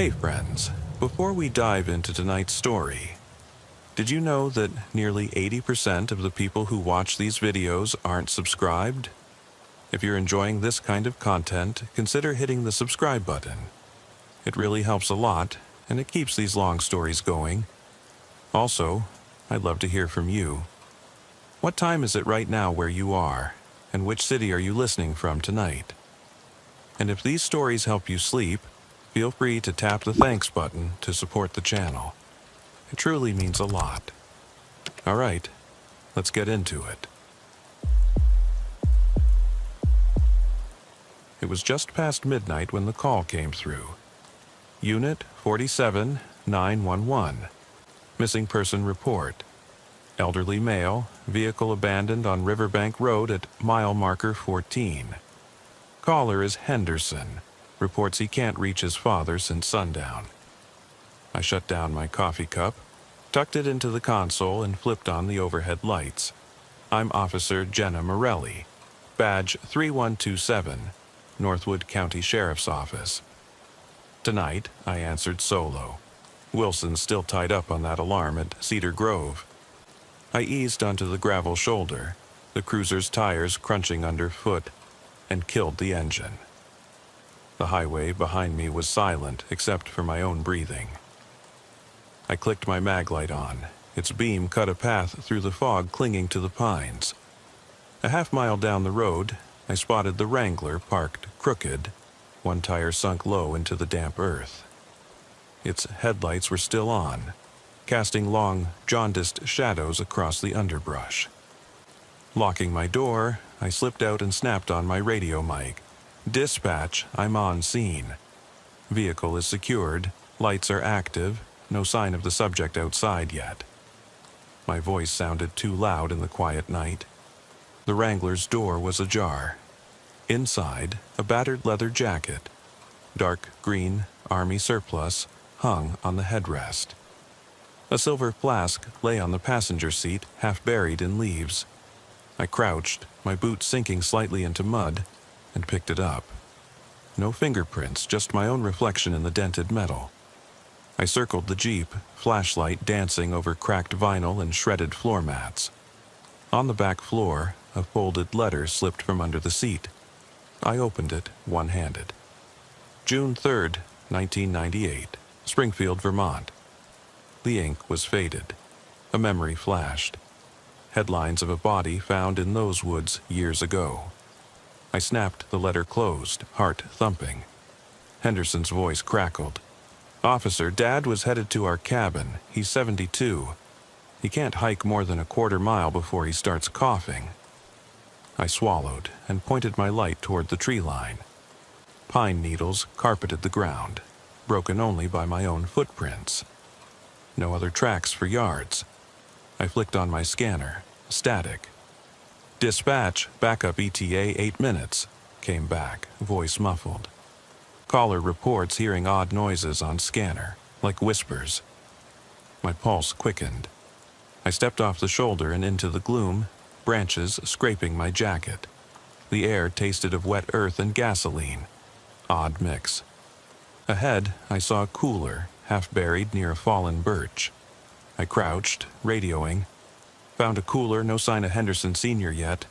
Hey friends, before we dive into tonight's story, did you know that nearly 80% of the people who watch these videos aren't subscribed? If you're enjoying this kind of content, consider hitting the subscribe button. It really helps a lot, and it keeps these long stories going. Also, I'd love to hear from you. What time is it right now where you are, and which city are you listening from tonight? And if these stories help you sleep, feel free to tap the thanks button to support the channel. It truly means a lot. All right, let's get into it. It was just past midnight when the call came through. Unit 47911. Missing person report. Elderly male, vehicle abandoned on Riverbank Road at mile marker 14. Caller is Henderson. Reports he can't reach his father since sundown. I shut down my coffee cup, tucked it into the console, and flipped on the overhead lights. I'm Officer Jenna Morelli, badge 3127, Northwood County Sheriff's Office. Tonight, I answered solo. Wilson's still tied up on that alarm at Cedar Grove. I eased onto the gravel shoulder, the cruiser's tires crunching underfoot, and killed the engine. The highway behind me was silent except for my own breathing. I clicked my maglite on. Its beam cut a path through the fog clinging to the pines. A half-mile down the road, I spotted the Wrangler parked crooked, one tire sunk low into the damp earth. Its headlights were still on, casting long, jaundiced shadows across the underbrush. Locking my door, I slipped out and snapped on my radio mic. Dispatch, I'm on scene. Vehicle is secured, lights are active, no sign of the subject outside yet. My voice sounded too loud in the quiet night. The Wrangler's door was ajar. Inside, a battered leather jacket, dark green, army surplus, hung on the headrest. A silver flask lay on the passenger seat, half buried in leaves. I crouched, my boots sinking slightly into mud, and picked it up. No fingerprints, just my own reflection in the dented metal. I circled the Jeep, flashlight dancing over cracked vinyl and shredded floor mats. On the back floor, a folded letter slipped from under the seat. I opened it, one-handed. June 3rd, 1998, Springfield, Vermont. The ink was faded. A memory flashed. Headlines of a body found in those woods years ago. I snapped the letter closed, heart thumping. Henderson's voice crackled. Officer, Dad was headed to our cabin. He's 72. He can't hike more than a quarter mile before he starts coughing. I swallowed and pointed my light toward the tree line. Pine needles carpeted the ground, broken only by my own footprints. No other tracks for yards. I flicked on my scanner. Static. Dispatch, backup ETA 8 minutes, came back, voice muffled. Caller reports hearing odd noises on scanner, like whispers. My pulse quickened. I stepped off the shoulder and into the gloom, branches scraping my jacket. The air tasted of wet earth and gasoline. Odd mix. Ahead, I saw a cooler, half buried near a fallen birch. I crouched, radioing. Found a cooler, no sign of Henderson Sr. yet.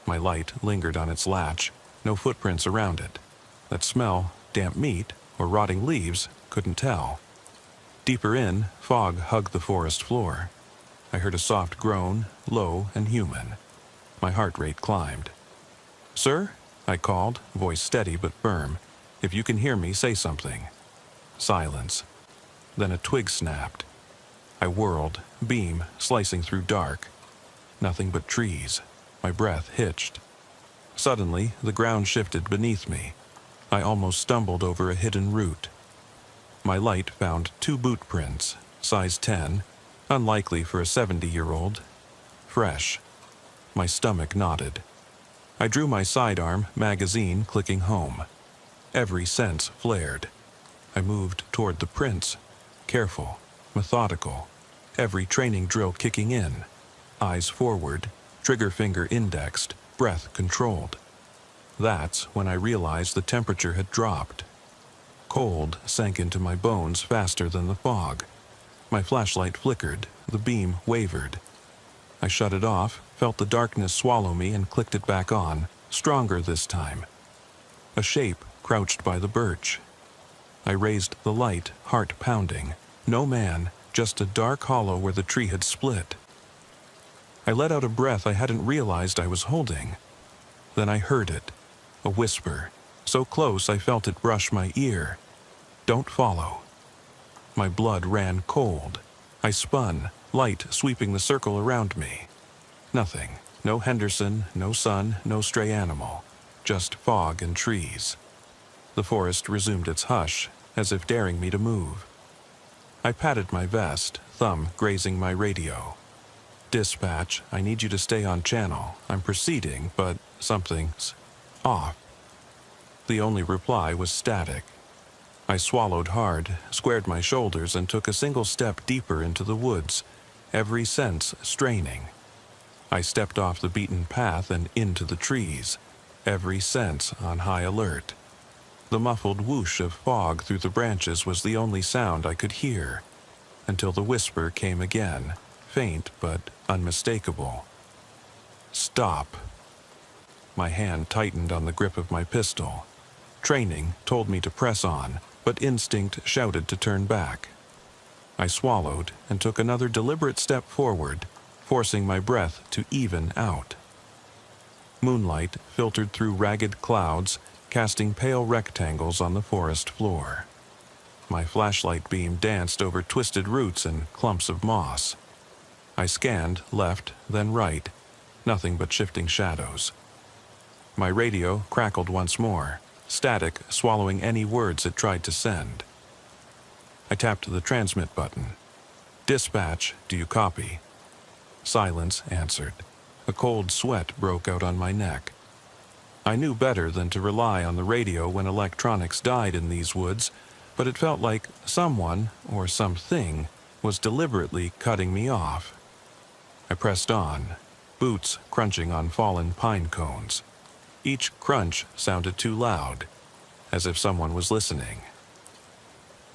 My light lingered on its latch, no footprints around it. That smell, damp meat, or rotting leaves, couldn't tell. Deeper in, fog hugged the forest floor. I heard a soft groan, low and human. My heart rate climbed. "Sir?" I called, voice steady but firm. "If you can hear me, say something." Silence. Then a twig snapped. I whirled, beam slicing through dark. Nothing but trees. My breath hitched. Suddenly, the ground shifted beneath me. I almost stumbled over a hidden root. My light found 2 boot prints, size 10, unlikely for a 70-year-old. Fresh. My stomach knotted. I drew my sidearm, magazine clicking home. Every sense flared. I moved toward the prints, careful, methodical, every training drill kicking in. Eyes forward, trigger finger indexed, breath controlled. That's when I realized the temperature had dropped. Cold sank into my bones faster than the fog. My flashlight flickered, the beam wavered. I shut it off, felt the darkness swallow me, and clicked it back on, stronger this time. A shape crouched by the birch. I raised the light, heart pounding. No man, just a dark hollow where the tree had split. I let out a breath I hadn't realized I was holding. Then I heard it, a whisper, so close I felt it brush my ear. "Don't follow." My blood ran cold. I spun, light sweeping the circle around me. Nothing. No Henderson, no sun, no stray animal. Just fog and trees. The forest resumed its hush, as if daring me to move. I patted my vest, thumb grazing my radio. "Dispatch, I need you to stay on channel. I'm proceeding, but something's off." The only reply was static. I swallowed hard, squared my shoulders, and took a single step deeper into the woods, every sense straining. I stepped off the beaten path and into the trees, every sense on high alert. The muffled whoosh of fog through the branches was the only sound I could hear, until the whisper came again, faint but unmistakable. "Stop." My hand tightened on the grip of my pistol. Training told me to press on, but instinct shouted to turn back. I swallowed and took another deliberate step forward, forcing my breath to even out. Moonlight filtered through ragged clouds, casting pale rectangles on the forest floor. My flashlight beam danced over twisted roots and clumps of moss. I scanned left, then right, nothing but shifting shadows. My radio crackled once more, static swallowing any words it tried to send. I tapped the transmit button. "Dispatch, do you copy?" Silence answered. A cold sweat broke out on my neck. I knew better than to rely on the radio when electronics died in these woods, but it felt like someone, or something, was deliberately cutting me off. I pressed on, boots crunching on fallen pine cones. Each crunch sounded too loud, as if someone was listening.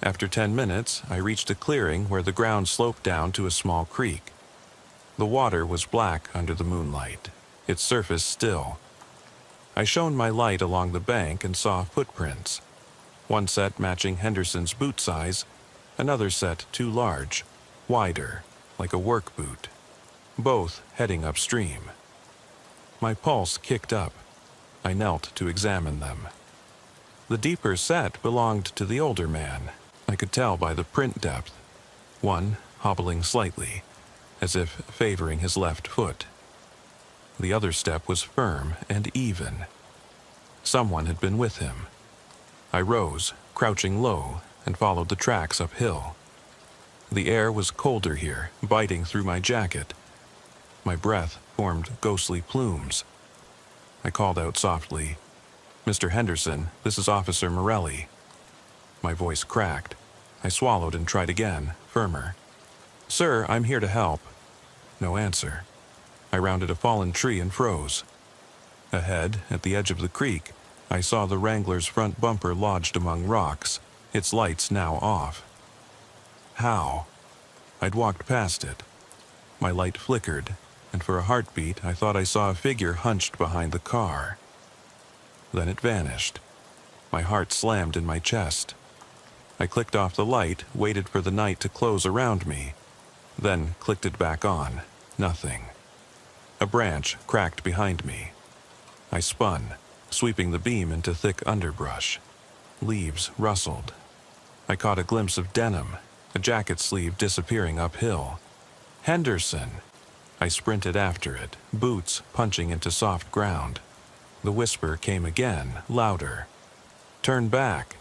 After 10 minutes, I reached a clearing where the ground sloped down to a small creek. The water was black under the moonlight, its surface still. I shone my light along the bank and saw footprints. One set matching Henderson's boot size, another set too large, wider, like a work boot. Both heading upstream. My pulse kicked up. I knelt to examine them. The deeper set belonged to the older man. I could tell by the print depth. One hobbling slightly, as if favoring his left foot. The other step was firm and even. Someone had been with him. I rose, crouching low, and followed the tracks uphill. The air was colder here, biting through my jacket. My breath formed ghostly plumes. I called out softly, "Mr. Henderson, this is Officer Morelli." My voice cracked. I swallowed and tried again, firmer. "Sir, I'm here to help." No answer. I rounded a fallen tree and froze. Ahead, at the edge of the creek, I saw the Wrangler's front bumper lodged among rocks, its lights now off. How? I'd walked past it. My light flickered, and for a heartbeat I thought I saw a figure hunched behind the car. Then it vanished. My heart slammed in my chest. I clicked off the light, waited for the night to close around me, then clicked it back on. Nothing. A branch cracked behind me. I spun, sweeping the beam into thick underbrush. Leaves rustled. I caught a glimpse of denim, a jacket sleeve disappearing uphill. Henderson! I sprinted after it, boots punching into soft ground. The whisper came again, louder. "Turn back."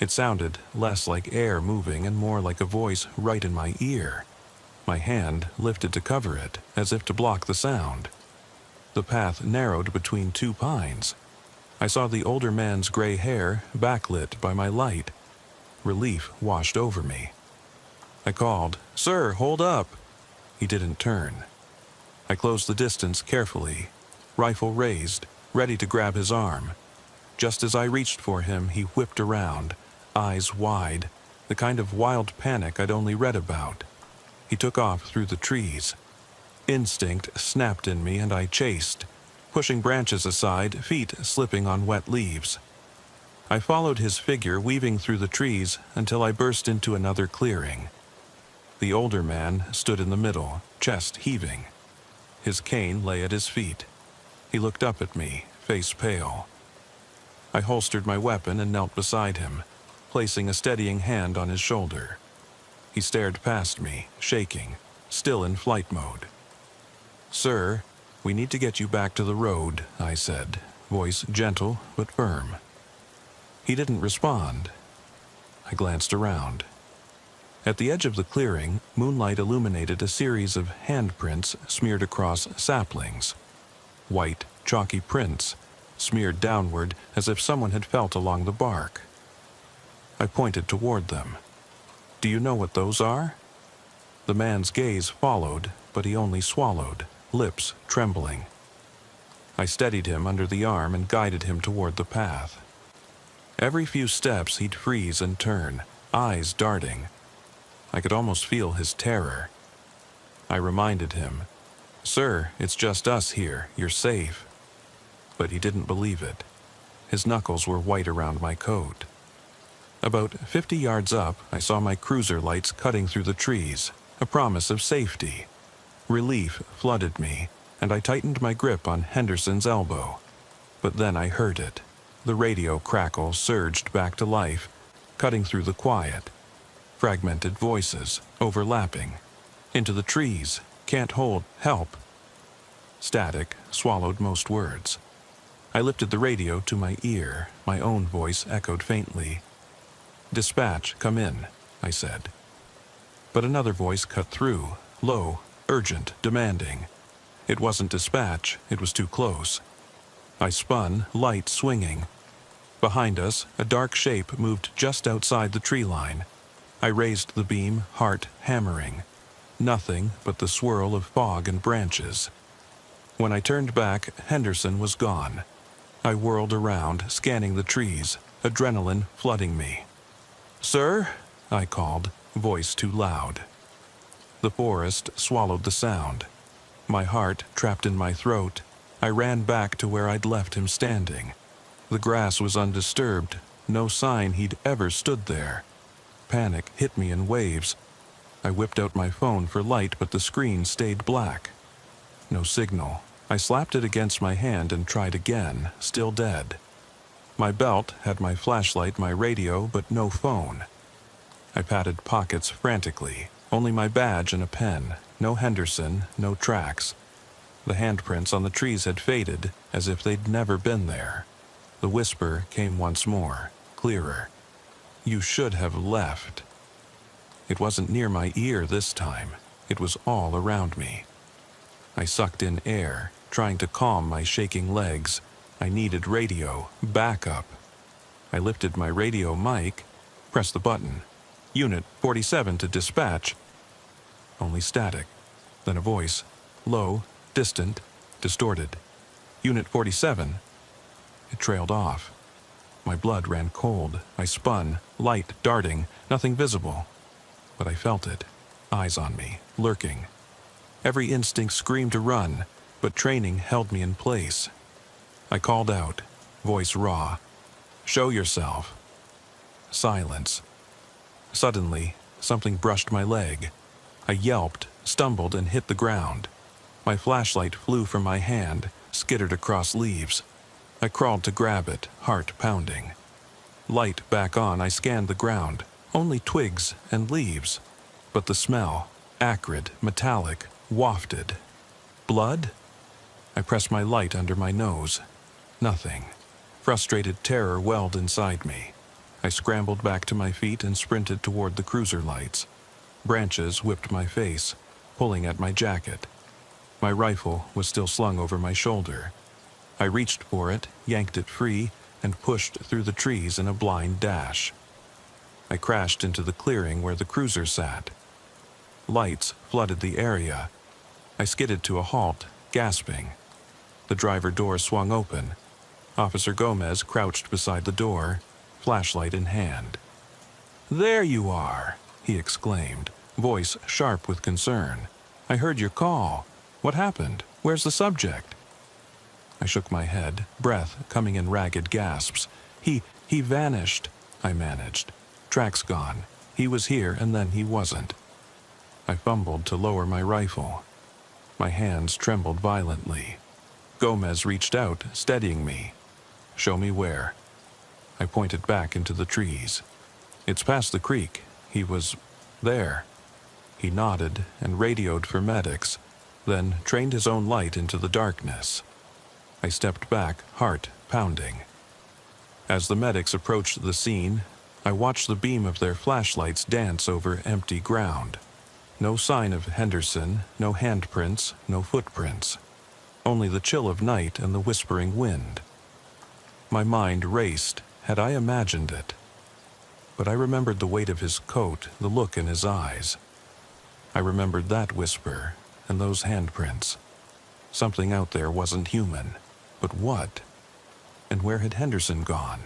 It sounded less like air moving and more like a voice right in my ear. My hand lifted to cover it, as if to block the sound. The path narrowed between two pines. I saw the older man's gray hair backlit by my light. Relief washed over me. I called, "Sir, hold up!" He didn't turn. I closed the distance carefully, rifle raised, ready to grab his arm. Just as I reached for him, he whipped around, eyes wide, the kind of wild panic I'd only read about. He took off through the trees. Instinct snapped in me and I chased, pushing branches aside, feet slipping on wet leaves. I followed his figure weaving through the trees until I burst into another clearing. The older man stood in the middle, chest heaving. His cane lay at his feet. He looked up at me, face pale. I holstered my weapon and knelt beside him, placing a steadying hand on his shoulder. He stared past me, shaking, still in flight mode. "Sir, we need to get you back to the road," I said, voice gentle but firm. He didn't respond. I glanced around. At the edge of the clearing, moonlight illuminated a series of handprints smeared across saplings. White, chalky prints, smeared downward as if someone had felt along the bark. I pointed toward them. "Do you know what those are?" The man's gaze followed, but he only swallowed, lips trembling. I steadied him under the arm and guided him toward the path. Every few steps he'd freeze and turn, eyes darting. I could almost feel his terror. I reminded him, "Sir, it's just us here, you're safe." But he didn't believe it. His knuckles were white around my coat. About 50 yards up, I saw my cruiser lights cutting through the trees, a promise of safety. Relief flooded me, and I tightened my grip on Henderson's elbow. But then I heard it. The radio crackle surged back to life, cutting through the quiet. Fragmented voices, overlapping. "Into the trees. Can't hold. Help." Static swallowed most words. I lifted the radio to my ear. My own voice echoed faintly. "Dispatch, come in," I said. But another voice cut through, low, urgent, demanding. It wasn't dispatch, it was too close. I spun, light swinging. Behind us, a dark shape moved just outside the tree line. I raised the beam, heart hammering. Nothing but the swirl of fog and branches. When I turned back, Henderson was gone. I whirled around, scanning the trees, adrenaline flooding me. "Sir?" I called, voice too loud. The forest swallowed the sound. My heart trapped in my throat, I ran back to where I'd left him standing. The grass was undisturbed, no sign he'd ever stood there. Panic hit me in waves. I whipped out my phone for light, but the screen stayed black. No signal. I slapped it against my hand and tried again, still dead. My belt had my flashlight, my radio, but no phone. I patted pockets frantically, only my badge and a pen. No Henderson, no tracks. The handprints on the trees had faded, as if they'd never been there. The whisper came once more, clearer. "You should have left." It wasn't near my ear this time. It was all around me. I sucked in air, trying to calm my shaking legs. I needed radio, backup. I lifted my radio mic, pressed the button. "Unit 47 to dispatch." Only static. Then a voice, low, distant, distorted. "Unit 47. It trailed off. My blood ran cold. I spun, light darting, nothing visible. But I felt it, eyes on me, lurking. Every instinct screamed to run, but training held me in place. I called out, voice raw, "Show yourself." Silence. Suddenly, something brushed my leg. I yelped, stumbled, and hit the ground. My flashlight flew from my hand, skittered across leaves. I crawled to grab it, heart pounding. Light back on, I scanned the ground. Only twigs and leaves. But the smell, acrid, metallic, wafted. Blood? I pressed my light under my nose. Nothing. Frustrated terror welled inside me. I scrambled back to my feet and sprinted toward the cruiser lights. Branches whipped my face, pulling at my jacket. My rifle was still slung over my shoulder. I reached for it, yanked it free, and pushed through the trees in a blind dash. I crashed into the clearing where the cruiser sat. Lights flooded the area. I skidded to a halt, gasping. The driver door swung open. Officer Gomez crouched beside the door, flashlight in hand. "There you are," he exclaimed, voice sharp with concern. "I heard your call. What happened? Where's the subject?" I shook my head, breath coming in ragged gasps. He vanished," I managed. "Track's gone. He was here and then he wasn't." I fumbled to lower my rifle. My hands trembled violently. Gomez reached out, steadying me. "Show me where." I pointed back into the trees. "It's past the creek. He was there." He nodded and radioed for medics, then trained his own light into the darkness. I stepped back, heart pounding. As the medics approached the scene, I watched the beam of their flashlights dance over empty ground. No sign of Henderson, no handprints, no footprints. Only the chill of night and the whispering wind. My mind raced. Had I imagined it? But I remembered the weight of his coat, the look in his eyes. I remembered that whisper and those handprints. Something out there wasn't human. But what? And where had Henderson gone?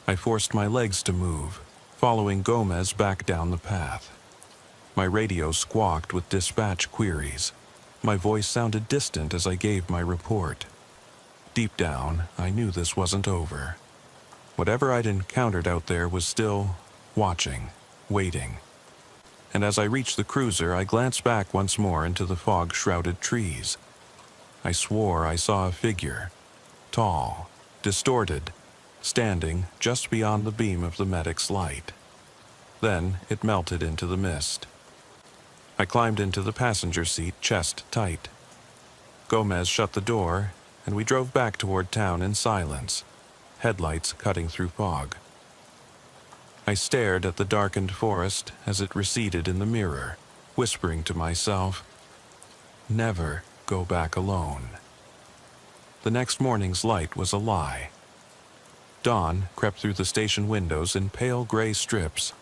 I forced my legs to move, following Gomez back down the path. My radio squawked with dispatch queries. My voice sounded distant as I gave my report. Deep down, I knew this wasn't over. Whatever I'd encountered out there was still watching, waiting. And as I reached the cruiser, I glanced back once more into the fog-shrouded trees. I swore I saw a figure, tall, distorted, standing just beyond the beam of the medic's light. Then it melted into the mist. I climbed into the passenger seat, chest tight. Gomez shut the door, and we drove back toward town in silence, headlights cutting through fog. I stared at the darkened forest as it receded in the mirror, whispering to myself, "Never go back alone." The next morning's light was a lie. Dawn crept through the station windows in pale gray strips,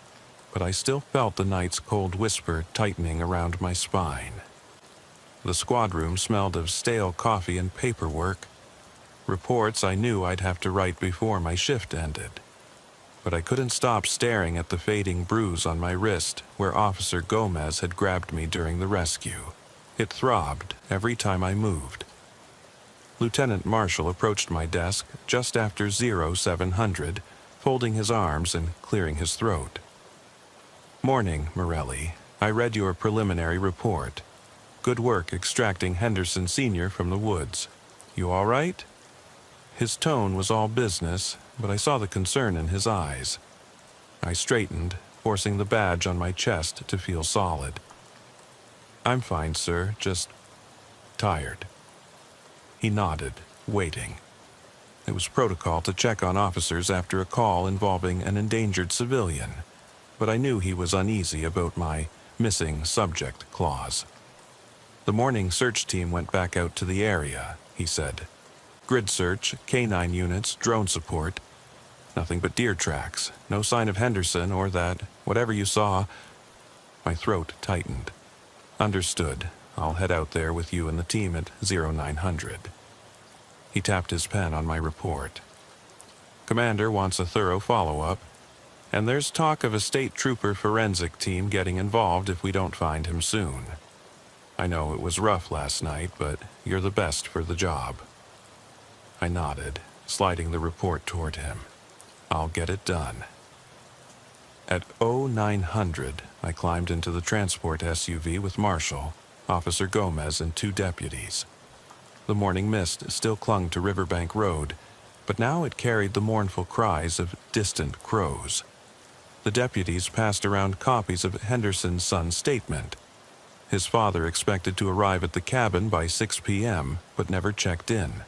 but I still felt the night's cold whisper tightening around my spine. The squad room smelled of stale coffee and paperwork, reports I knew I'd have to write before my shift ended. But I couldn't stop staring at the fading bruise on my wrist where Officer Gomez had grabbed me during the rescue. It throbbed every time I moved. Lieutenant Marshall approached my desk just after 0700, folding his arms and clearing his throat. "Morning, Morelli. I read your preliminary report. Good work extracting Henderson Sr. from the woods. You all right?" His tone was all business, but I saw the concern in his eyes. I straightened, forcing the badge on my chest to feel solid. "I'm fine, sir, just tired." He nodded, waiting. It was protocol to check on officers after a call involving an endangered civilian, but I knew he was uneasy about my missing subject clause. "The morning search team went back out to the area," he said. "Grid search, K9 units, drone support. Nothing but deer tracks. No sign of Henderson or that, whatever you saw." My throat tightened. "Understood. I'll head out there with you and the team at 0900. He tapped his pen on my report. "Commander wants a thorough follow-up, and there's talk of a state trooper forensic team getting involved if we don't find him soon. I know it was rough last night, but you're the best for the job." I nodded, sliding the report toward him. "I'll get it done." At 0900, I climbed into the transport SUV with Marshall, Officer Gomez, and 2 deputies. The morning mist still clung to Riverbank Road, but now it carried the mournful cries of distant crows. The deputies passed around copies of Henderson's son's statement. His father expected to arrive at the cabin by 6 p.m., but never checked in.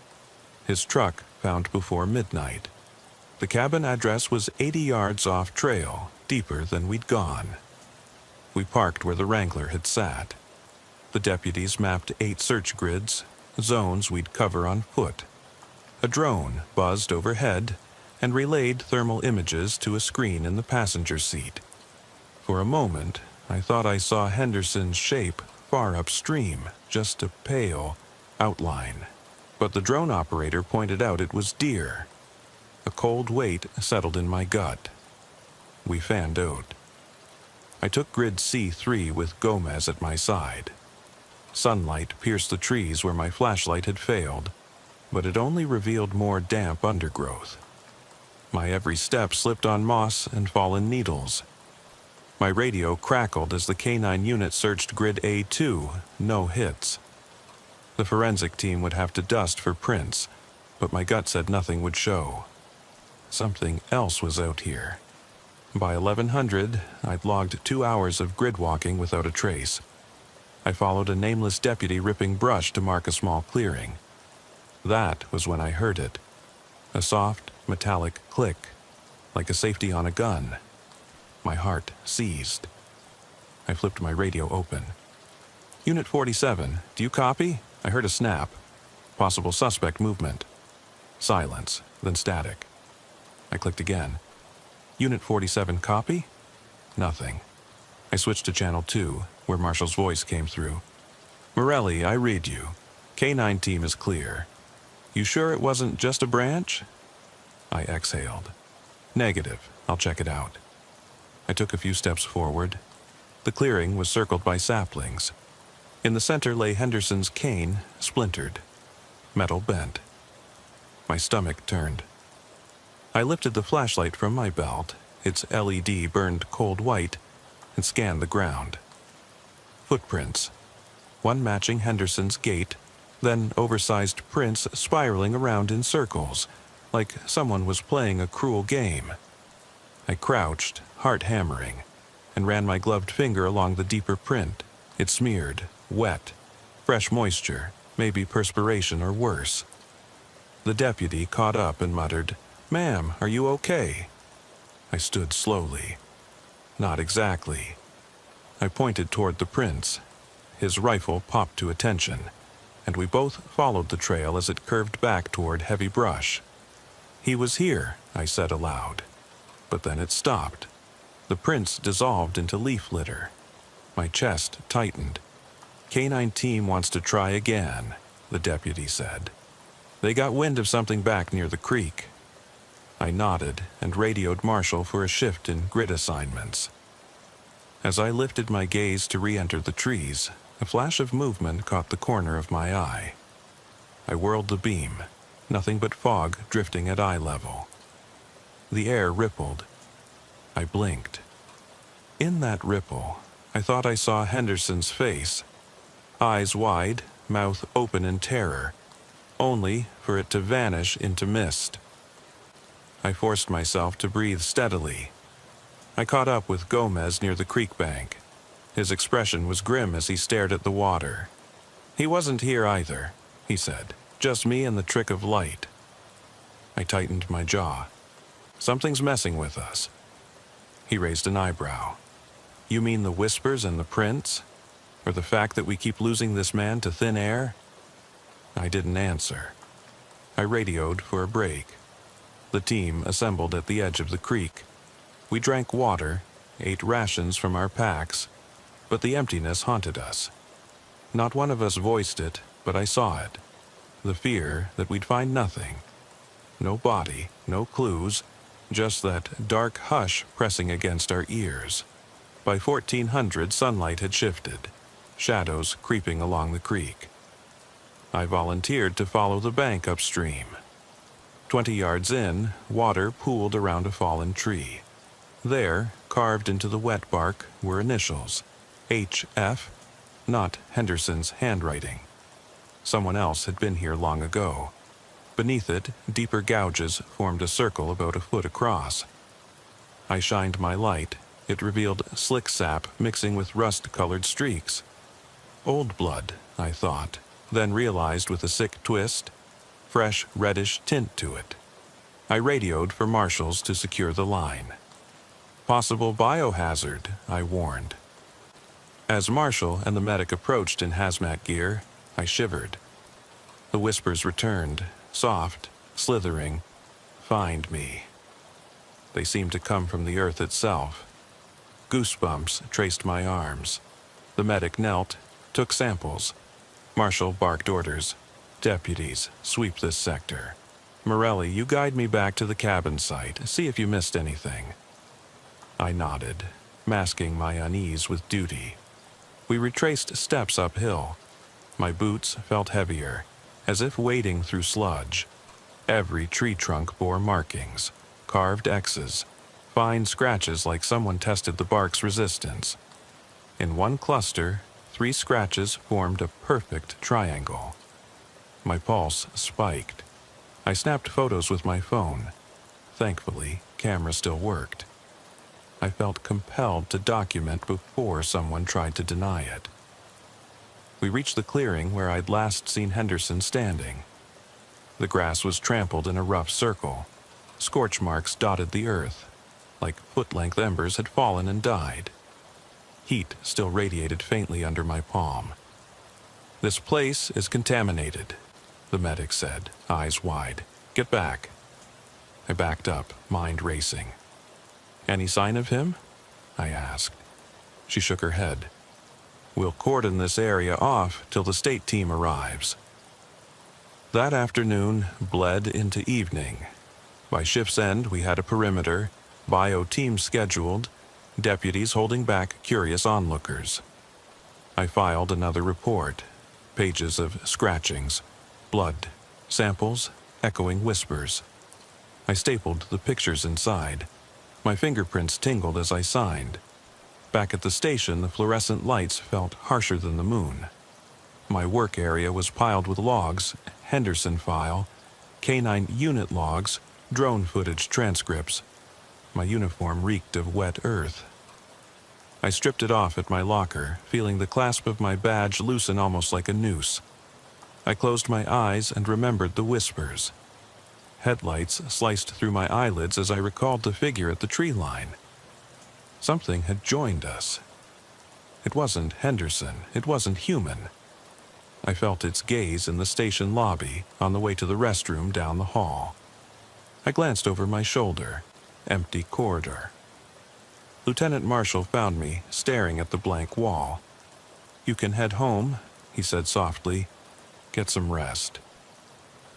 His truck found before midnight. The cabin address was 80 yards off trail, deeper than we'd gone. We parked where the Wrangler had sat. The deputies mapped 8 search grids, zones we'd cover on foot. A drone buzzed overhead and relayed thermal images to a screen in the passenger seat. For a moment, I thought I saw Henderson's shape far upstream, just a pale outline. But the drone operator pointed out it was deer. A cold weight settled in my gut. we fanned out. I took grid C3 with Gomez at my side. Sunlight pierced the trees where my flashlight had failed, but it only revealed more damp undergrowth. My every step slipped on moss and fallen needles. My radio crackled as the K9 unit searched grid A2, no hits. The forensic team would have to dust for prints, but my gut said nothing would show. Something else was out here. By 1100, I'd logged 2 hours of grid walking without a trace. I followed a nameless deputy ripping brush to mark a small clearing. That was when I heard it. A soft, metallic click, like a safety on a gun. My heart seized. I flipped my radio open. Unit 47, do you copy? I heard a snap. Possible suspect movement. Silence, then static. I clicked again. Unit 47, copy? Nothing. I switched to channel 2, where Marshall's voice came through. Morelli, I read you. K9 team is clear. You sure it wasn't just a branch? I exhaled. Negative. I'll check it out. I took a few steps forward. The clearing was circled by saplings. In the center lay Henderson's cane, splintered. Metal bent. My stomach turned. I lifted the flashlight from my belt. Its LED burned cold white, and scanned the ground. Footprints. One matching Henderson's gait, then oversized prints spiraling around in circles, like someone was playing a cruel game. I crouched, heart hammering, and ran my gloved finger along the deeper print. It smeared, wet, fresh moisture, maybe perspiration or worse. The deputy caught up and muttered, "Ma'am, are you okay?" I stood slowly. Not exactly. I pointed toward the prints. His rifle popped to attention, and we both followed the trail as it curved back toward heavy brush. He was here, I said aloud. But then it stopped. The prints dissolved into leaf litter. My chest tightened. K9 team wants to try again, the deputy said. They got wind of something back near the creek. I nodded and radioed Marshall for a shift in grid assignments. As I lifted my gaze to re-enter the trees, a flash of movement caught the corner of my eye. I whirled the beam, nothing but fog drifting at eye level. The air rippled. I blinked. In that ripple, I thought I saw Henderson's face. Eyes wide, mouth open in terror, only for it to vanish into mist. I forced myself to breathe steadily. I caught up with Gomez near the creek bank. His expression was grim as he stared at the water. He wasn't here either, he said. Just me and the trick of light. I tightened my jaw. Something's messing with us. He raised an eyebrow. You mean the whispers and the prints? Or the fact that we keep losing this man to thin air? I didn't answer. I radioed for a break. The team assembled at the edge of the creek. We drank water, ate rations from our packs, but the emptiness haunted us. Not one of us voiced it, but I saw it. The fear that we'd find nothing. No body, no clues, just that dark hush pressing against our ears. By 1400, sunlight had shifted, shadows creeping along the creek. I volunteered to follow the bank upstream. 20 yards in, water pooled around a fallen tree. There, carved into the wet bark, were initials. H.F., not Henderson's handwriting. Someone else had been here long ago. Beneath it, deeper gouges formed a circle about a foot across. I shined my light. It revealed slick sap mixing with rust-colored streaks. Old blood, I thought, then realized with a sick twist, fresh reddish tint to it. I radioed for marshals to secure the line. Possible biohazard, I warned. As Marshall and the medic approached in hazmat gear, I shivered. The whispers returned, soft, slithering. Find me. They seemed to come from the earth itself. Goosebumps traced my arms. The medic knelt, took samples. Marshall barked orders. Deputies, sweep this sector. Morelli, you guide me back to the cabin site. See if you missed anything. I nodded, masking my unease with duty. We retraced steps uphill. My boots felt heavier, as if wading through sludge. Every tree trunk bore markings, carved X's, fine scratches like someone tested the bark's resistance. In one cluster, 3 scratches formed a perfect triangle. My pulse spiked. I snapped photos with my phone. Thankfully, camera still worked. I felt compelled to document before someone tried to deny it. We reached the clearing where I'd last seen Henderson standing. The grass was trampled in a rough circle. Scorch marks dotted the earth, like foot-length embers had fallen and died. Heat still radiated faintly under my palm. "This place is contaminated," the medic said, eyes wide. "Get back." I backed up, mind racing. "Any sign of him?" I asked. She shook her head. "We'll cordon this area off till the state team arrives." That afternoon bled into evening. By shift's end, we had a perimeter, bio team scheduled, deputies holding back curious onlookers. I filed another report, pages of scratchings, blood, samples, echoing whispers. I stapled the pictures inside. My fingerprints tingled as I signed. Back at the station, the fluorescent lights felt harsher than the moon. My work area was piled with logs, Henderson file, canine unit logs, drone footage transcripts. My uniform reeked of wet earth. I stripped it off at my locker, feeling the clasp of my badge loosen almost like a noose. I closed my eyes and remembered the whispers. Headlights sliced through my eyelids as I recalled the figure at the tree line. Something had joined us. It wasn't Henderson. It wasn't human. I felt its gaze in the station lobby on the way to the restroom down the hall. I glanced over my shoulder. Empty corridor. Lieutenant Marshall found me staring at the blank wall. "You can head home," he said softly. "Get some rest."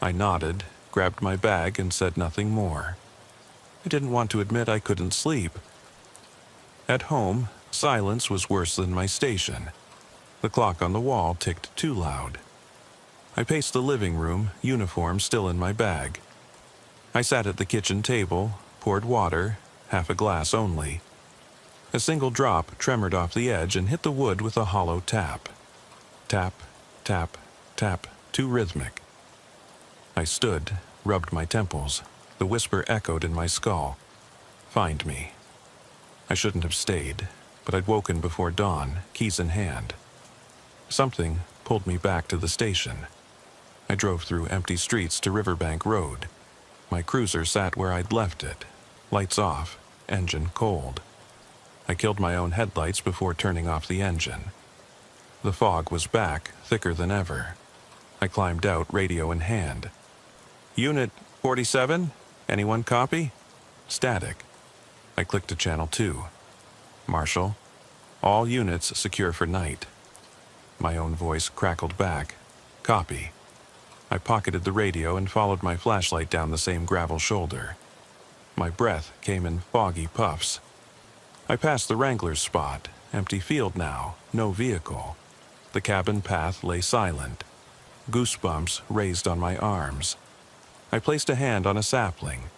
I nodded, grabbed my bag, and said nothing more. I didn't want to admit I couldn't sleep. At home, silence was worse than my station. The clock on the wall ticked too loud. I paced the living room, uniform still in my bag. I sat at the kitchen table, poured water, half a glass only. A single drop tremored off the edge and hit the wood with a hollow tap. Tap, tap, tap, too rhythmic. I stood, rubbed my temples. The whisper echoed in my skull. "Find me." I shouldn't have stayed, but I'd woken before dawn, keys in hand. Something pulled me back to the station. I drove through empty streets to Riverbank Road. My cruiser sat where I'd left it, lights off, engine cold. I killed my own headlights before turning off the engine. The fog was back, thicker than ever. I climbed out, radio in hand. "Unit 47? Anyone copy?" Static. I clicked to channel 2. "Marshall, all units secure for night." My own voice crackled back. "Copy." I pocketed the radio and followed my flashlight down the same gravel shoulder. My breath came in foggy puffs. I passed the Wrangler's spot, empty field now, no vehicle. The cabin path lay silent. Goosebumps raised on my arms. I placed a hand on a sapling,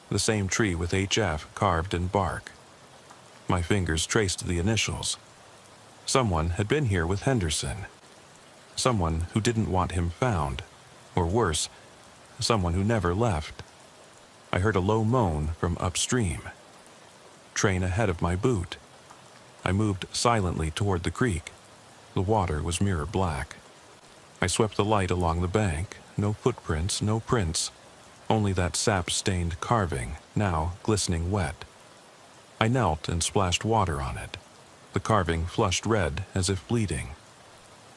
the same tree with HF carved in bark. My fingers traced the initials. Someone had been here with Henderson. Someone who didn't want him found. Or worse, someone who never left. I heard a low moan from upstream. Train ahead of my boot. I moved silently toward the creek. The water was mirror black. I swept the light along the bank. No footprints, no prints. Only that sap-stained carving, now glistening wet. I knelt and splashed water on it. The carving flushed red as if bleeding.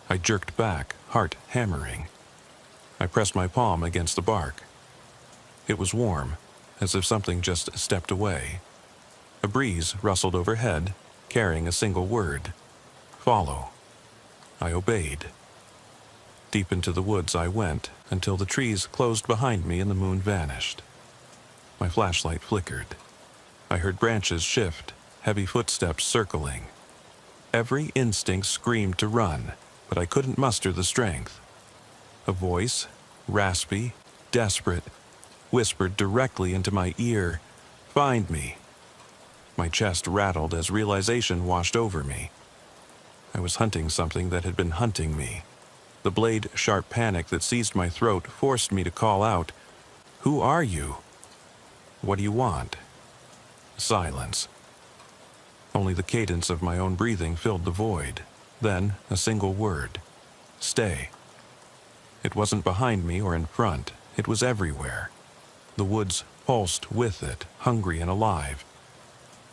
I jerked back, heart hammering. I pressed my palm against the bark. It was warm, as if something just stepped away. A breeze rustled overhead, carrying a single word. "Follow." I obeyed. Deep into the woods I went, until the trees closed behind me and the moon vanished. My flashlight flickered. I heard branches shift, heavy footsteps circling. Every instinct screamed to run, but I couldn't muster the strength. A voice, raspy, desperate, whispered directly into my ear, "Find me." My chest rattled as realization washed over me. I was hunting something that had been hunting me. The blade-sharp panic that seized my throat forced me to call out, "Who are you? What do you want?" Silence. Only the cadence of my own breathing filled the void. Then a single word, "Stay." It wasn't behind me or in front. It was everywhere. The woods pulsed with it, hungry and alive.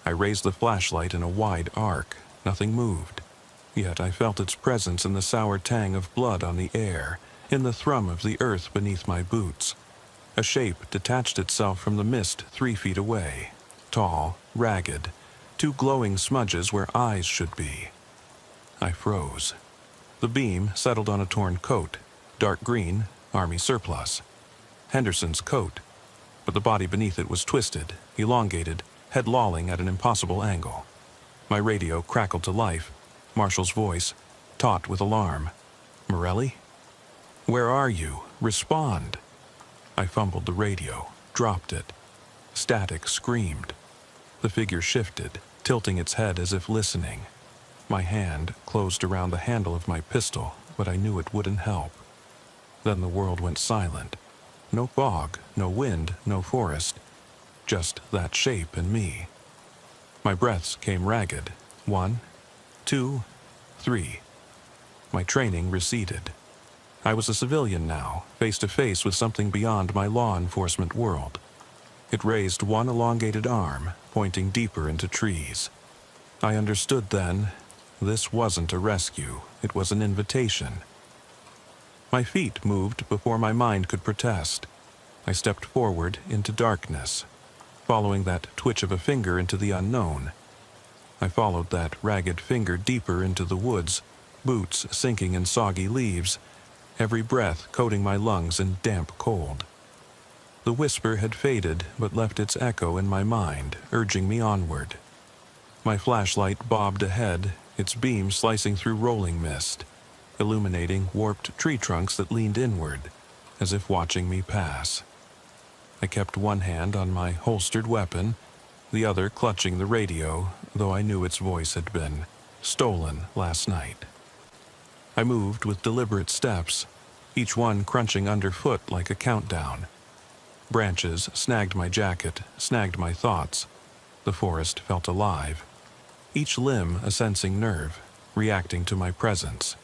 I raised the flashlight in a wide arc. Nothing moved. Yet I felt its presence in the sour tang of blood on the air, in the thrum of the earth beneath my boots. A shape detached itself from the mist 3 feet away. Tall, ragged, 2 glowing smudges where eyes should be. I froze. The beam settled on a torn coat, dark green, army surplus. Henderson's coat, but the body beneath it was twisted, elongated, head lolling at an impossible angle. My radio crackled to life. Marshall's voice, taut with alarm. "Morelli? Where are you? Respond." I fumbled the radio, dropped it. Static screamed. The figure shifted, tilting its head as if listening. My hand closed around the handle of my pistol, but I knew it wouldn't help. Then the world went silent. No fog, no wind, no forest. Just that shape and me. My breaths came ragged. 1, 2, 3. My training receded. I was a civilian now, face to face with something beyond my law enforcement world. It raised one elongated arm, pointing deeper into trees. I understood then, this wasn't a rescue, it was an invitation. My feet moved before my mind could protest. I stepped forward into darkness, following that twitch of a finger into the unknown. I followed that ragged finger deeper into the woods, boots sinking in soggy leaves, every breath coating my lungs in damp cold. The whisper had faded, but left its echo in my mind, urging me onward. My flashlight bobbed ahead, its beam slicing through rolling mist, illuminating warped tree trunks that leaned inward, as if watching me pass. I kept one hand on my holstered weapon, the other clutching the radio, though I knew its voice had been stolen last night. I moved with deliberate steps, each one crunching underfoot like a countdown. Branches snagged my jacket, snagged my thoughts. The forest felt alive, each limb a sensing nerve, reacting to my presence.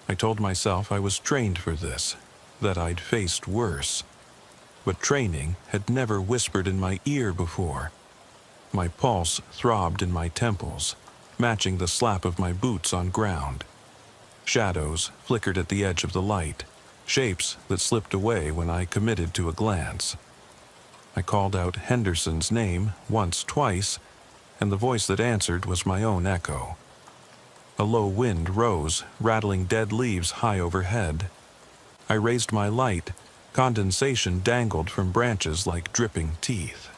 I told myself I was trained for this, that I'd faced worse. But training had never whispered in my ear before. My pulse throbbed in my temples, matching the slap of my boots on ground. Shadows flickered at the edge of the light, shapes that slipped away when I committed to a glance. I called out Henderson's name once, twice, and the voice that answered was my own echo. A low wind rose, rattling dead leaves high overhead. I raised my light. Condensation dangled from branches like dripping teeth.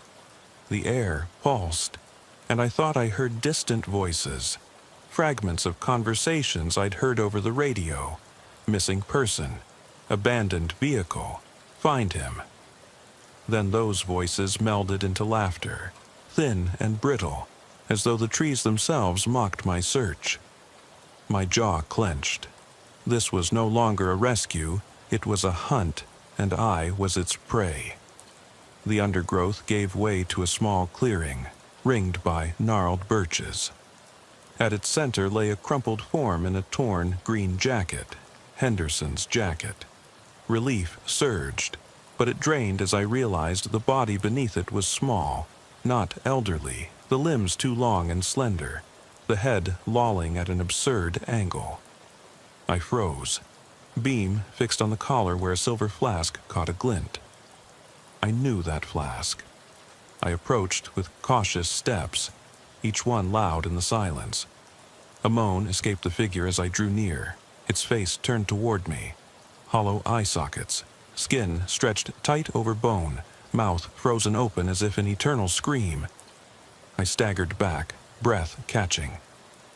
The air pulsed, and I thought I heard distant voices, fragments of conversations I'd heard over the radio. Missing person, abandoned vehicle, find him. Then those voices melded into laughter, thin and brittle, as though the trees themselves mocked my search. My jaw clenched. This was no longer a rescue, it was a hunt, and I was its prey. The undergrowth gave way to a small clearing, ringed by gnarled birches. At its center lay a crumpled form in a torn green jacket, Henderson's jacket. Relief surged, but it drained as I realized the body beneath it was small, not elderly, the limbs too long and slender, the head lolling at an absurd angle. I froze. Beam fixed on the collar where a silver flask caught a glint. I knew that flask. I approached with cautious steps, each one loud in the silence. A moan escaped the figure as I drew near, its face turned toward me. Hollow eye sockets, skin stretched tight over bone, mouth frozen open as if in eternal scream. I staggered back, breath catching.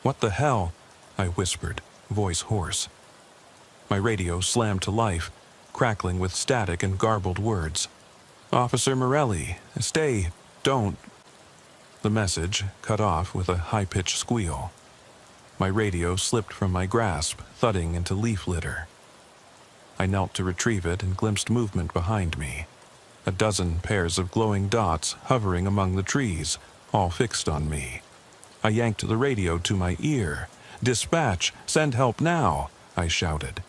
"What the hell?" I whispered, voice hoarse. My radio slammed to life, crackling with static and garbled words. "Officer Morelli, stay, don't." The message cut off with a high-pitched squeal. My radio slipped from my grasp, thudding into leaf litter. I knelt to retrieve it and glimpsed movement behind me. A dozen pairs of glowing dots hovering among the trees, all fixed on me. I yanked the radio to my ear. "Dispatch! Send help now!" I shouted.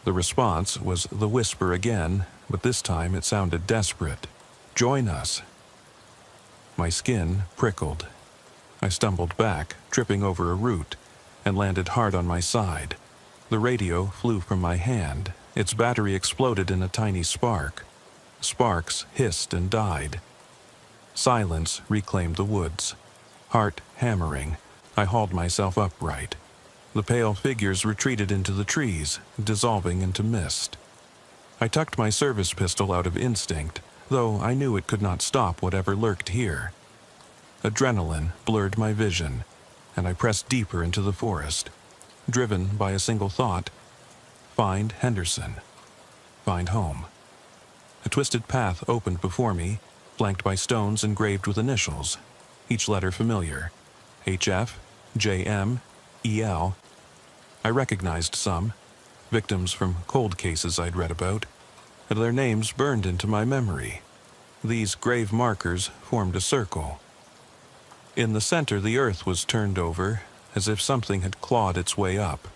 The response was the whisper again, but this time it sounded desperate. "Join us." My skin prickled. I stumbled back, tripping over a root, and landed hard on my side. The radio flew from my hand. Its battery exploded in a tiny spark. Sparks hissed and died. Silence reclaimed the woods. Heart hammering, I hauled myself upright. The pale figures retreated into the trees, dissolving into mist. I tucked my service pistol out of instinct, though I knew it could not stop whatever lurked here. Adrenaline blurred my vision, and I pressed deeper into the forest, driven by a single thought: find Henderson. Find home. A twisted path opened before me, flanked by stones engraved with initials, each letter familiar: HF, JM, EL. I recognized some, victims from cold cases I'd read about, and their names burned into my memory. These grave markers formed a circle. In the center, the earth was turned over, as if something had clawed its way up.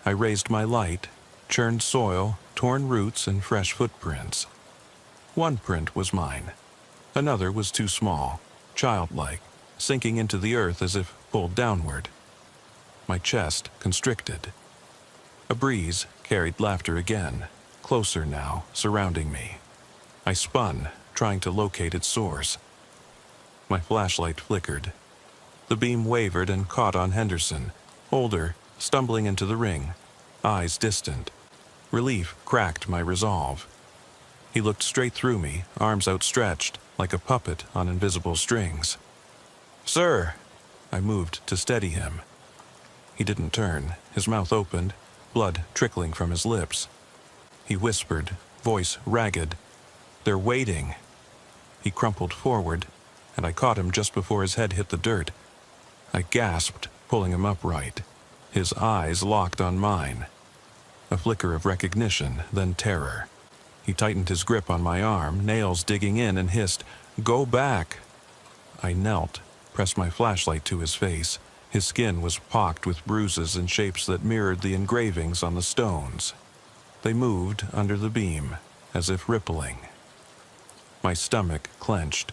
I raised my light, churned soil, torn roots, and fresh footprints. One print was mine. Another was too small, childlike, sinking into the earth as if pulled downward. My chest constricted. A breeze carried laughter again, closer now, surrounding me. I spun, trying to locate its source. My flashlight flickered. The beam wavered and caught on Henderson, older, stumbling into the ring, eyes distant. Relief cracked my resolve. He looked straight through me, arms outstretched, like a puppet on invisible strings. "Sir!" I moved to steady him. He didn't turn. His mouth opened, blood trickling from his lips. He whispered, voice ragged, "They're waiting." He crumpled forward, and I caught him just before his head hit the dirt. I gasped, pulling him upright. His eyes locked on mine. A flicker of recognition, then terror. He tightened his grip on my arm, nails digging in, and hissed, "Go back!" I knelt, pressed my flashlight to his face. His skin was pocked with bruises in shapes that mirrored the engravings on the stones. They moved under the beam, as if rippling. My stomach clenched.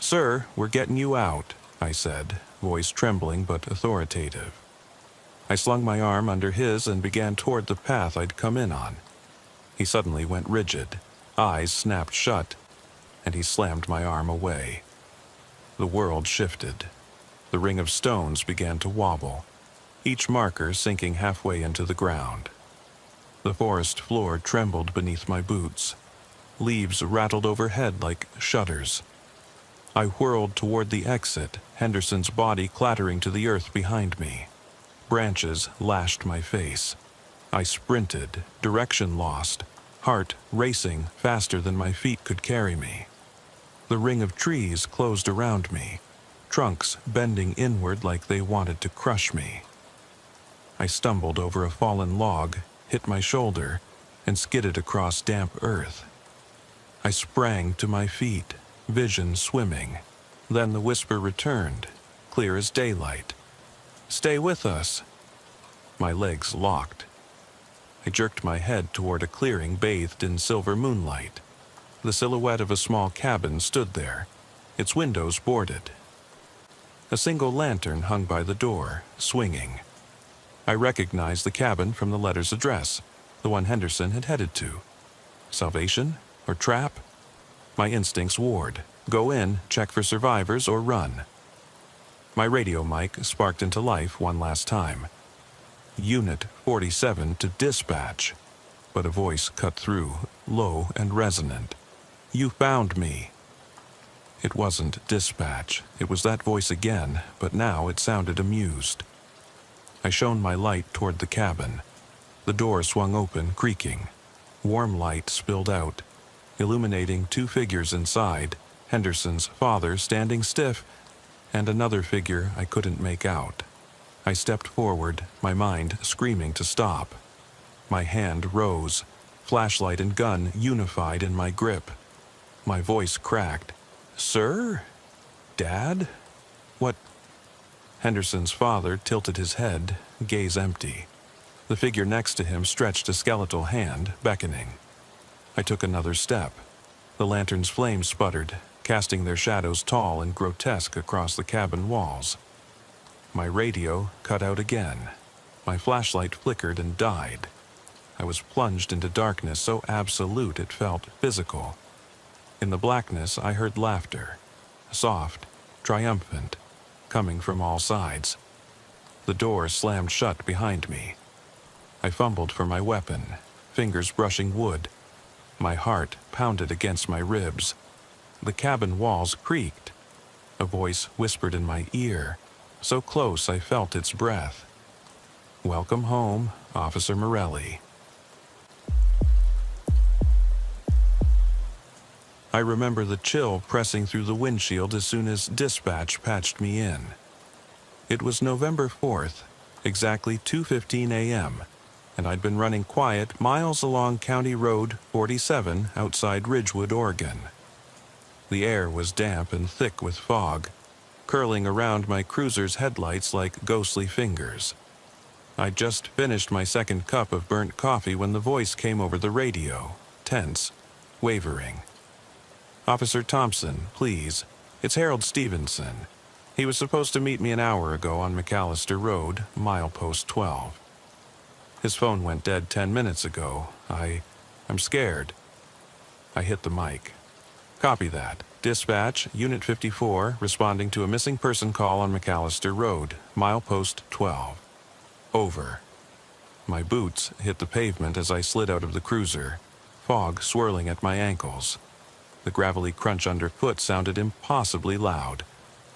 "Sir, we're getting you out," I said, voice trembling but authoritative. I slung my arm under his and began toward the path I'd come in on. He suddenly went rigid, eyes snapped shut, and he slammed my arm away. The world shifted. The ring of stones began to wobble, each marker sinking halfway into the ground. The forest floor trembled beneath my boots. Leaves rattled overhead like shutters. I whirled toward the exit, Henderson's body clattering to the earth behind me. Branches lashed my face. I sprinted, direction lost, heart racing faster than my feet could carry me. The ring of trees closed around me, trunks bending inward like they wanted to crush me. I stumbled over a fallen log, hit my shoulder, and skidded across damp earth. I sprang to my feet, vision swimming. Then the whisper returned, clear as daylight. "Stay with us." My legs locked. I jerked my head toward a clearing bathed in silver moonlight. The silhouette of a small cabin stood there, its windows boarded. A single lantern hung by the door, swinging. I recognized the cabin from the letter's address, the one Henderson had headed to. Salvation or trap? My instincts warred. Go in, check for survivors, or run. My radio mic sparked into life one last time. Unit 47 to dispatch. But a voice cut through, low and resonant. "You found me." It wasn't dispatch. It was that voice again, but now it sounded amused. I shone my light toward the cabin. The door swung open, creaking. Warm light spilled out, illuminating two figures inside, Henderson's father standing stiff, and another figure I couldn't make out. I stepped forward, my mind screaming to stop. My hand rose, flashlight and gun unified in my grip. My voice cracked. "Sir? Dad? What?" Henderson's father tilted his head, gaze empty. The figure next to him stretched a skeletal hand, beckoning. I took another step. The lantern's flames sputtered, casting their shadows tall and grotesque across the cabin walls. My radio cut out again. My flashlight flickered and died. I was plunged into darkness so absolute it felt physical. In the blackness, I heard laughter, soft, triumphant, coming from all sides. The door slammed shut behind me. I fumbled for my weapon, fingers brushing wood. My heart pounded against my ribs. The cabin walls creaked. A voice whispered in my ear, so close I felt its breath. "Welcome home, Officer Morelli." I remember the chill pressing through the windshield as soon as dispatch patched me in. It was November 4th, exactly 2:15 a.m., and I'd been running quiet miles along County Road 47 outside Ridgewood, Oregon. The air was damp and thick with fog, curling around my cruiser's headlights like ghostly fingers. I'd just finished my second cup of burnt coffee when the voice came over the radio, tense, wavering. "Officer Thompson, please. It's Harold Stevenson. He was supposed to meet me an hour ago on McAllister Road, milepost 12. His phone went dead 10 minutes ago. I'm scared." I hit the mic. "Copy that. Dispatch, Unit 54, responding to a missing person call on McAllister Road, milepost 12. Over." My boots hit the pavement as I slid out of the cruiser, fog swirling at my ankles. The gravelly crunch underfoot sounded impossibly loud.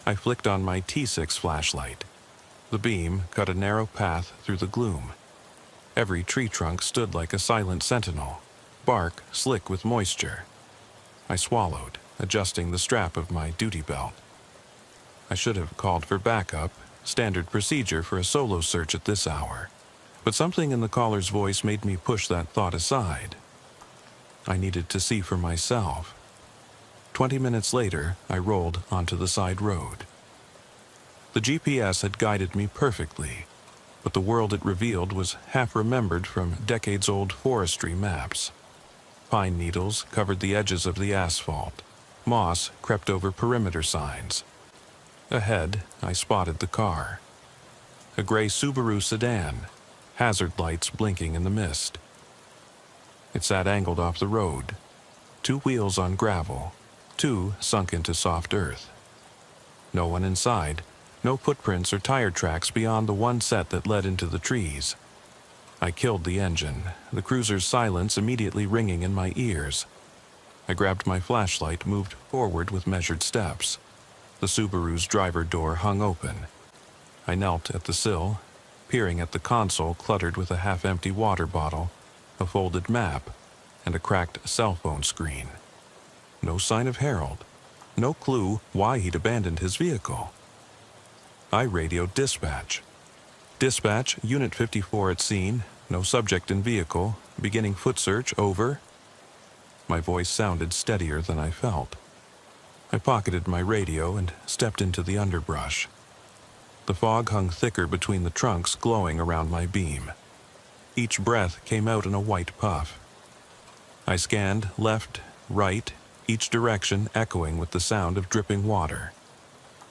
I flicked on my T6 flashlight. The beam cut a narrow path through the gloom. Every tree trunk stood like a silent sentinel, bark slick with moisture. I swallowed, adjusting the strap of my duty belt. I should have called for backup, standard procedure for a solo search at this hour. But something in the caller's voice made me push that thought aside. I needed to see for myself. 20 minutes later, I rolled onto the side road. The GPS had guided me perfectly, but the world it revealed was half remembered from decades-old forestry maps. Pine needles covered the edges of the asphalt. Moss crept over perimeter signs. Ahead, I spotted the car. A gray Subaru sedan, hazard lights blinking in the mist. It sat angled off the road, two wheels on gravel, two sunk into soft earth. No one inside, no footprints or tire tracks beyond the one set that led into the trees. I killed the engine, the cruiser's silence immediately ringing in my ears. I grabbed my flashlight, moved forward with measured steps. The Subaru's driver door hung open. I knelt at the sill, peering at the console cluttered with a half-empty water bottle, a folded map, and a cracked cell phone screen. No sign of Harold. No clue why he'd abandoned his vehicle. I radioed dispatch. "Dispatch, Unit 54 at scene. No subject in vehicle. Beginning foot search. Over." My voice sounded steadier than I felt. I pocketed my radio and stepped into the underbrush. The fog hung thicker between the trunks glowing around my beam. Each breath came out in a white puff. I scanned left, right, each direction echoing with the sound of dripping water.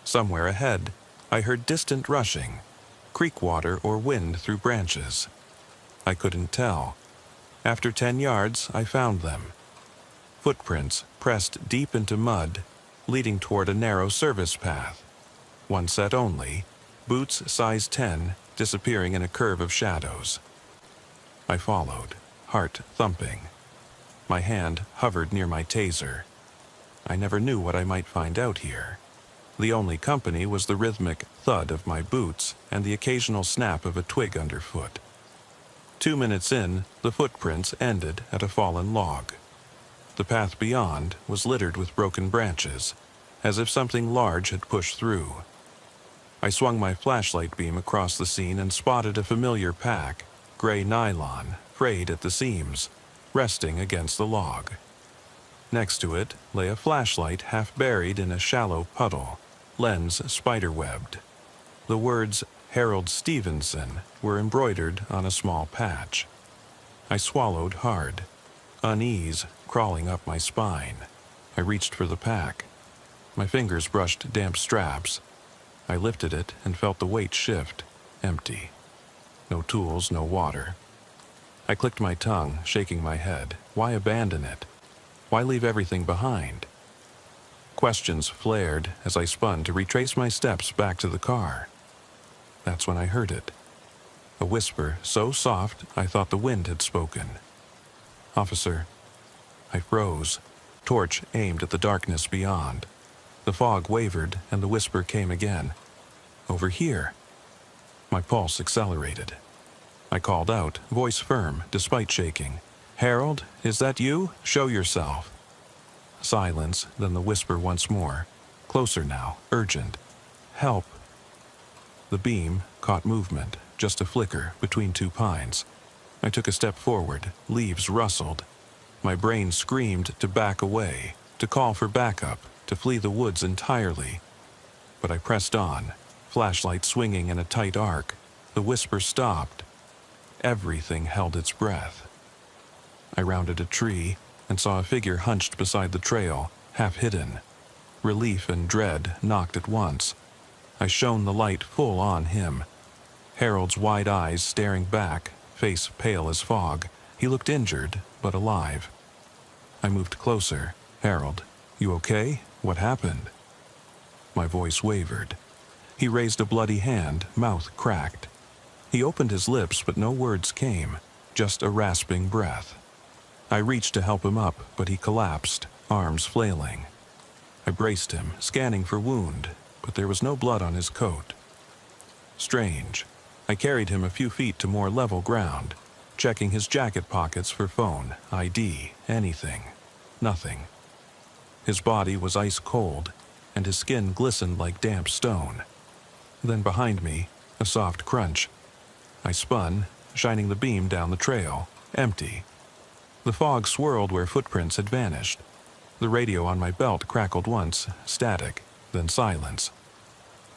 Somewhere ahead, I heard distant rushing, creek water or wind through branches. I couldn't tell. After 10 yards, I found them. Footprints pressed deep into mud, leading toward a narrow service path. One set only, boots size 10, disappearing in a curve of shadows. I followed, heart thumping. My hand hovered near my taser. I never knew what I might find out here. The only company was the rhythmic thud of my boots and the occasional snap of a twig underfoot. 2 minutes in, the footprints ended at a fallen log. The path beyond was littered with broken branches, as if something large had pushed through. I swung my flashlight beam across the scene and spotted a familiar pack, gray nylon, frayed at the seams, resting against the log. Next to it lay a flashlight half buried in a shallow puddle, lens spiderwebbed. The words Harold Stevenson were embroidered on a small patch. I swallowed hard, unease crawling up my spine. I reached for the pack. My fingers brushed damp straps. I lifted it and felt the weight shift, empty. No tools, no water. I clicked my tongue, shaking my head. Why abandon it? Why leave everything behind? Questions flared as I spun to retrace my steps back to the car. That's when I heard it. A whisper so soft I thought the wind had spoken. "Officer." I froze, torch aimed at the darkness beyond. The fog wavered and the whisper came again. "Over here." My pulse accelerated. I called out, voice firm despite shaking. "Harold, is that you? Show yourself." Silence, then the whisper once more. Closer now, urgent. "Help." The beam caught movement, just a flicker between two pines. I took a step forward, leaves rustled. My brain screamed to back away, to call for backup, to flee the woods entirely. But I pressed on, flashlight swinging in a tight arc. The whisper stopped. Everything held its breath. I rounded a tree and saw a figure hunched beside the trail, half hidden. Relief and dread knocked at once. I shone the light full on him. Harold's wide eyes staring back, face pale as fog. He looked injured, but alive. I moved closer. "Harold, you okay? What happened?" My voice wavered. He raised a bloody hand, mouth cracked. He opened his lips, but no words came, just a rasping breath. I reached to help him up, but he collapsed, arms flailing. I braced him, scanning for wound, but there was no blood on his coat. Strange. I carried him a few feet to more level ground, checking his jacket pockets for phone, ID, anything. Nothing. His body was ice cold, and his skin glistened like damp stone. Then behind me, a soft crunch. I spun, shining the beam down the trail, empty. The fog swirled where footprints had vanished. The radio on my belt crackled once, static, then silence.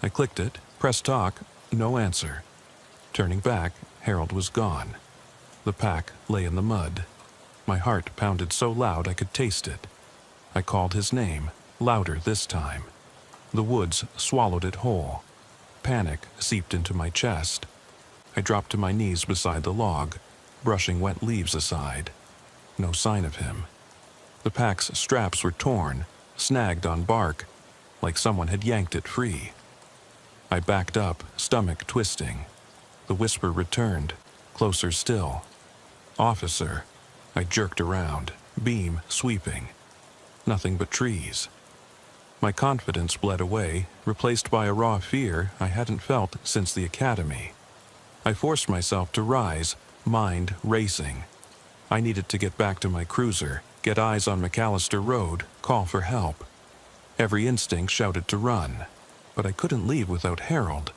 I clicked it, pressed talk, no answer. Turning back, Harold was gone. The pack lay in the mud. My heart pounded so loud I could taste it. I called his name, louder this time. The woods swallowed it whole. Panic seeped into my chest. I dropped to my knees beside the log, brushing wet leaves aside. No sign of him. The pack's straps were torn, snagged on bark, like someone had yanked it free. I backed up, stomach twisting. The whisper returned, closer still. "Officer." I jerked around, beam sweeping. Nothing but trees. My confidence bled away, replaced by a raw fear I hadn't felt since the academy. I forced myself to rise, mind racing. I needed to get back to my cruiser, get eyes on McAllister Road, call for help. Every instinct shouted to run, but I couldn't leave without Harold.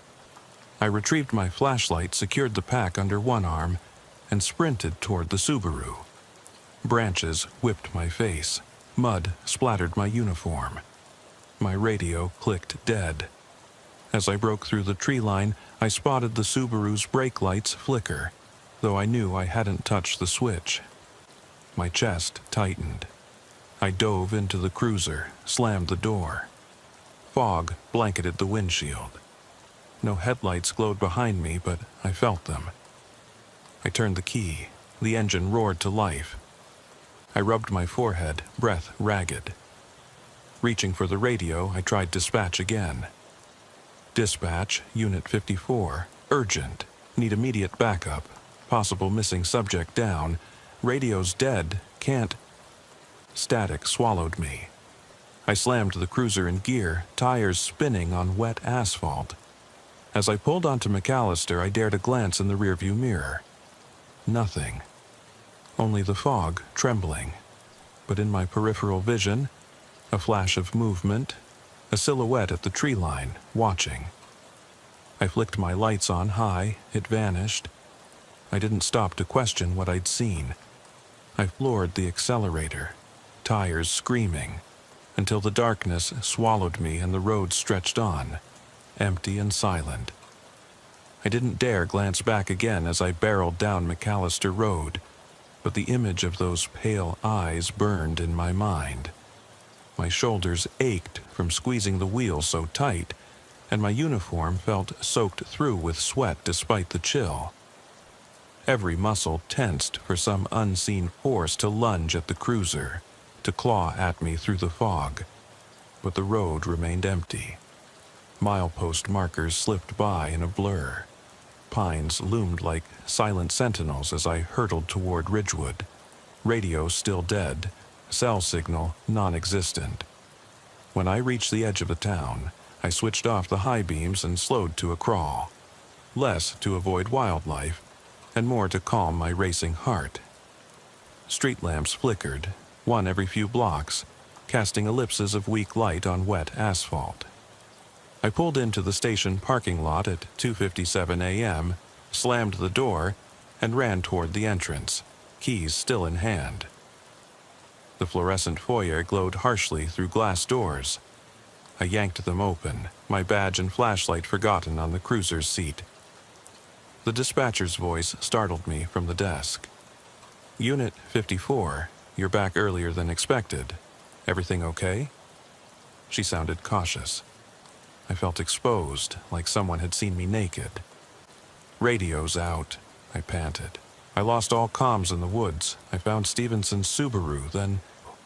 I retrieved my flashlight, secured the pack under one arm, and sprinted toward the Subaru. Branches whipped my face. Mud splattered my uniform. My radio clicked dead. As I broke through the tree line, I spotted the Subaru's brake lights flicker, though I knew I hadn't touched the switch. My chest tightened. I dove into the cruiser, slammed the door. Fog blanketed the windshield. No headlights glowed behind me, but I felt them. I turned the key. The engine roared to life. I rubbed my forehead, breath ragged. Reaching for the radio, I tried dispatch again. "Dispatch, Unit 54. Urgent. Need immediate backup. Possible missing subject down. Radio's dead. Can't..." Static swallowed me. I slammed the cruiser in gear, tires spinning on wet asphalt. As I pulled onto McAllister, I dared a glance in the rearview mirror. Nothing. Only the fog trembling. But in my peripheral vision, a flash of movement, a silhouette at the tree line, watching. I flicked my lights on high, it vanished. I didn't stop to question what I'd seen. I floored the accelerator, tires screaming, until the darkness swallowed me and the road stretched on, empty and silent. I didn't dare glance back again as I barreled down McAllister Road, but the image of those pale eyes burned in my mind. My shoulders ached from squeezing the wheel so tight, and my uniform felt soaked through with sweat despite the chill. Every muscle tensed for some unseen force to lunge at the cruiser, to claw at me through the fog. But the road remained empty. Milepost markers slipped by in a blur. Pines loomed like silent sentinels as I hurtled toward Ridgewood. Radio still dead, cell signal non-existent. When I reached the edge of the town, I switched off the high beams and slowed to a crawl. Less to avoid wildlife, and more to calm my racing heart. Street lamps flickered, one every few blocks, casting ellipses of weak light on wet asphalt. I pulled into the station parking lot at 2:57 a.m., slammed the door, and ran toward the entrance, keys still in hand. The fluorescent foyer glowed harshly through glass doors. I yanked them open, my badge and flashlight forgotten on the cruiser's seat. The dispatcher's voice startled me from the desk. "Unit 54, you're back earlier than expected. Everything okay?" She sounded cautious. I felt exposed, like someone had seen me naked. "Radio's out," I panted. "I lost all comms in the woods. I found Stevenson's Subaru, then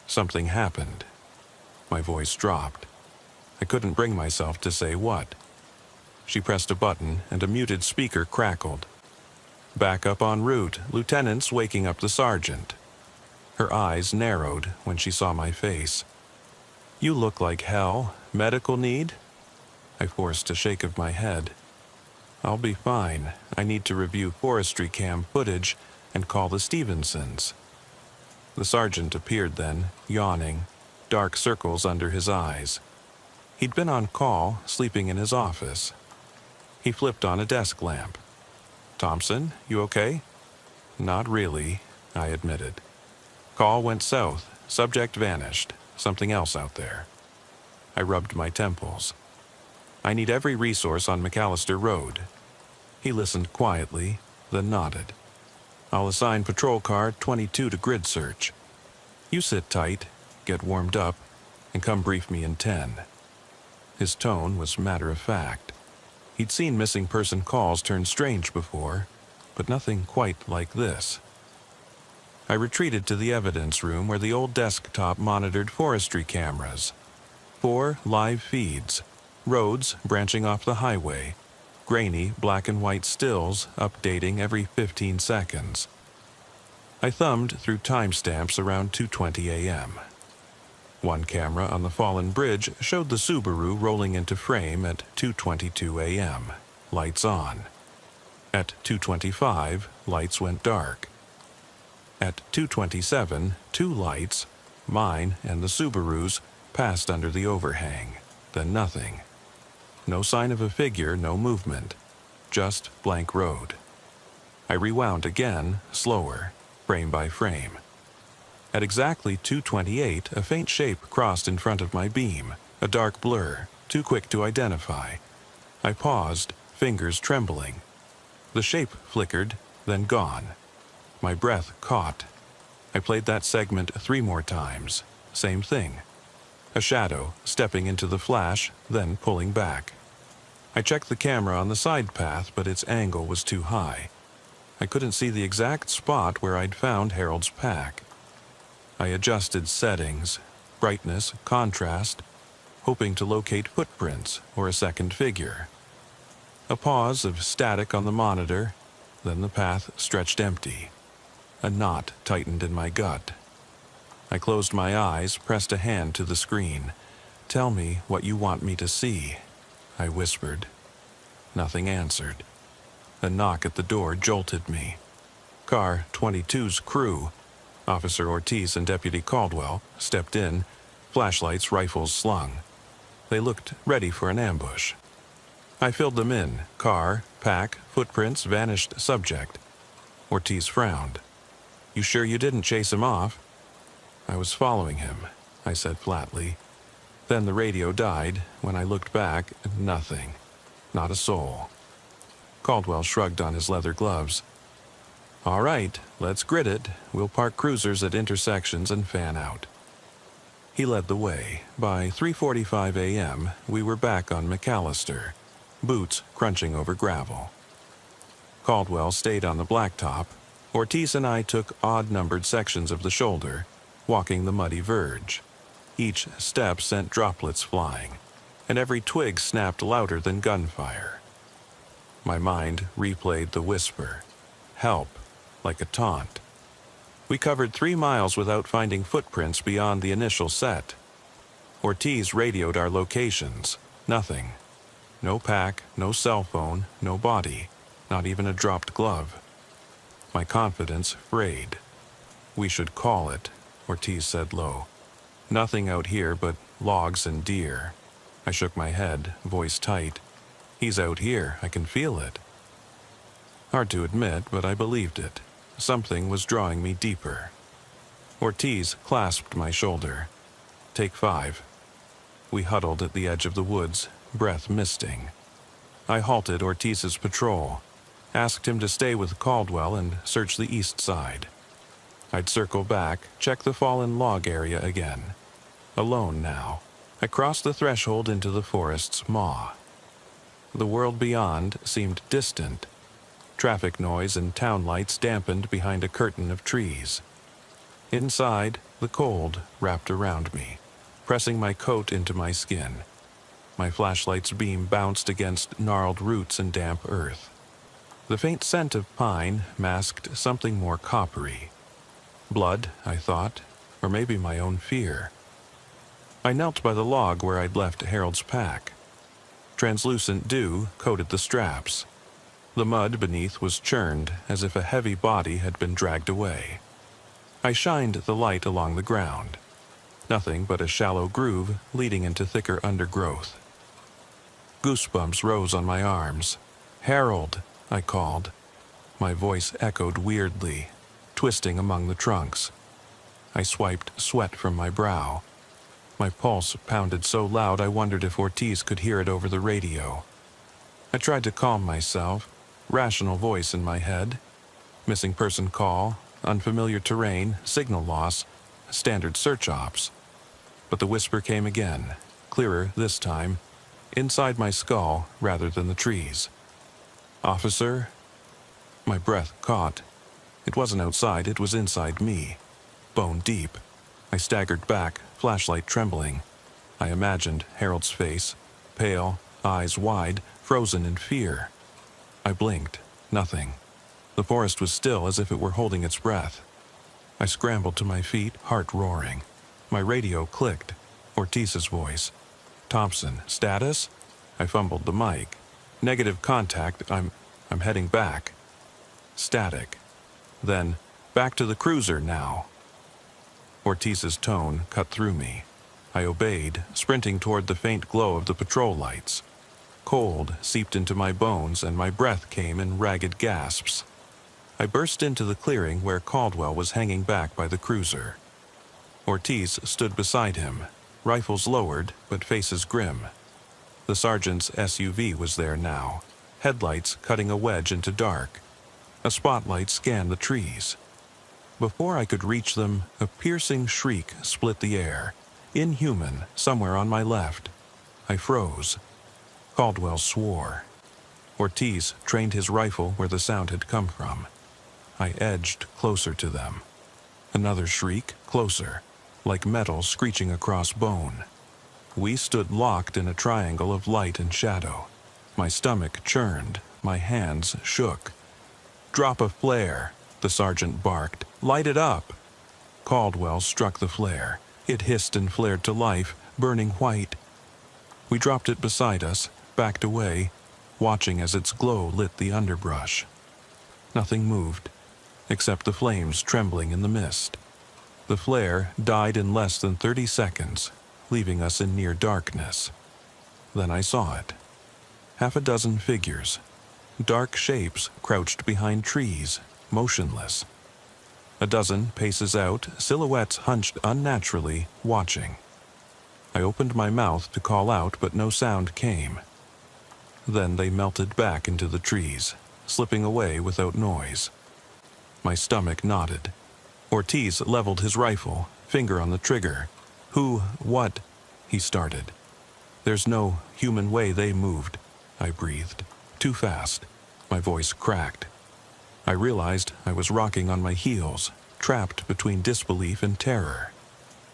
something happened." My voice dropped. I couldn't bring myself to say what. She pressed a button, and a muted speaker crackled. "Back up en route. Lieutenant's waking up the sergeant." Her eyes narrowed when she saw my face. "You look like hell. Medical need?" I forced a shake of my head. "I'll be fine. I need to review forestry cam footage and call the Stevensons." The sergeant appeared then, yawning, dark circles under his eyes. He'd been on call, sleeping in his office. He flipped on a desk lamp. "Thompson, you okay?" "Not really," I admitted. "Call went south. Subject vanished. Something else out there." I rubbed my temples. "I need every resource on McAllister Road." He listened quietly, then nodded. "I'll assign patrol car 22 to grid search. You sit tight, get warmed up, and come brief me in 10. His tone was matter-of-fact. He'd seen missing person calls turn strange before, but nothing quite like this. I retreated to the evidence room where the old desktop monitored forestry cameras. 4 live feeds, roads branching off the highway, grainy black and white stills updating every 15 seconds. I thumbed through timestamps around 2:20 a.m. One camera on the fallen bridge showed the Subaru rolling into frame at 2:22 a.m., lights on. At 2:25, lights went dark. At 2:27, 2 lights, mine and the Subaru's, passed under the overhang, then nothing. No sign of a figure, no movement, just blank road. I rewound again, slower, frame by frame. At exactly 2:28, a faint shape crossed in front of my beam, a dark blur, too quick to identify. I paused, fingers trembling. The shape flickered, then gone. My breath caught. I played that segment 3 more times. Same thing. A shadow, stepping into the flash, then pulling back. I checked the camera on the side path, but its angle was too high. I couldn't see the exact spot where I'd found Harold's pack. I adjusted settings, brightness, contrast, hoping to locate footprints or a second figure. A pause of static on the monitor, then the path stretched empty. A knot tightened in my gut. I closed my eyes, pressed a hand to the screen, "Tell me what you want me to see," I whispered. Nothing answered. A knock at the door jolted me. Car 22's crew, Officer Ortiz and Deputy Caldwell, stepped in, flashlights, rifles slung. They looked ready for an ambush. I filled them in: car, pack, footprints, vanished subject. Ortiz frowned. "You sure you didn't chase him off?" "I was following him," I said flatly. Then the radio died. When I looked back, nothing. Not a soul. Caldwell shrugged on his leather gloves. "All right, let's grit it. We'll park cruisers at intersections and fan out." He led the way. By 3:45 a.m., we were back on McAllister, boots crunching over gravel. Caldwell stayed on the blacktop. Ortiz and I took odd-numbered sections of the shoulder, walking the muddy verge. Each step sent droplets flying, and every twig snapped louder than gunfire. My mind replayed the whisper, "Help," like a taunt. We covered 3 miles without finding footprints beyond the initial set. Ortiz radioed our locations. Nothing. No pack, no cell phone, no body, not even a dropped glove. My confidence frayed. "We should call it," Ortiz said low. "Nothing out here but logs and deer." I shook my head, voice tight. "He's out here. I can feel it." Hard to admit, but I believed it. Something was drawing me deeper. Ortiz clasped my shoulder. "Take 5. We huddled at the edge of the woods, breath misting. I halted Ortiz's patrol, asked him to stay with Caldwell and search the east side. I'd circle back, check the fallen log area again. Alone now, I crossed the threshold into the forest's maw. The world beyond seemed distant. Traffic noise and town lights dampened behind a curtain of trees. Inside, the cold wrapped around me, pressing my coat into my skin. My flashlight's beam bounced against gnarled roots and damp earth. The faint scent of pine masked something more coppery. Blood, I thought, or maybe my own fear. I knelt by the log where I'd left Harold's pack. Translucent dew coated the straps. The mud beneath was churned as if a heavy body had been dragged away. I shined the light along the ground. Nothing but a shallow groove leading into thicker undergrowth. Goosebumps rose on my arms. "Harold," I called. My voice echoed weirdly, twisting among the trunks. I swiped sweat from my brow. My pulse pounded so loud I wondered if Ortiz could hear it over the radio. I tried to calm myself, rational voice in my head. Missing person call, unfamiliar terrain, signal loss, standard search ops. But the whisper came again, clearer this time, inside my skull rather than the trees. "Officer?" My breath caught. It wasn't outside, it was inside me, bone deep. I staggered back, flashlight trembling. I imagined Harold's face, pale, eyes wide, frozen in fear. I blinked. Nothing. The forest was still as if it were holding its breath. I scrambled to my feet, heart roaring. My radio clicked. Ortiz's voice. "Thompson, status?" I fumbled the mic. "Negative contact. I'm heading back." Static. Then, "Back to the cruiser now." Ortiz's tone cut through me. I obeyed, sprinting toward the faint glow of the patrol lights. Cold seeped into my bones and my breath came in ragged gasps. I burst into the clearing where Caldwell was hanging back by the cruiser. Ortiz stood beside him, rifles lowered but faces grim. The sergeant's SUV was there now, headlights cutting a wedge into dark. A spotlight scanned the trees. Before I could reach them, a piercing shriek split the air, inhuman, somewhere on my left. I froze. Caldwell swore. Ortiz trained his rifle where the sound had come from. I edged closer to them. Another shriek, closer, like metal screeching across bone. We stood locked in a triangle of light and shadow. My stomach churned, my hands shook. "Drop a flare," the sergeant barked. "Light it up." Caldwell struck the flare. It hissed and flared to life, burning white. We dropped it beside us, backed away, watching as its glow lit the underbrush. Nothing moved, except the flames trembling in the mist. The flare died in less than 30 seconds, leaving us in near darkness. Then I saw it. Half a dozen figures, dark shapes crouched behind trees, motionless. A dozen paces out, silhouettes hunched unnaturally, watching. I opened my mouth to call out, but no sound came. Then they melted back into the trees, slipping away without noise. My stomach knotted. Ortiz leveled his rifle, finger on the trigger. What? He started. There's no human way they moved, I breathed. Too fast. My voice cracked. I realized I was rocking on my heels, trapped between disbelief and terror.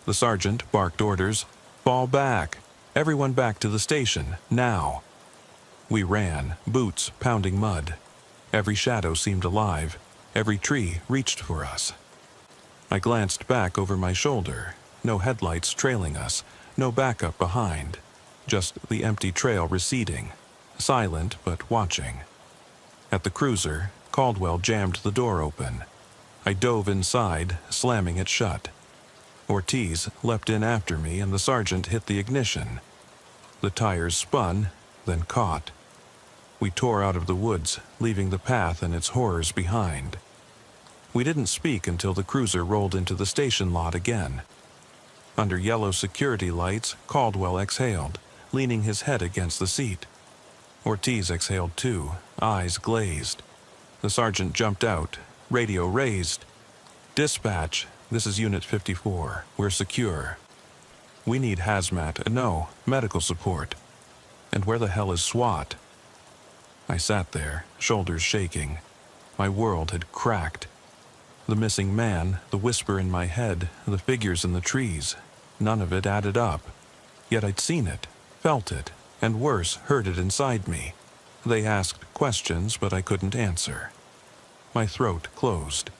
The sergeant barked orders. Fall back. Everyone back to the station, now. We ran, boots pounding mud. Every shadow seemed alive. Every tree reached for us. I glanced back over my shoulder. No headlights trailing us, no backup behind. Just the empty trail receding, silent but watching. At the cruiser, Caldwell jammed the door open. I dove inside, slamming it shut. Ortiz leapt in after me and the sergeant hit the ignition. The tires spun, then caught. We tore out of the woods, leaving the path and its horrors behind. We didn't speak until the cruiser rolled into the station lot again. Under yellow security lights, Caldwell exhaled, leaning his head against the seat. Ortiz exhaled too, eyes glazed. The sergeant jumped out, radio raised. Dispatch, this is Unit 54. We're secure. We need hazmat, no, medical support. And where the hell is SWAT? I sat there, shoulders shaking. My world had cracked. The missing man, the whisper in my head, the figures in the trees, none of it added up. Yet I'd seen it, felt it, and worse, heard it inside me. They asked questions, but I couldn't answer. My throat closed.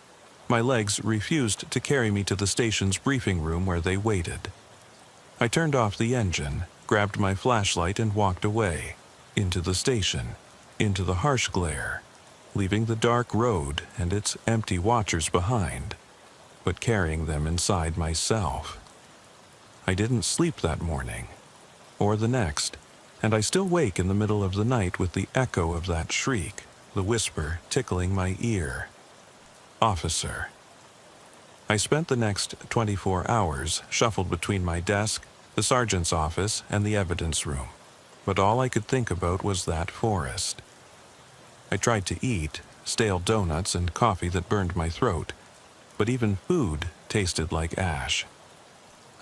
My legs refused to carry me to the station's briefing room where they waited. I turned off the engine, grabbed my flashlight and walked away, into the station, into the harsh glare, leaving the dark road and its empty watchers behind, but carrying them inside myself. I didn't sleep that morning, or the next, and I still wake in the middle of the night with the echo of that shriek, the whisper tickling my ear. Officer. I spent the next 24 hours shuffled between my desk, the sergeant's office, and the evidence room, but all I could think about was that forest. I tried to eat, stale donuts and coffee that burned my throat, but even food tasted like ash.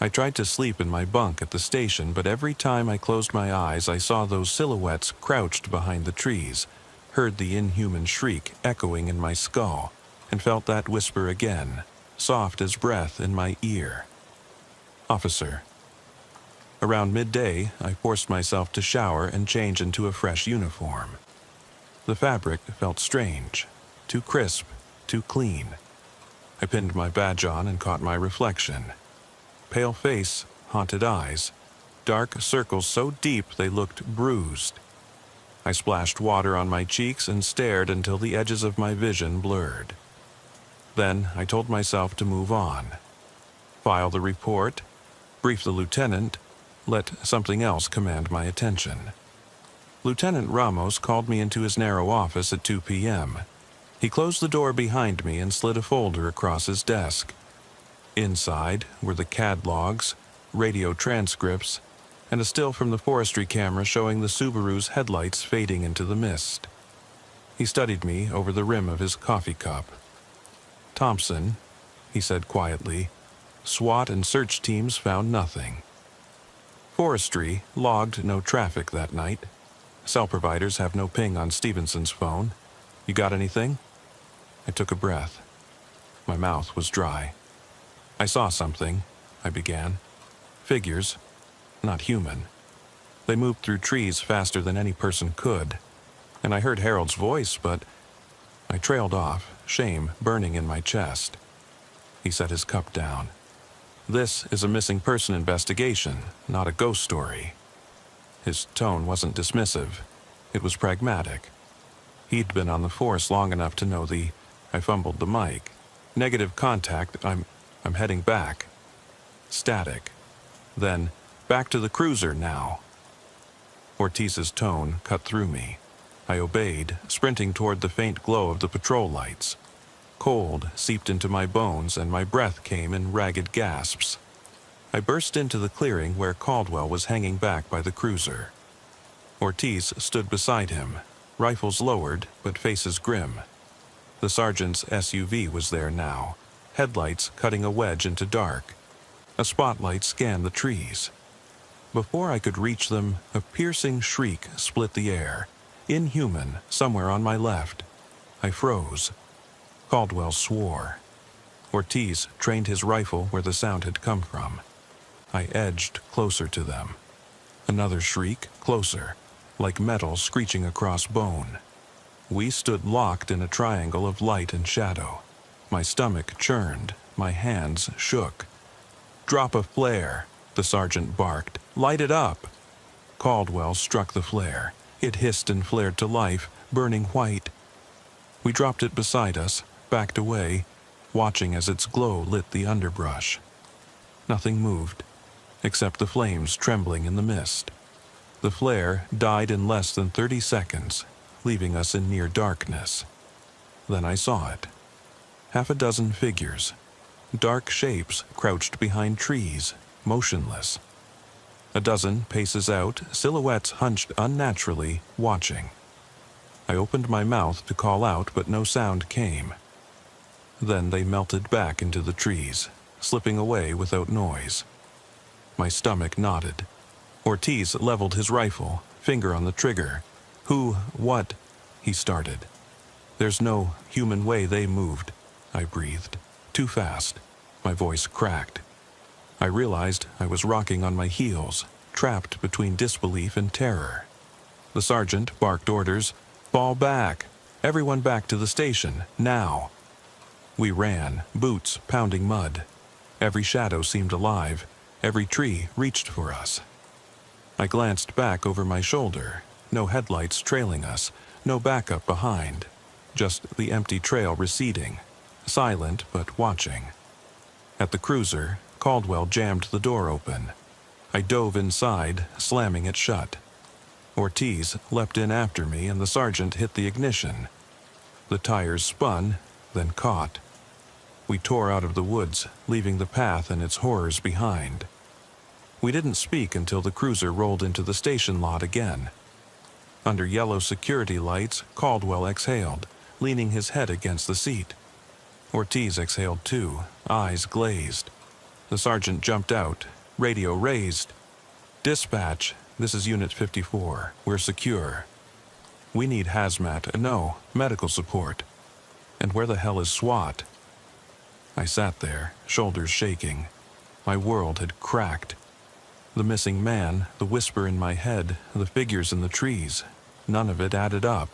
I tried to sleep in my bunk at the station, but every time I closed my eyes I saw those silhouettes crouched behind the trees, heard the inhuman shriek echoing in my skull, and felt that whisper again, soft as breath in my ear. Officer. Around midday, I forced myself to shower and change into a fresh uniform. The fabric felt strange, too crisp, too clean. I pinned my badge on and caught my reflection. Pale face, haunted eyes, dark circles so deep they looked bruised. I splashed water on my cheeks and stared until the edges of my vision blurred. Then I told myself to move on. File the report, brief the lieutenant, let something else command my attention. Lieutenant Ramos called me into his narrow office at 2 p.m. He closed the door behind me and slid a folder across his desk. Inside were the CAD logs, radio transcripts, and a still from the forestry camera showing the Subaru's headlights fading into the mist. He studied me over the rim of his coffee cup. Thompson, he said quietly, SWAT and search teams found nothing. Forestry logged no traffic that night. Cell providers have no ping on Stevenson's phone. You got anything? I took a breath. My mouth was dry. I saw something, I began. Figures, not human. They moved through trees faster than any person could, and I heard Harold's voice, but I trailed off, shame burning in my chest. He set his cup down. This is a missing person investigation, not a ghost story. His tone wasn't dismissive. It was pragmatic. He'd been on the force long enough to know I fumbled the mic. Negative contact, I'm heading back. Static. Then, back to the cruiser now. Ortiz's tone cut through me. I obeyed, sprinting toward the faint glow of the patrol lights. Cold seeped into my bones and my breath came in ragged gasps. I burst into the clearing where Caldwell was hanging back by the cruiser. Ortiz stood beside him, rifles lowered but faces grim. The sergeant's SUV was there now, headlights cutting a wedge into dark. A spotlight scanned the trees. Before I could reach them, a piercing shriek split the air, inhuman, somewhere on my left. I froze. Caldwell swore. Ortiz trained his rifle where the sound had come from. I edged closer to them. Another shriek, closer, like metal screeching across bone. We stood locked in a triangle of light and shadow. My stomach churned, my hands shook. "Drop a flare," the sergeant barked. "Light it up." Caldwell struck the flare. It hissed and flared to life, burning white. We dropped it beside us, backed away, watching as its glow lit the underbrush. Nothing moved, except the flames trembling in the mist. The flare died in less than 30 seconds, leaving us in near darkness. Then I saw it. Half a dozen figures. Dark shapes crouched behind trees, motionless. A dozen paces out, silhouettes hunched unnaturally, watching. I opened my mouth to call out, but no sound came. Then they melted back into the trees, slipping away without noise. My stomach knotted. Ortiz leveled his rifle, finger on the trigger. What? He started. "There's no human way they moved," I breathed. Too fast. My voice cracked. I realized I was rocking on my heels, trapped between disbelief and terror. The sergeant barked orders. "Fall back! Everyone back to the station, now!" We ran, boots pounding mud. Every shadow seemed alive. Every tree reached for us. I glanced back over my shoulder. No headlights trailing us, no backup behind. Just the empty trail receding, silent but watching. At the cruiser, Caldwell jammed the door open. I dove inside, slamming it shut. Ortiz leapt in after me and the sergeant hit the ignition. The tires spun, then caught. We tore out of the woods, leaving the path and its horrors behind. We didn't speak until the cruiser rolled into the station lot again. Under yellow security lights, Caldwell exhaled, leaning his head against the seat. Ortiz exhaled too, eyes glazed. The sergeant jumped out, radio raised. "Dispatch, this is Unit 54. We're secure. We need hazmat, no, medical support. And where the hell is SWAT?" I sat there, shoulders shaking. My world had cracked. The missing man, the whisper in my head, the figures in the trees, none of it added up.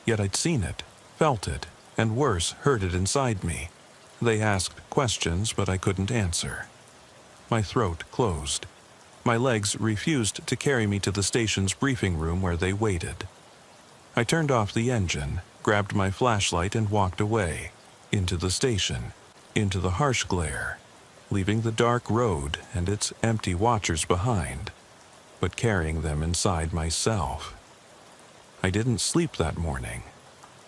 Yet I'd seen it, felt it, and worse, heard it inside me. They asked questions, but I couldn't answer. My throat closed. My legs refused to carry me to the station's briefing room where they waited. I turned off the engine, grabbed my flashlight and walked away, into the station, into the harsh glare, leaving the dark road and its empty watchers behind, but carrying them inside myself. I didn't sleep that morning,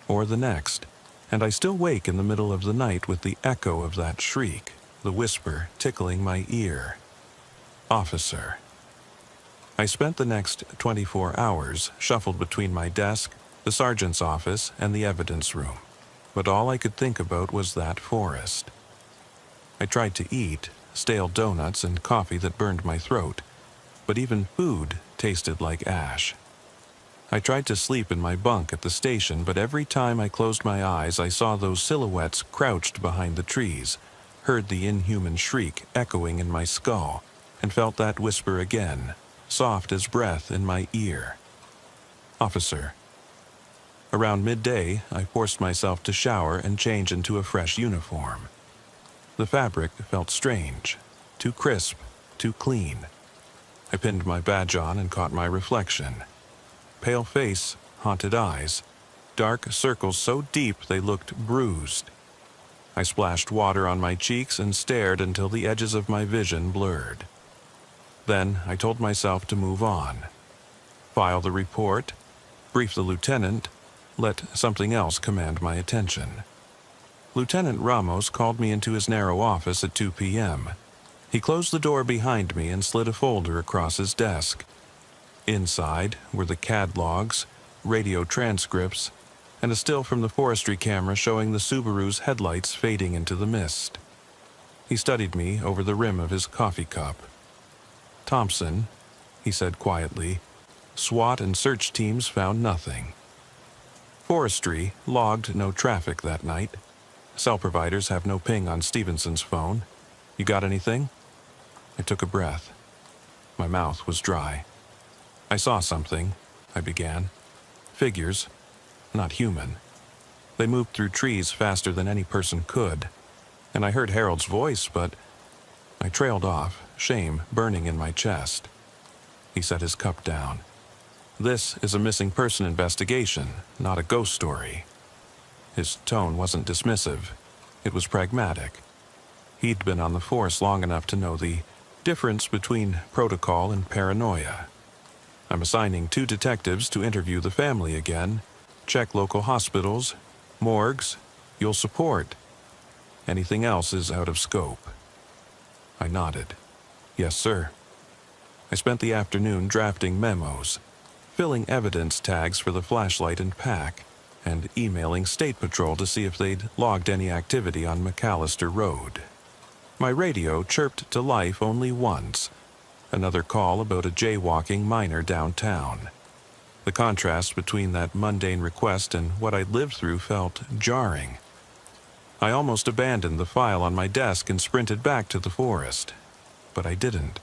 or the next, and I still wake in the middle of the night with the echo of that shriek, the whisper tickling my ear. "Officer." I spent the next 24 hours shuffled between my desk, the sergeant's office, and the evidence room, but all I could think about was that forest. I tried to eat, stale donuts and coffee that burned my throat, but even food tasted like ash. I tried to sleep in my bunk at the station, but every time I closed my eyes I saw those silhouettes crouched behind the trees, heard the inhuman shriek echoing in my skull, and felt that whisper again, soft as breath in my ear. "Officer." Around midday, I forced myself to shower and change into a fresh uniform. The fabric felt strange, too crisp, too clean. I pinned my badge on and caught my reflection. Pale face, haunted eyes, dark circles so deep they looked bruised. I splashed water on my cheeks and stared until the edges of my vision blurred. Then I told myself to move on. File the report, brief the lieutenant, let something else command my attention. Lieutenant Ramos called me into his narrow office at 2 p.m. He closed the door behind me and slid a folder across his desk. Inside were the CAD logs, radio transcripts, and a still from the forestry camera showing the Subaru's headlights fading into the mist. He studied me over the rim of his coffee cup. "Thompson," he said quietly, "SWAT and search teams found nothing. Forestry logged no traffic that night. Cell providers have no ping on Stevenson's phone. You got anything?" I took a breath. My mouth was dry. "I saw something," I began. "Figures, not human. They moved through trees faster than any person could. And I heard Harold's voice, but..." I trailed off, shame burning in my chest. He set his cup down. "This is a missing person investigation, not a ghost story." His tone wasn't dismissive. It was pragmatic. He'd been on the force long enough to know the difference between protocol and paranoia. "I'm assigning 2 detectives to interview the family again, check local hospitals, morgues. You'll support. Anything else is out of scope." I nodded. "Yes, sir." I spent the afternoon drafting memos, filling evidence tags for the flashlight and pack, and emailing State Patrol to see if they'd logged any activity on McAllister Road. My radio chirped to life only once, another call about a jaywalking miner downtown. The contrast between that mundane request and what I'd lived through felt jarring. I almost abandoned the file on my desk and sprinted back to the forest, but I didn't.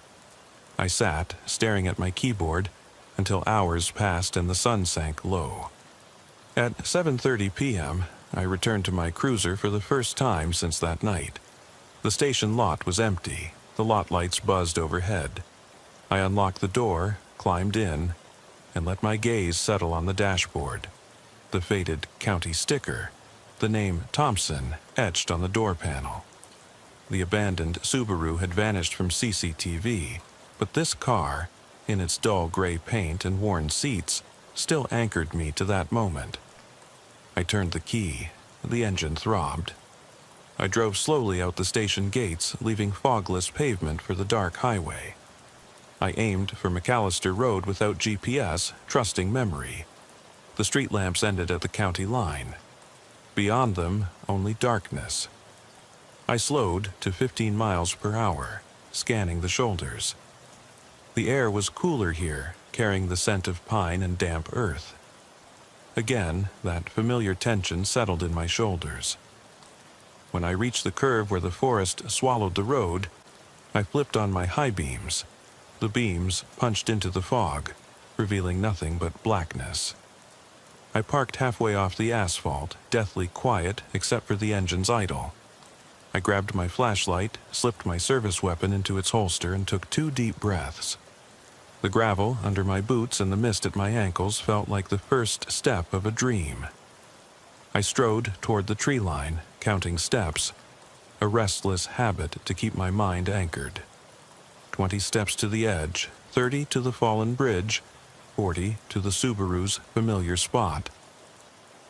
I sat, staring at my keyboard, until hours passed and the sun sank low. At 7:30 p.m., I returned to my cruiser for the first time since that night. The station lot was empty. The lot lights buzzed overhead. I unlocked the door, climbed in, and let my gaze settle on the dashboard. The faded county sticker, the name Thompson etched on the door panel. The abandoned Subaru had vanished from CCTV, but this car, in its dull gray paint and worn seats, still anchored me to that moment. I turned the key. The engine throbbed. I drove slowly out the station gates, leaving fogless pavement for the dark highway. I aimed for McAllister Road without GPS, trusting memory. The street lamps ended at the county line. Beyond them, only darkness. I slowed to 15 miles per hour, scanning the shoulders. The air was cooler here, carrying the scent of pine and damp earth. Again, that familiar tension settled in my shoulders. When I reached the curve where the forest swallowed the road, I flipped on my high beams. The beams punched into the fog, revealing nothing but blackness. I parked halfway off the asphalt, deathly quiet except for the engine's idle. I grabbed my flashlight, slipped my service weapon into its holster, and took 2 deep breaths. The gravel under my boots and the mist at my ankles felt like the first step of a dream. I strode toward the tree line, counting steps, a restless habit to keep my mind anchored. 20 steps to the edge, 30 to the fallen bridge, 40 to the Subaru's familiar spot.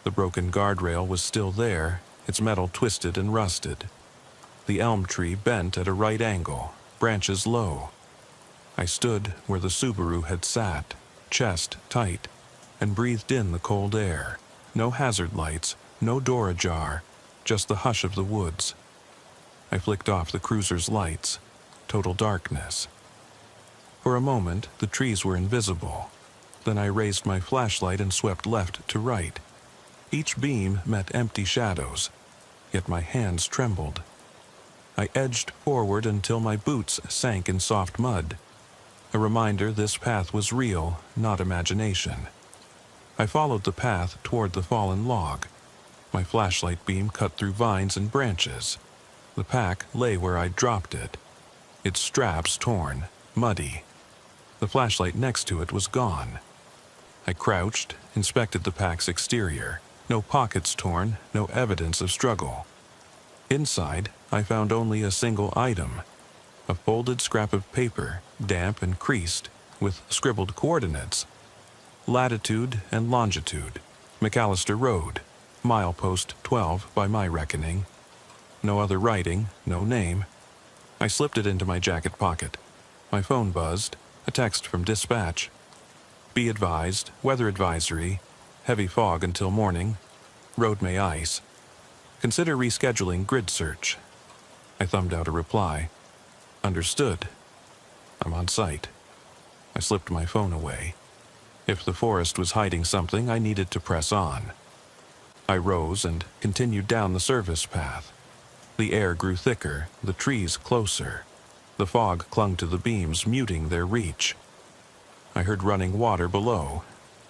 The broken guardrail was still there, its metal twisted and rusted. The elm tree bent at a right angle, branches low. I stood where the Subaru had sat, chest tight, and breathed in the cold air. No hazard lights, no door ajar, just the hush of the woods. I flicked off the cruiser's lights. Total darkness. For a moment, the trees were invisible. Then I raised my flashlight and swept left to right. Each beam met empty shadows, yet my hands trembled. I edged forward until my boots sank in soft mud. A reminder this path was real, not imagination. I followed the path toward the fallen log. My flashlight beam cut through vines and branches. The pack lay where I'd dropped it. its straps torn, muddy. The flashlight next to it was gone. I crouched, inspected the pack's exterior. No pockets torn, no evidence of struggle. Inside, I found only a single item: a folded scrap of paper, damp and creased, with scribbled coordinates. Latitude and longitude, McAllister Road, milepost 12 by my reckoning. No other writing, no name. I slipped it into my jacket pocket. My phone buzzed, a text from dispatch. Be advised, weather advisory, heavy fog until morning, road may ice. Consider rescheduling grid search. I thumbed out a reply. Understood. I'm on site. I slipped my phone away. If the forest was hiding something, I needed to press on. I rose and continued down the service path. The air grew thicker, the trees closer. The fog clung to the beams, muting their reach. I heard running water below.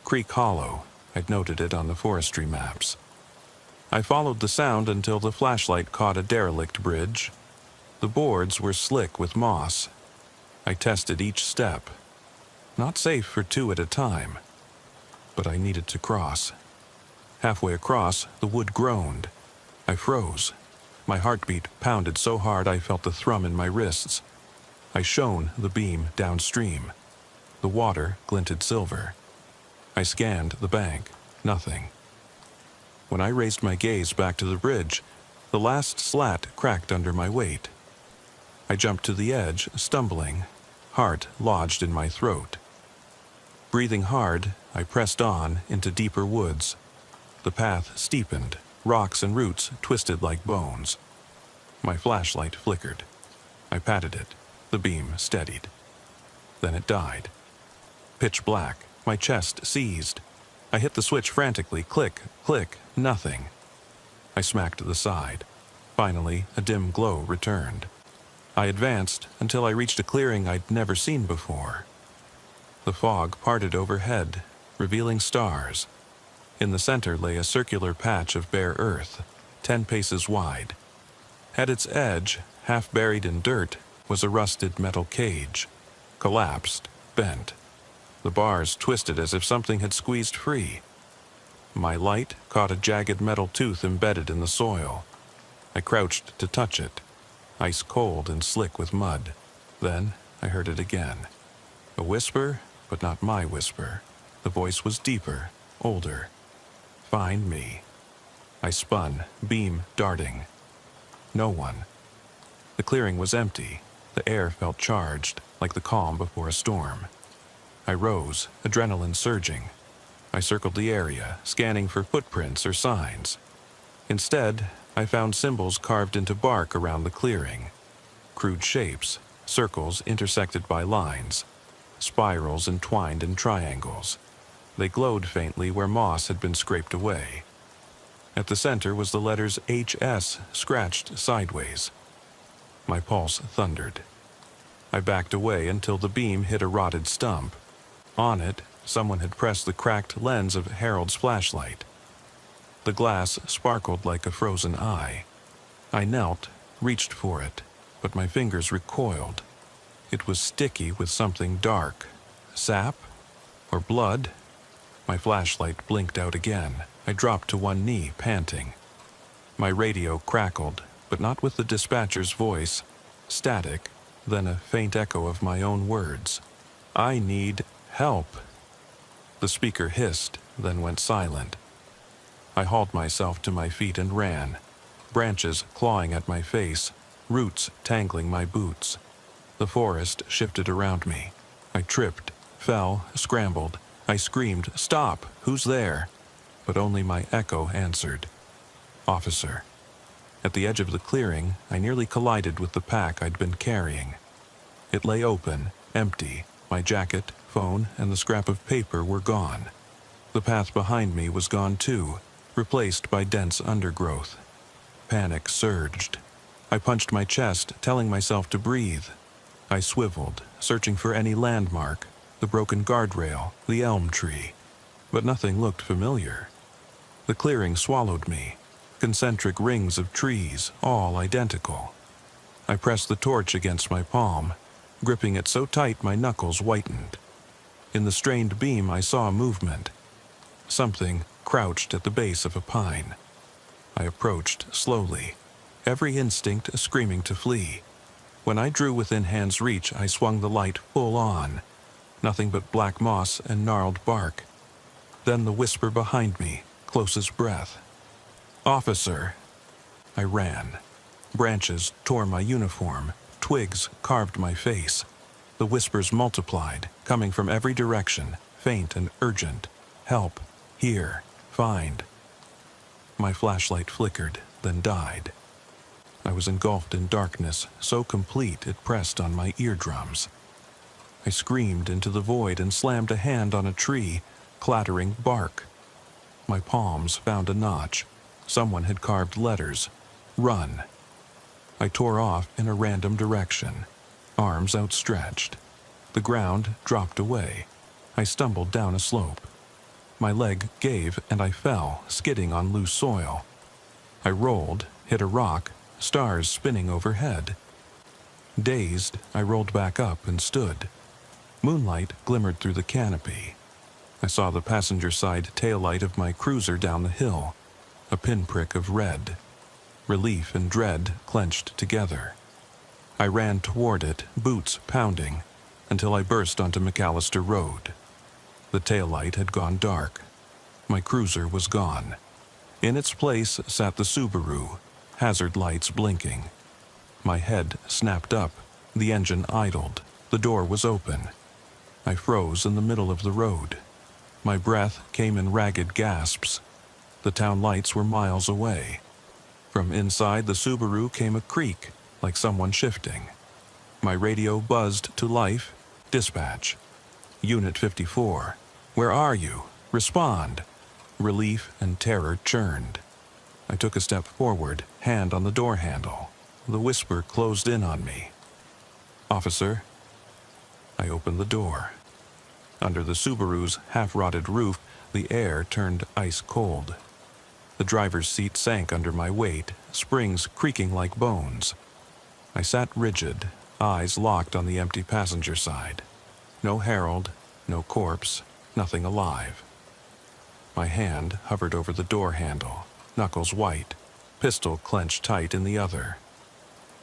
Creek Hollow. I'd noted it on the forestry maps. I followed the sound until the flashlight caught a derelict bridge. The boards were slick with moss. I tested each step. Not safe for two at a time. But I needed to cross. Halfway across, the wood groaned. I froze. My heartbeat pounded so hard I felt the thrum in my wrists. I shone the beam downstream. The water glinted silver. I scanned the bank. Nothing. When I raised my gaze back to the bridge, the last slat cracked under my weight. I jumped to the edge, stumbling, heart lodged in my throat. Breathing hard, I pressed on into deeper woods. The path steepened, rocks and roots twisted like bones. My flashlight flickered. I patted it. The beam steadied. Then it died. Pitch black, my chest seized. I hit the switch frantically, click, click, nothing. I smacked the side. Finally, a dim glow returned. I advanced until I reached a clearing I'd never seen before. The fog parted overhead, revealing stars. In the center lay a circular patch of bare earth, 10 paces wide. At its edge, half buried in dirt, was a rusted metal cage. Collapsed, bent. The bars twisted as if something had squeezed free. My light caught a jagged metal tooth embedded in the soil. I crouched to touch it, ice cold and slick with mud. Then I heard it again. A whisper, but not my whisper. The voice was deeper, older. Find me. I spun, beam darting. No one. The clearing was empty. The air felt charged, like the calm before a storm. I rose, adrenaline surging. I circled the area, scanning for footprints or signs. Instead, I found symbols carved into bark around the clearing. Crude shapes, circles intersected by lines, spirals entwined in triangles. They glowed faintly where moss had been scraped away. At the center was the letters HS scratched sideways. My pulse thundered. I backed away until the beam hit a rotted stump. On it, someone had pressed the cracked lens of Harold's flashlight. The glass sparkled like a frozen eye. I knelt, reached for it, but my fingers recoiled. It was sticky with something dark. Sap? Or blood? My flashlight blinked out again. I dropped to one knee, panting. My radio crackled, but not with the dispatcher's voice. Static, then a faint echo of my own words. I need help. The speaker hissed, then went silent. I hauled myself to my feet and ran, branches clawing at my face, roots tangling my boots. The forest shifted around me. I tripped, fell, scrambled. I screamed, "Stop! Who's there?" But only my echo answered. Officer. At the edge of the clearing, I nearly collided with the pack I'd been carrying. It lay open, empty. My jacket, phone, and the scrap of paper were gone. The path behind me was gone too, replaced by dense undergrowth. Panic surged. I punched my chest, telling myself to breathe. I swiveled, searching for any landmark, the broken guardrail, the elm tree. But nothing looked familiar. The clearing swallowed me, concentric rings of trees, all identical. I pressed the torch against my palm, gripping it so tight my knuckles whitened. In the strained beam I saw movement. Something crouched at the base of a pine. I approached slowly, every instinct screaming to flee. When I drew within hand's reach, I swung the light full on. Nothing but black moss and gnarled bark. Then the whisper behind me, close as breath. "Officer!" I ran. Branches tore my uniform. Twigs carved my face. The whispers multiplied, coming from every direction, faint and urgent. "Help! Here! Find!" My flashlight flickered, then died. I was engulfed in darkness, so complete it pressed on my eardrums. I screamed into the void and slammed a hand on a tree, clattering bark. My palms found a notch. Someone had carved letters. "Run." I tore off in a random direction, arms outstretched. The ground dropped away. I stumbled down a slope. My leg gave and I fell, skidding on loose soil. I rolled, hit a rock, stars spinning overhead. Dazed, I rolled back up and stood. Moonlight glimmered through the canopy. I saw the passenger side taillight of my cruiser down the hill, a pinprick of red. Relief and dread clenched together. I ran toward it, boots pounding, until I burst onto McAllister Road. The taillight had gone dark. My cruiser was gone. In its place sat the Subaru, hazard lights blinking. My head snapped up. The engine idled. The door was open. I froze in the middle of the road. My breath came in ragged gasps. The town lights were miles away. From inside the Subaru came a creak, like someone shifting. My radio buzzed to life. "Dispatch. Unit 54. Where are you? Respond." Relief and terror churned. I took a step forward, hand on the door handle. The whisper closed in on me. "Officer." I opened the door. Under the Subaru's half-rotted roof, the air turned ice cold. The driver's seat sank under my weight, springs creaking like bones. I sat rigid, eyes locked on the empty passenger side. No Harold, no corpse, nothing alive. My hand hovered over the door handle, knuckles white, pistol clenched tight in the other.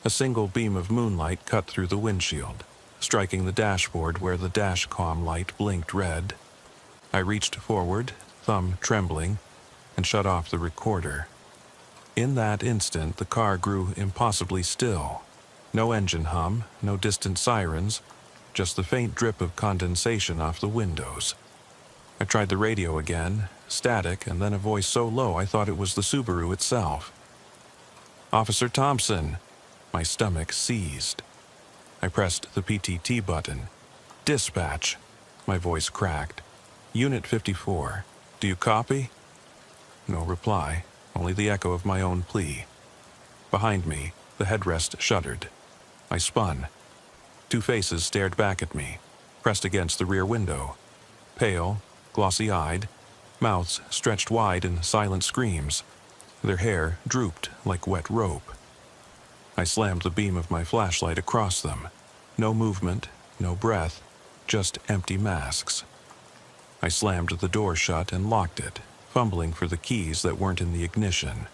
A single beam of moonlight cut through the windshield, striking the dashboard where the dash-com light blinked red. I reached forward, thumb trembling, and shut off the recorder. In that instant, the car grew impossibly still. No engine hum, no distant sirens, just the faint drip of condensation off the windows. I tried the radio again, static, and then a voice so low I thought it was the Subaru itself. "Officer Thompson." My stomach seized. I pressed the PTT button. "Dispatch." My voice cracked. "Unit 54. Do you copy?" No reply, only the echo of my own plea. Behind me, the headrest shuddered. I spun. Two faces stared back at me, pressed against the rear window. Pale, glossy-eyed, mouths stretched wide in silent screams. Their hair drooped like wet rope. I slammed the beam of my flashlight across them. No movement, no breath, just empty masks. I slammed the door shut and locked it, fumbling for the keys that weren't in the ignition.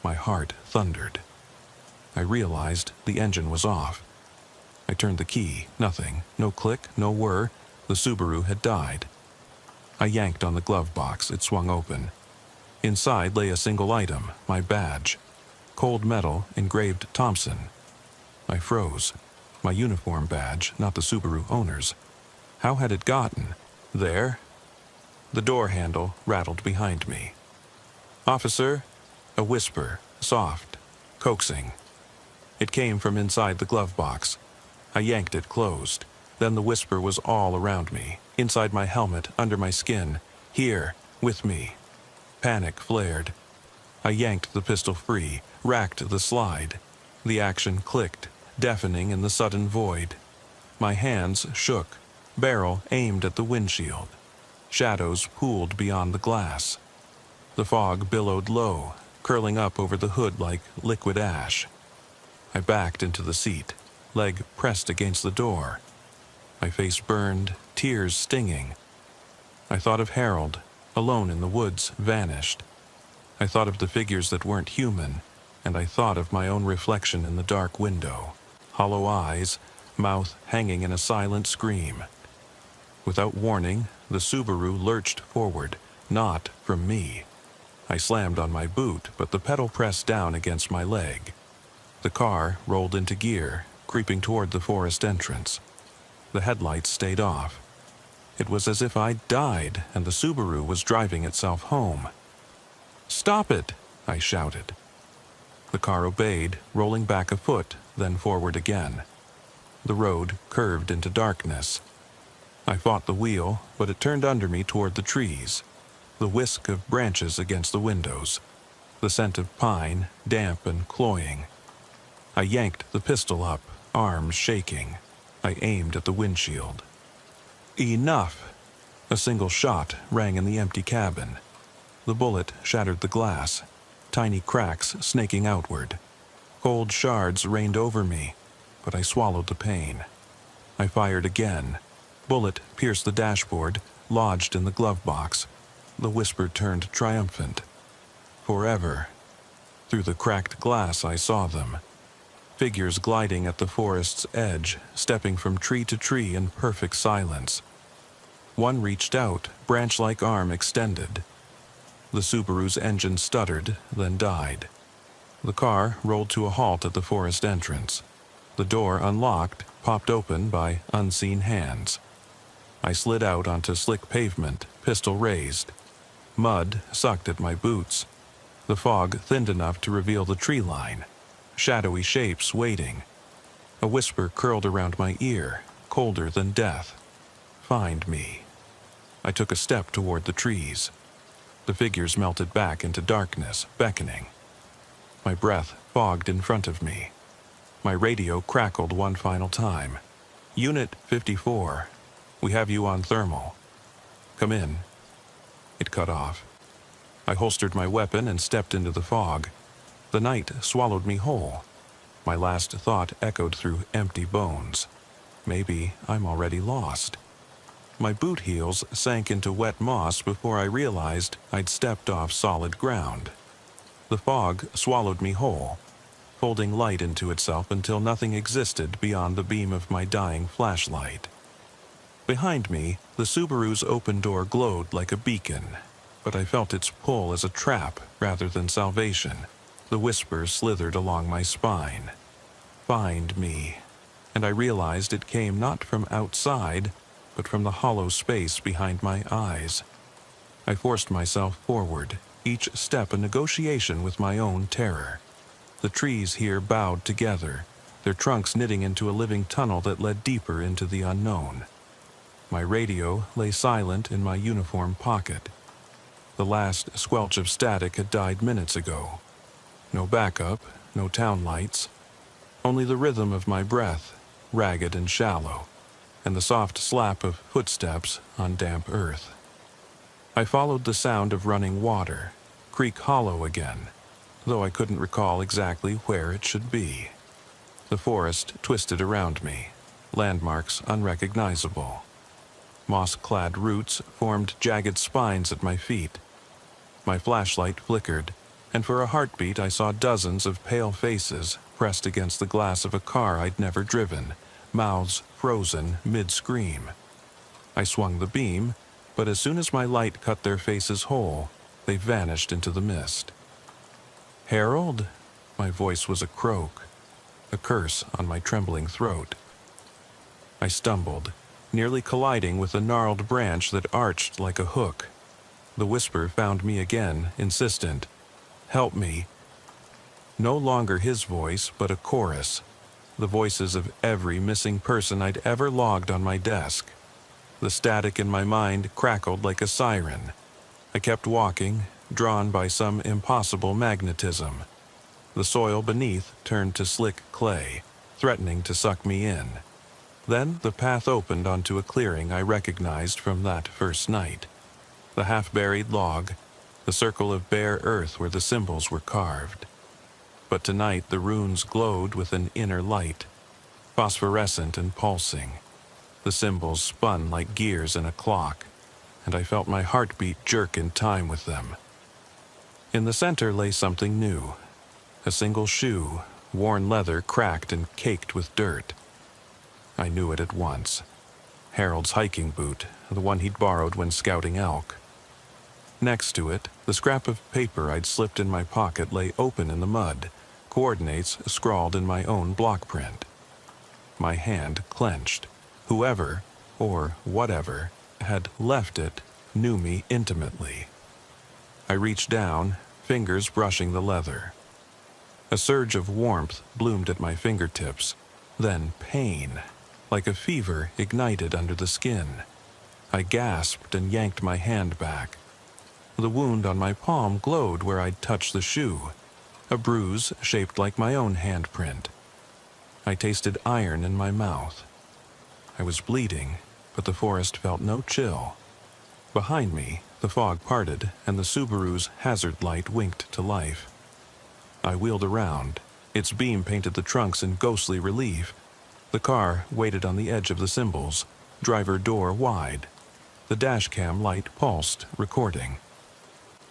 My heart thundered. I realized the engine was off. I turned the key, nothing, no click, no whir. The Subaru had died. I yanked on the glove box, it swung open. Inside lay a single item, my badge. Cold metal, engraved Thompson. I froze. My uniform badge, not the Subaru owner's. How had it gotten there? The door handle rattled behind me. "Officer," a whisper, soft, coaxing. It came from inside the glove box. I yanked it closed. Then the whisper was all around me, inside my helmet, under my skin. "Here, with me." Panic flared. I yanked the pistol free, racked the slide. The action clicked, deafening in the sudden void. My hands shook, barrel aimed at the windshield. Shadows pooled beyond the glass. The fog billowed low, curling up over the hood like liquid ash. I backed into the seat, leg pressed against the door. My face burned, tears stinging. I thought of Harold, alone in the woods, vanished. I thought of the figures that weren't human, and I thought of my own reflection in the dark window, hollow eyes, mouth hanging in a silent scream. Without warning, the Subaru lurched forward, not from me. I slammed on my boot, but the pedal pressed down against my leg. The car rolled into gear, creeping toward the forest entrance. The headlights stayed off. It was as if I'd died and the Subaru was driving itself home. "Stop it!" I shouted. The car obeyed, rolling back a foot, then forward again. The road curved into darkness. I fought the wheel, but it turned under me toward the trees. The whisk of branches against the windows. The scent of pine, damp and cloying. I yanked the pistol up, arms shaking. I aimed at the windshield. Enough! A single shot rang in the empty cabin. The bullet shattered the glass, tiny cracks snaking outward. Cold shards rained over me, but I swallowed the pain. I fired again. Bullet pierced the dashboard, lodged in the glove box. The whisper turned triumphant. Forever. Through the cracked glass I saw them. Figures gliding at the forest's edge, stepping from tree to tree in perfect silence. One reached out, branch-like arm extended. The Subaru's engine stuttered, then died. The car rolled to a halt at the forest entrance. The door, unlocked, popped open by unseen hands. I slid out onto slick pavement, pistol raised. Mud sucked at my boots. The fog thinned enough to reveal the tree line. Shadowy shapes waiting. A whisper curled around my ear, colder than death. "Find me." I took a step toward the trees. The figures melted back into darkness, beckoning. My breath fogged in front of me. My radio crackled one final time. "Unit 54. We have you on thermal. Come in." It cut off. I holstered my weapon and stepped into the fog. The night swallowed me whole. My last thought echoed through empty bones. Maybe I'm already lost. My boot heels sank into wet moss before I realized I'd stepped off solid ground. The fog swallowed me whole, folding light into itself until nothing existed beyond the beam of my dying flashlight. Behind me, the Subaru's open door glowed like a beacon, but I felt its pull as a trap rather than salvation. The whisper slithered along my spine. "Find me." And I realized it came not from outside, but from the hollow space behind my eyes. I forced myself forward, each step a negotiation with my own terror. The trees here bowed together, their trunks knitting into a living tunnel that led deeper into the unknown. My radio lay silent in my uniform pocket. The last squelch of static had died minutes ago. No backup, no town lights. Only the rhythm of my breath, ragged and shallow, and the soft slap of footsteps on damp earth. I followed the sound of running water, Creek Hollow again, though I couldn't recall exactly where it should be. The forest twisted around me, landmarks unrecognizable. Moss-clad roots formed jagged spines at my feet. My flashlight flickered, and for a heartbeat I saw dozens of pale faces pressed against the glass of a car I'd never driven, mouths frozen mid-scream. I swung the beam, but as soon as my light cut their faces whole, they vanished into the mist. "Harold?" My voice was a croak, a curse on my trembling throat. I stumbled, nearly colliding with a gnarled branch that arched like a hook. The whisper found me again, insistent. "Help me." No longer his voice, but a chorus. The voices of every missing person I'd ever logged on my desk. The static in my mind crackled like a siren. I kept walking, drawn by some impossible magnetism. The soil beneath turned to slick clay, threatening to suck me in. Then the path opened onto a clearing I recognized from that first night. The half-buried log, the circle of bare earth where the symbols were carved. but tonight the runes glowed with an inner light, phosphorescent and pulsing. The symbols spun like gears in a clock, and I felt my heartbeat jerk in time with them. In the center lay something new, a single shoe, worn leather cracked and caked with dirt. I knew it at once. Harold's hiking boot, the one he'd borrowed when scouting elk. Next to it, the scrap of paper I'd slipped in my pocket lay open in the mud, coordinates scrawled in my own block print. My hand clenched. Whoever, or whatever, had left it knew me intimately. I reached down, fingers brushing the leather. A surge of warmth bloomed at my fingertips, then pain, like a fever ignited under the skin. I gasped and yanked my hand back. The wound on my palm glowed where I'd touched the shoe, a bruise shaped like my own handprint. I tasted iron in my mouth. I was bleeding, but the forest felt no chill. Behind me, the fog parted and the Subaru's hazard light winked to life. I wheeled around. Its beam painted the trunks in ghostly relief. The car waited on the edge of the symbols, driver door wide. The dashcam light pulsed, recording.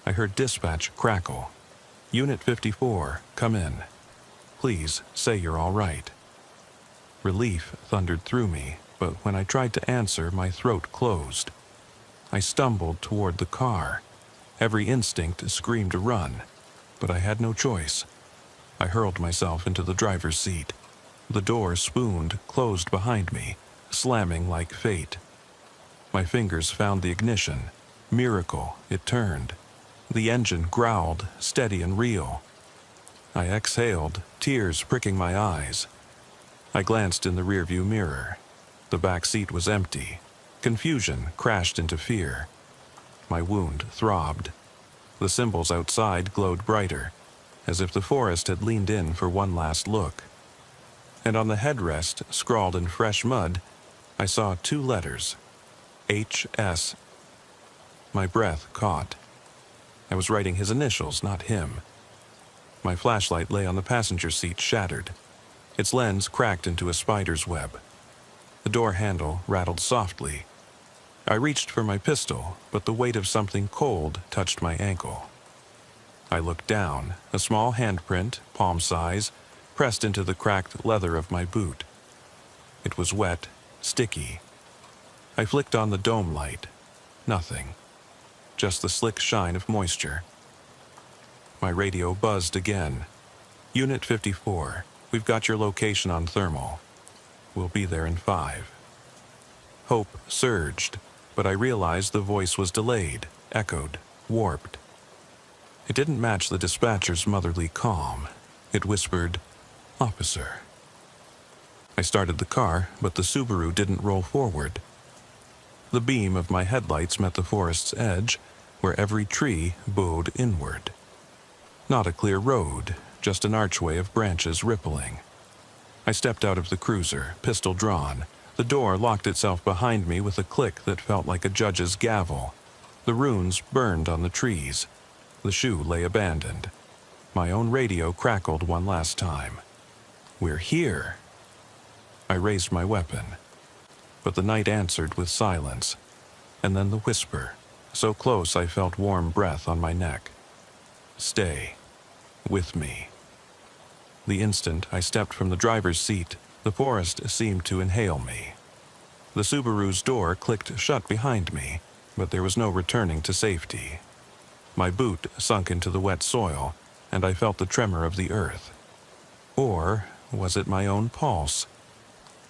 I heard dispatch crackle. Unit 54, come in. Please say you're all right. Relief thundered through me, but when I tried to answer, my throat closed. I stumbled toward the car. Every instinct screamed to run, but I had no choice. I hurled myself into the driver's seat. The door spooned closed behind me, slamming like fate. My fingers found the ignition. Miracle, it turned. The engine growled, steady and real. I exhaled, tears pricking my eyes. I glanced in the rearview mirror. The back seat was empty. Confusion crashed into fear. My wound throbbed. The symbols outside glowed brighter, as if the forest had leaned in for one last look. And on the headrest, scrawled in fresh mud, I saw 2 letters. HS. My breath caught. I was writing his initials, not him. My flashlight lay on the passenger seat, shattered. Its lens cracked into a spider's web. The door handle rattled softly. I reached for my pistol, but the weight of something cold touched my ankle. I looked down, a small handprint, palm size, pressed into the cracked leather of my boot. It was wet, sticky. I flicked on the dome light. Nothing. Just the slick shine of moisture. My radio buzzed again. Unit 54, we've got your location on thermal. We'll be there in 5. Hope surged, but I realized the voice was delayed, echoed, warped. It didn't match the dispatcher's motherly calm. It whispered, "Officer." I started the car, but the Subaru didn't roll forward. The beam of my headlights met the forest's edge, where every tree bowed inward. Not a clear road, just an archway of branches rippling. I stepped out of the cruiser, pistol drawn. The door locked itself behind me with a click that felt like a judge's gavel. The runes burned on the trees. The shoe lay abandoned. My own radio crackled one last time. "We're here." I raised my weapon, but the night answered with silence, and then the whisper, so close I felt warm breath on my neck. "Stay. With me." The instant I stepped from the driver's seat, the forest seemed to inhale me. The Subaru's door clicked shut behind me, but there was no returning to safety. My boot sunk into the wet soil, and I felt the tremor of the earth. Or was it my own pulse?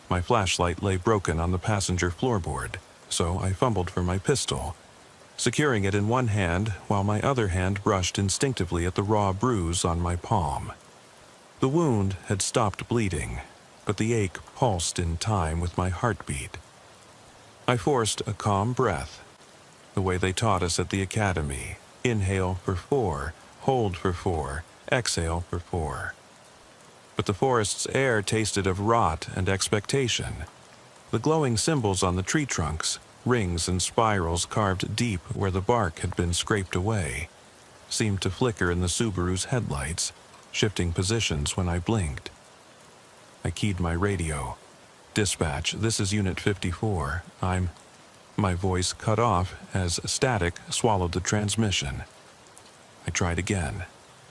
My flashlight lay broken on the passenger floorboard, so I fumbled for my pistol, securing it in one hand while my other hand brushed instinctively at the raw bruise on my palm. The wound had stopped bleeding, but the ache pulsed in time with my heartbeat. I forced a calm breath, the way they taught us at the academy. Inhale for 4, hold for 4, exhale for 4. But the forest's air tasted of rot and expectation. The glowing symbols on the tree trunks, rings and spirals carved deep where the bark had been scraped away, seemed to flicker in the Subaru's headlights, shifting positions when I blinked. I keyed my radio. "Dispatch, this is Unit 54. My voice cut off as static swallowed the transmission. I tried again.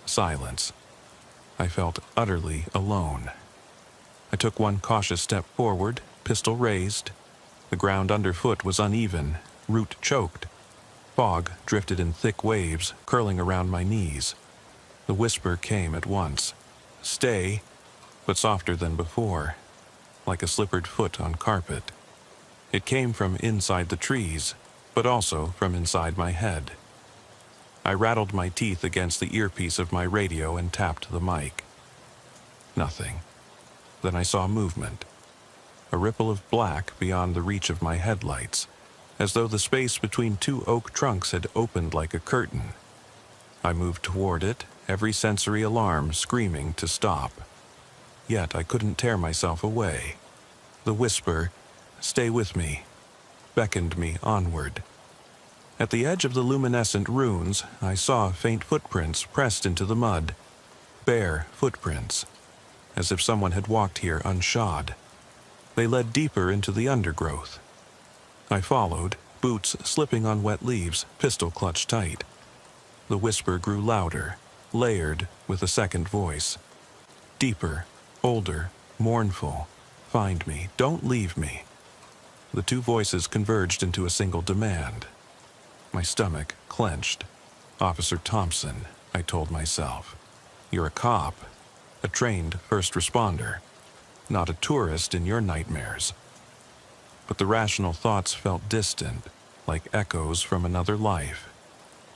Silence. I felt utterly alone. I took one cautious step forward, pistol raised. The ground underfoot was uneven, root choked. Fog drifted in thick waves, curling around my knees. The whisper came at once. "Stay," but softer than before, like a slippered foot on carpet. It came from inside the trees, but also from inside my head. I rattled my teeth against the earpiece of my radio and tapped the mic. Nothing. Then I saw movement. A ripple of black beyond the reach of my headlights, as though the space between two oak trunks had opened like a curtain. I moved toward it, every sensory alarm screaming to stop. Yet I couldn't tear myself away. The whisper, "Stay with me," beckoned me onward. At the edge of the luminescent ruins, I saw faint footprints pressed into the mud. Bare footprints, as if someone had walked here unshod. They led deeper into the undergrowth. I followed, boots slipping on wet leaves, pistol clutched tight. The whisper grew louder, layered with a second voice. Deeper, older, mournful. "Find me. Don't leave me." The two voices converged into a single demand. My stomach clenched. "Officer Thompson," I told myself. "You're a cop, a trained first responder, not a tourist in your nightmares." But the rational thoughts felt distant, like echoes from another life.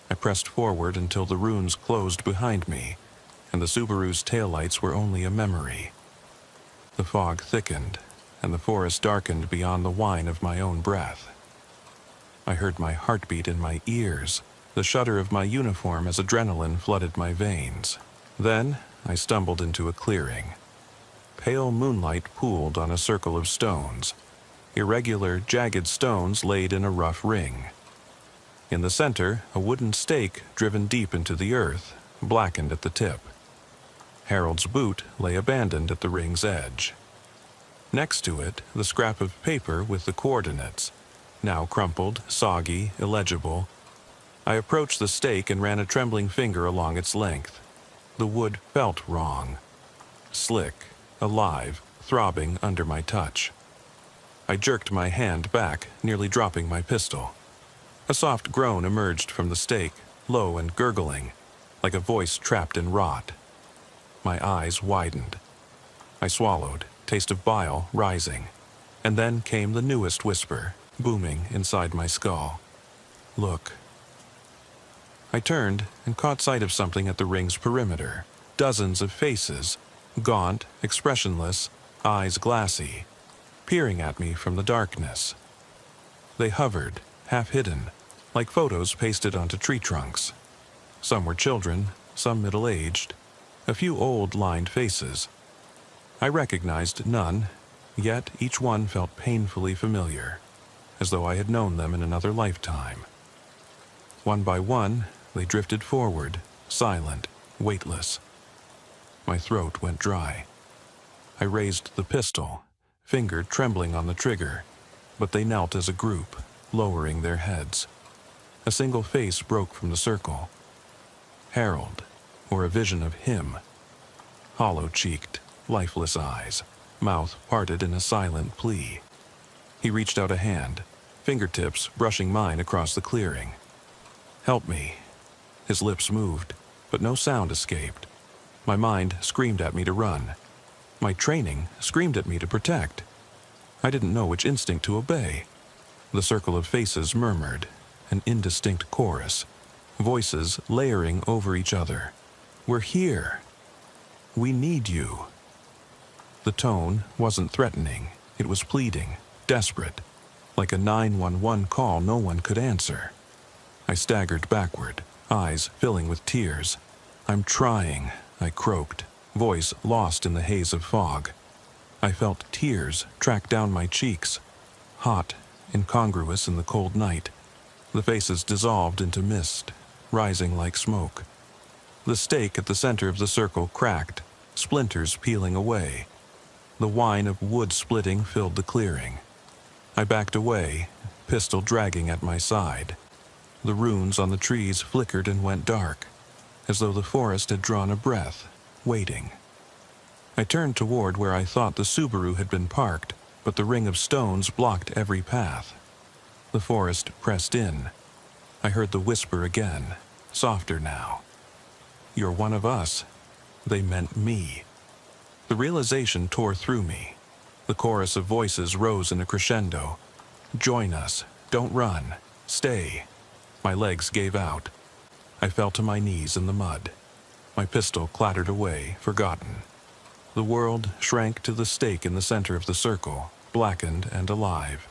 I pressed forward until the ruins closed behind me, and the Subaru's taillights were only a memory. The fog thickened, and the forest darkened beyond the whine of my own breath. I heard my heartbeat in my ears, the shudder of my uniform as adrenaline flooded my veins. Then I stumbled into a clearing. Pale moonlight pooled on a circle of stones, irregular, jagged stones laid in a rough ring. In the center, a wooden stake driven deep into the earth, blackened at the tip. Harold's boot lay abandoned at the ring's edge. Next to it, the scrap of paper with the coordinates, now crumpled, soggy, illegible. I approached the stake and ran a trembling finger along its length. The wood felt wrong. Slick, alive, throbbing under my touch. I jerked my hand back, nearly dropping my pistol. A soft groan emerged from the stake, low and gurgling, like a voice trapped in rot. My eyes widened. I swallowed, taste of bile rising, and then came the newest whisper, booming inside my skull. "Look." I turned and caught sight of something at the ring's perimeter. Dozens of faces, gaunt, expressionless, eyes glassy, peering at me from the darkness. They hovered, half hidden, like photos pasted onto tree trunks. Some were children, some middle-aged, a few old lined faces. I recognized none, yet each one felt painfully familiar, as though I had known them in another lifetime. One by one, they drifted forward, silent, weightless. My throat went dry. I raised the pistol, finger trembling on the trigger, but they knelt as a group, lowering their heads. A single face broke from the circle. Harold, or a vision of him. Hollow-cheeked, lifeless eyes, mouth parted in a silent plea. He reached out a hand, fingertips brushing mine across the clearing. "Help me." His lips moved, but no sound escaped. My mind screamed at me to run. My training screamed at me to protect. I didn't know which instinct to obey. The circle of faces murmured, an indistinct chorus, voices layering over each other. "We're here. We need you." The tone wasn't threatening. It was pleading, desperate, like a 911 call no one could answer. I staggered backward, eyes filling with tears. "I'm trying," I croaked, voice lost in the haze of fog. I felt tears track down my cheeks, hot, incongruous in the cold night. The faces dissolved into mist, rising like smoke. The stake at the center of the circle cracked, splinters peeling away. The whine of wood splitting filled the clearing. I backed away, pistol dragging at my side. The runes on the trees flickered and went dark, as though the forest had drawn a breath, waiting. I turned toward where I thought the Subaru had been parked, but the ring of stones blocked every path. The forest pressed in. I heard the whisper again, softer now. "You're one of us." They meant me. The realization tore through me. The chorus of voices rose in a crescendo. "Join us. Don't run. Stay." My legs gave out. I fell to my knees in the mud. My pistol clattered away, forgotten. The world shrank to the stake in the center of the circle, blackened and alive.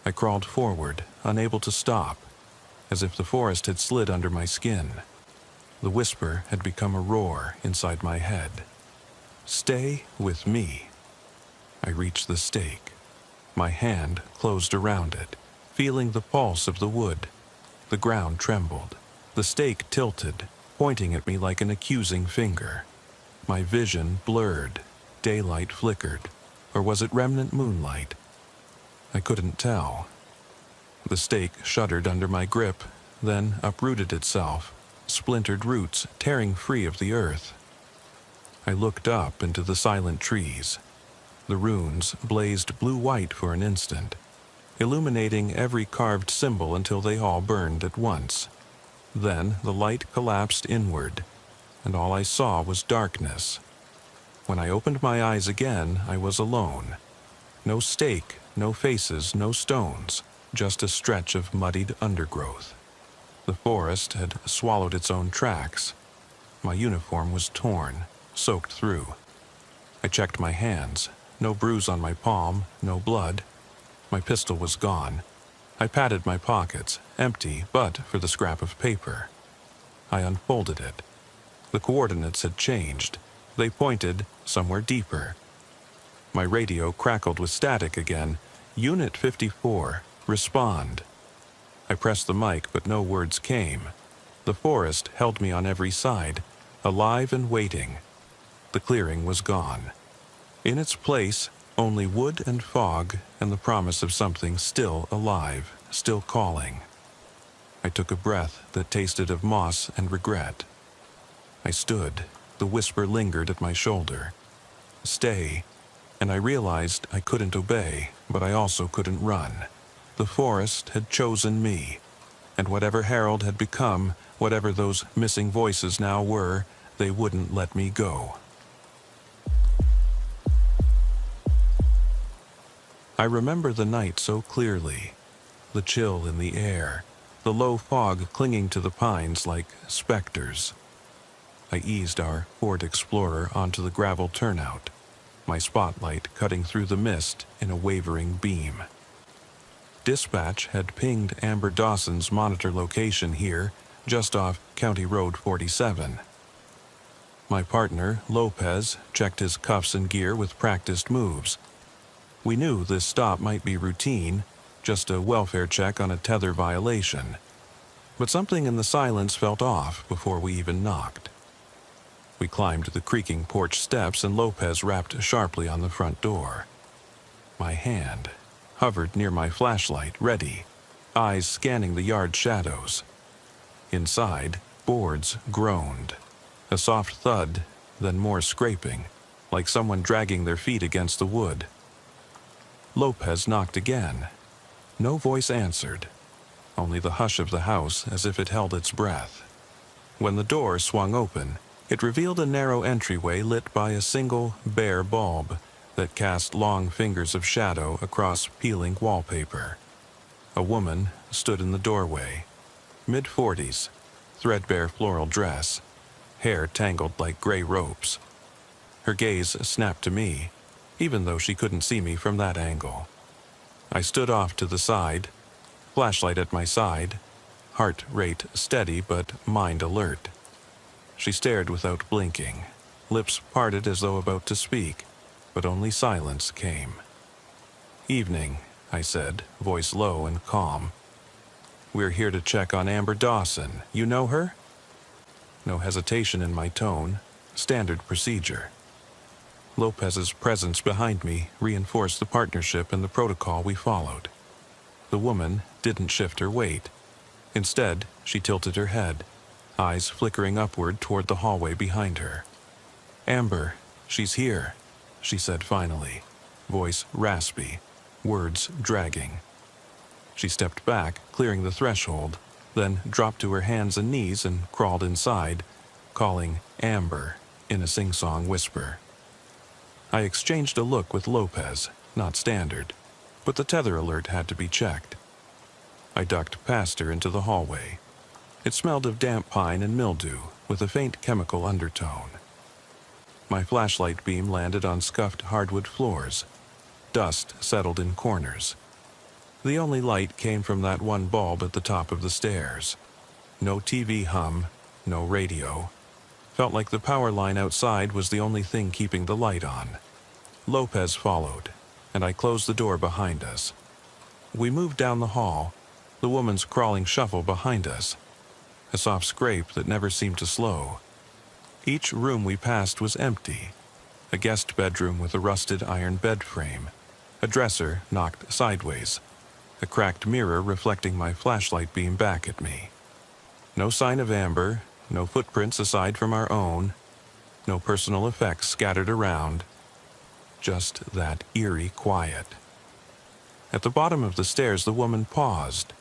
I crawled forward, unable to stop, as if the forest had slid under my skin. The whisper had become a roar inside my head. "Stay with me." I reached the stake. My hand closed around it, feeling the pulse of the wood. The ground trembled. The stake tilted, pointing at me like an accusing finger. My vision blurred. Daylight flickered. Or was it remnant moonlight? I couldn't tell. The stake shuddered under my grip, then uprooted itself, splintered roots tearing free of the earth. I looked up into the silent trees. The runes blazed blue-white for an instant, illuminating every carved symbol until they all burned at once. Then the light collapsed inward, and all I saw was darkness. When I opened my eyes again, I was alone. No stake, no faces, no stones, just a stretch of muddied undergrowth. The forest had swallowed its own tracks. My uniform was torn, soaked through. I checked my hands. No bruise on my palm, no blood. My pistol was gone. I patted my pockets, empty but for the scrap of paper. I unfolded it. The coordinates had changed. They pointed somewhere deeper. My radio crackled with static again. "Unit 54, respond." I pressed the mic, but no words came. The forest held me on every side, alive and waiting. The clearing was gone. In its place, only wood and fog and the promise of something still alive, still calling. I took a breath that tasted of moss and regret. I stood. The whisper lingered at my shoulder. "Stay." And I realized I couldn't obey, but I also couldn't run. The forest had chosen me, and whatever Harold had become, whatever those missing voices now were, they wouldn't let me go. I remember the night so clearly, the chill in the air, the low fog clinging to the pines like specters. I eased our Ford Explorer onto the gravel turnout, my spotlight cutting through the mist in a wavering beam. Dispatch had pinged Amber Dawson's monitor location here, just off County Road 47. My partner, Lopez, checked his cuffs and gear with practiced moves. We knew this stop might be routine, just a welfare check on a tether violation. But something in the silence felt off before we even knocked. We climbed the creaking porch steps and Lopez rapped sharply on the front door. My hand hovered near my flashlight, ready, eyes scanning the yard shadows. Inside, boards groaned. A soft thud, then more scraping, like someone dragging their feet against the wood. Lopez knocked again. No voice answered, only the hush of the house as if it held its breath. When the door swung open, it revealed a narrow entryway lit by a single, bare bulb that cast long fingers of shadow across peeling wallpaper. A woman stood in the doorway, mid-40s, threadbare floral dress, hair tangled like gray ropes. Her gaze snapped to me, even though she couldn't see me from that angle. I stood off to the side, flashlight at my side, heart rate steady but mind alert. She stared without blinking, lips parted as though about to speak, but only silence came. "Evening," I said, voice low and calm. "We're here to check on Amber Dawson. You know her?" no hesitation in my tone, standard procedure. Lopez's presence behind me reinforced the partnership and the protocol we followed. The woman didn't shift her weight. Instead, she tilted her head, eyes flickering upward toward the hallway behind her. "Amber, she's here," she said finally, voice raspy, words dragging. She stepped back, clearing the threshold, then dropped to her hands and knees and crawled inside, calling Amber in a sing-song whisper. I exchanged a look with Lopez, not standard, but the tether alert had to be checked. I ducked past her into the hallway. It smelled of damp pine and mildew, with a faint chemical undertone. My flashlight beam landed on scuffed hardwood floors. Dust settled in corners. The only light came from that one bulb at the top of the stairs. No TV hum, no radio. Felt like the power line outside was the only thing keeping the light on. Lopez followed, and I closed the door behind us. We moved down the hall, the woman's crawling shuffle behind us, a soft scrape that never seemed to slow. Each room we passed was empty. A guest bedroom with a rusted iron bed frame, a dresser knocked sideways, a cracked mirror reflecting my flashlight beam back at me. No sign of Amber, no footprints aside from our own, no personal effects scattered around, just that eerie quiet. At the bottom of the stairs, the woman paused.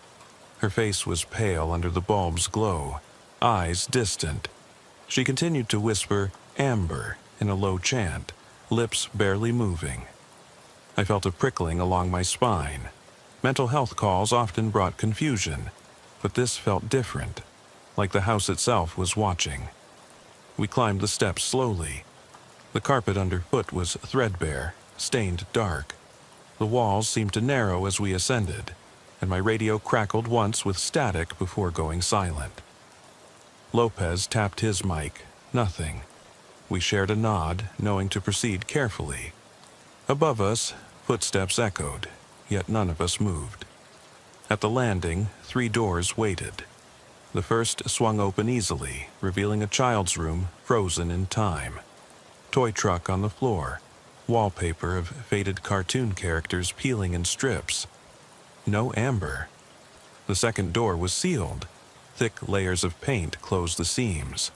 Her face was pale under the bulb's glow, eyes distant. She continued to whisper, "Amber," in a low chant, lips barely moving. I felt a prickling along my spine. Mental health calls often brought confusion, but this felt different, like the house itself was watching. We climbed the steps slowly. The carpet underfoot was threadbare, stained dark. The walls seemed to narrow as we ascended, and my radio crackled once with static before going silent. Lopez tapped his mic. Nothing. We shared a nod, knowing to proceed carefully. Above us, footsteps echoed, yet none of us moved. At the landing, 3 doors waited. The first swung open easily, revealing a child's room frozen in time. Toy truck on the floor, wallpaper of faded cartoon characters peeling in strips. No Amber. The second door was sealed. Thick layers of paint closed the seams.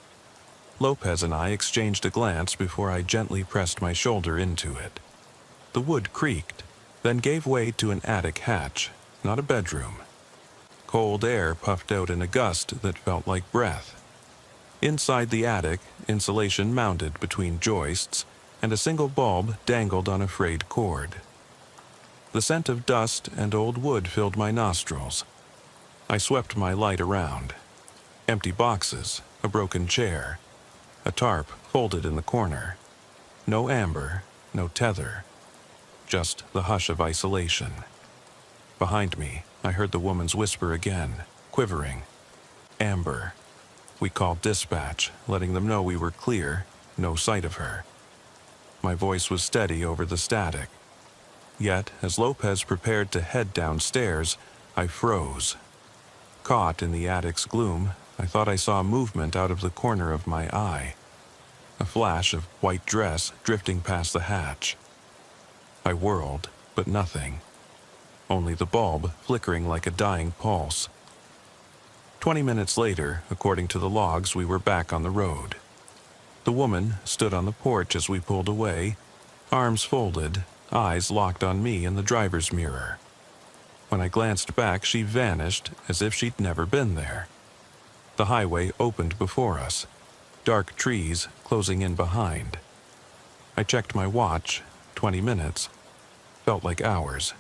Lopez and I exchanged a glance before I gently pressed my shoulder into it. The wood creaked, then gave way to an attic hatch, not a bedroom. Cold air puffed out in a gust that felt like breath. Inside the attic, insulation mounted between joists, and a single bulb dangled on a frayed cord. The scent of dust and old wood filled my nostrils. I swept my light around. Empty boxes, a broken chair, a tarp folded in the corner. No Amber, no tether. Just the hush of isolation. Behind me, I heard the woman's whisper again, quivering. "Amber." We called dispatch, letting them know we were clear, no sight of her. My voice was steady over the static. Yet, as Lopez prepared to head downstairs, I froze. Caught in the attic's gloom, I thought I saw movement out of the corner of my eye. A flash of white dress drifting past the hatch. I whirled, but nothing. Only the bulb flickering like a dying pulse. 20 minutes later, according to the logs, we were back on the road. The woman stood on the porch as we pulled away, arms folded, eyes locked on me in the driver's mirror. When I glanced back, she vanished as if she'd never been there. The highway opened before us, dark trees closing in behind. I checked my watch, 20 minutes. Felt like hours.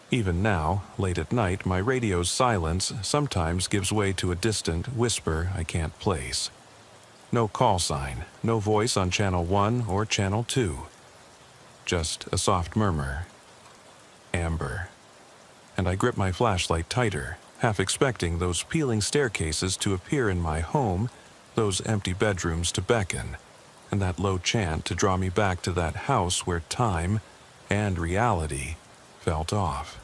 Even now, late at night, my radio's silence sometimes gives way to a distant whisper I can't place. No call sign, no voice on channel 1 or channel 2. Just a soft murmur. Amber. And I grip my flashlight tighter, half expecting those peeling staircases to appear in my home, those empty bedrooms to beckon, and that low chant to draw me back to that house where time and reality felt off.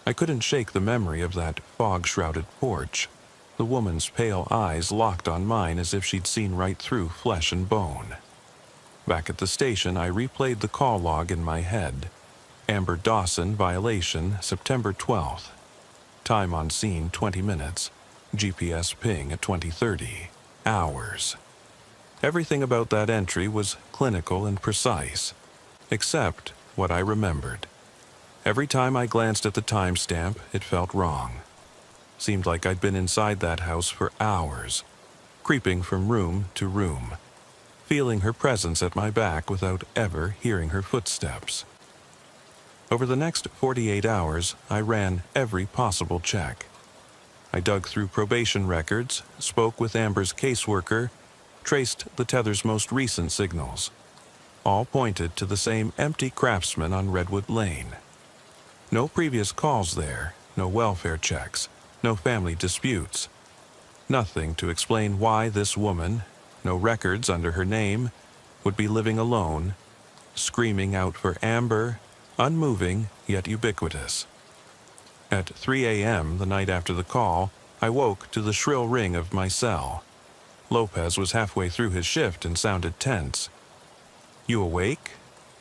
I couldn't shake the memory of that fog-shrouded porch, The woman's pale eyes locked on mine as if she'd seen right through flesh and bone. Back at the station, I replayed the call log in my head. Amber Dawson violation, September 12th. Time on scene 20 minutes. GPS ping at 20:30. Hours. Everything about that entry was clinical and precise, except what I remembered. Every time I glanced at the timestamp, it felt wrong. Seemed like I'd been inside that house for hours, creeping from room to room, feeling her presence at my back without ever hearing her footsteps. Over the next 48 hours, I ran every possible check. I dug through probation records, spoke with Amber's caseworker, traced the tether's most recent signals. All pointed to the same empty craftsman on Redwood Lane. No previous calls there, no welfare checks, no family disputes. Nothing to explain why this woman, no records under her name, would be living alone, screaming out for Amber, unmoving yet ubiquitous. At 3 a.m. the night after the call, I woke to the shrill ring of my cell. Lopez was halfway through his shift and sounded tense. "You awake?"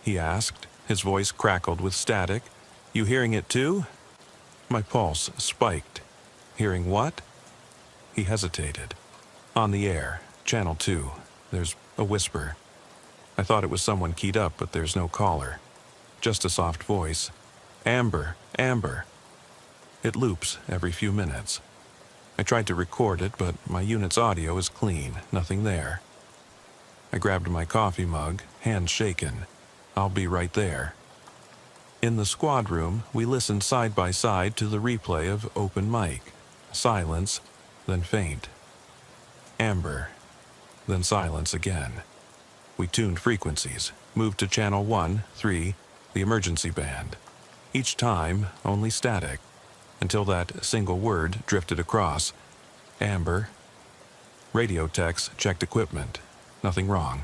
he asked. His voice crackled with static. "You hearing it too?" My pulse spiked. "Hearing what?" He hesitated. "On the air, Channel 2. There's a whisper." I thought it was someone keyed up, but there's no caller. Just a soft voice. "Amber, Amber." It loops every few minutes. I tried to record it, but my unit's audio is clean, nothing there. I grabbed my coffee mug, hands shaken. "I'll be right there." In the squad room, we listened side by side to the replay of open mic. Silence, then faint. Amber, then silence again. We tuned frequencies, moved to channel 1, 3, the emergency band. Each time, only static, until that single word drifted across. "Amber." Radio techs checked equipment. Nothing wrong.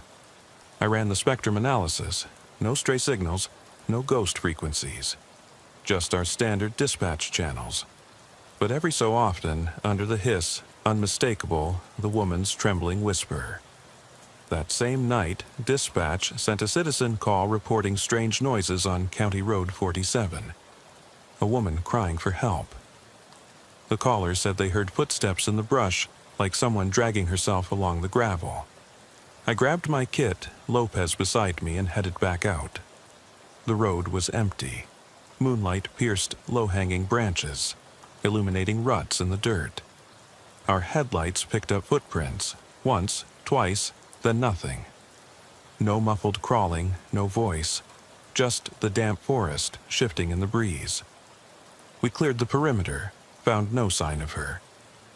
I ran the spectrum analysis. No stray signals, no ghost frequencies. Just our standard dispatch channels. But every so often, under the hiss, unmistakable, the woman's trembling whisper. That same night, dispatch sent a citizen call reporting strange noises on County Road 47. A woman crying for help. The caller said they heard footsteps in the brush, like someone dragging herself along the gravel. I grabbed my kit, Lopez beside me, and headed back out. The road was empty. Moonlight pierced low-hanging branches, illuminating ruts in the dirt. Our headlights picked up footprints, once, twice, then nothing. No muffled crawling, no voice, just the damp forest shifting in the breeze. We cleared the perimeter, found no sign of her.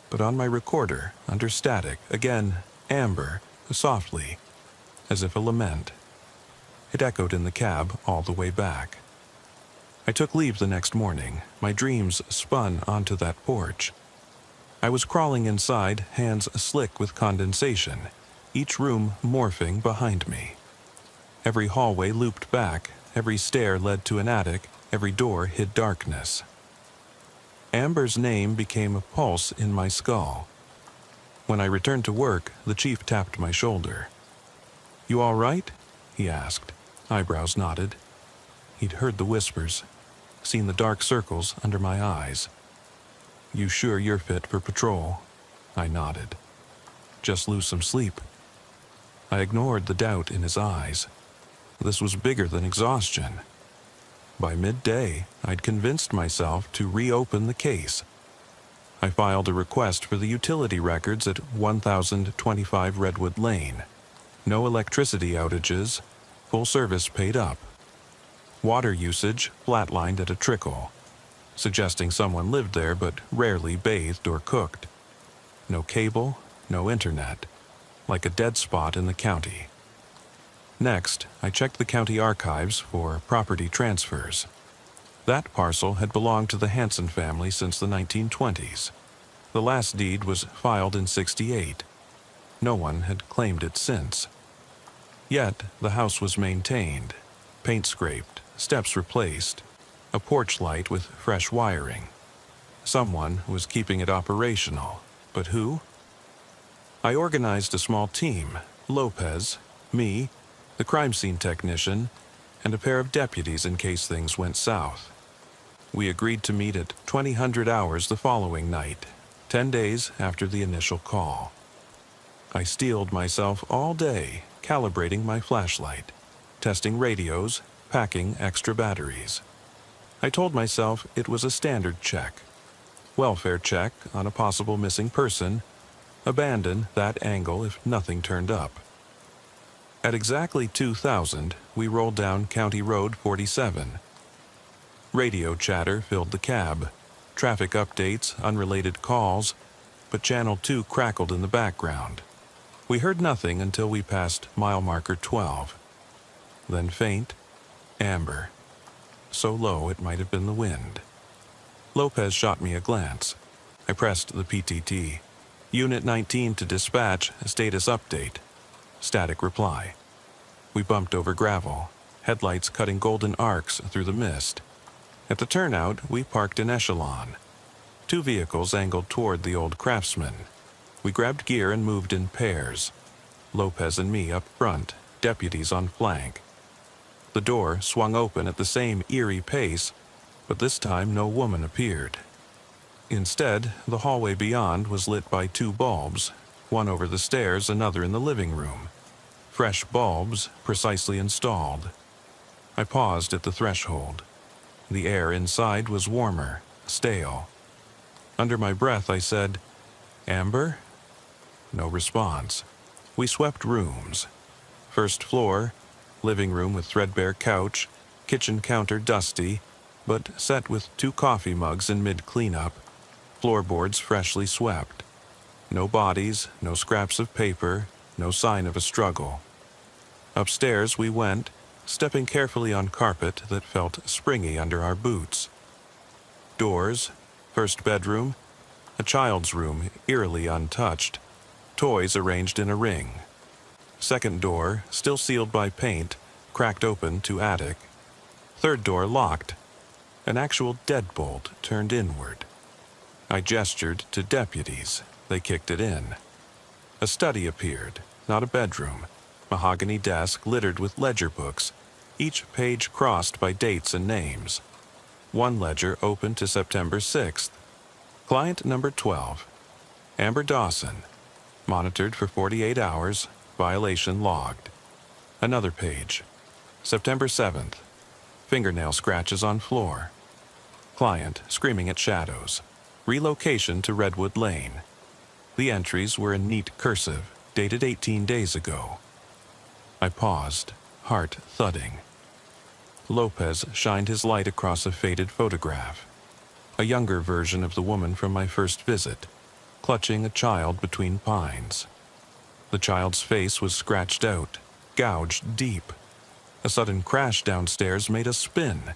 But on my recorder, under static, again, Amber, softly, as if a lament. It echoed in the cab all the way back. I took leave the next morning. My dreams spun onto that porch. I was crawling inside, hands slick with condensation, each room morphing behind me. Every hallway looped back, every stair led to an attic, every door hid darkness. Amber's name became a pulse in my skull. When I returned to work, the chief tapped my shoulder. "You all right?" he asked. Eyebrows nodded. He'd heard the whispers, seen the dark circles under my eyes. "You sure you're fit for patrol?" I nodded. "Just lose some sleep." I ignored the doubt in his eyes. This was bigger than exhaustion. By midday, I'd convinced myself to reopen the case. I filed a request for the utility records at 1025 Redwood Lane. No electricity outages, full service paid up. Water usage flatlined at a trickle, suggesting someone lived there but rarely bathed or cooked. No cable, no internet, like a dead spot in the county. Next, I checked the county archives for property transfers. That parcel had belonged to the Hanson family since the 1920s. The last deed was filed in '68. No one had claimed it since. Yet, the house was maintained, paint scraped, steps replaced, a porch light with fresh wiring. Someone was keeping it operational, But who? I organized a small team: Lopez, me, the crime scene technician, and a pair of deputies in case things went south. We agreed to meet at 2000 hours the following night, 10 days after the initial call. I steeled myself all day, calibrating my flashlight, testing radios, packing extra batteries. I told myself it was a standard check. Welfare check on a possible missing person. Abandon that angle if nothing turned up. At exactly 2000, we rolled down County Road 47. Radio chatter filled the cab. Traffic updates, unrelated calls, but Channel 2 crackled in the background. We heard nothing until we passed mile marker 12. Then faint, amber. So low it might have been the wind. Lopez shot me a glance. I pressed the PTT. Unit 19 to dispatch, status update. Static reply. We bumped over gravel, headlights cutting golden arcs through the mist. At the turnout, we parked in echelon. 2 vehicles angled toward the old Craftsman. We grabbed gear and moved in pairs. Lopez and me up front, deputies on flank. The door swung open at the same eerie pace, but this time no woman appeared. Instead, the hallway beyond was lit by 2 bulbs, one over the stairs, another in the living room. Fresh bulbs, precisely installed. I paused at the threshold. The air inside was warmer, stale. Under my breath, I said, "Amber?" No response. We swept rooms. First floor, living room with threadbare couch, kitchen counter dusty, but set with 2 coffee mugs in mid-cleanup, floorboards freshly swept. No bodies, no scraps of paper, no sign of a struggle. Upstairs we went, stepping carefully on carpet that felt springy under our boots. Doors, first bedroom, a child's room eerily untouched, toys arranged in a ring. Second door, still sealed by paint, cracked open to attic. Third door locked, an actual deadbolt turned inward. I gestured to deputies. They kicked it in. A study appeared, not a bedroom. Mahogany desk littered with ledger books, each page crossed by dates and names. One ledger open to September 6th. Client number 12. Amber Dawson. Monitored for 48 hours. Violation logged. Another page. September 7th. Fingernail scratches on floor. Client screaming at shadows. Relocation to Redwood Lane. The entries were in neat cursive, dated 18 days ago. I paused, heart thudding. Lopez shined his light across a faded photograph. A younger version of the woman from my first visit, clutching a child between pines. The child's face was scratched out, gouged deep. A sudden crash downstairs made us spin.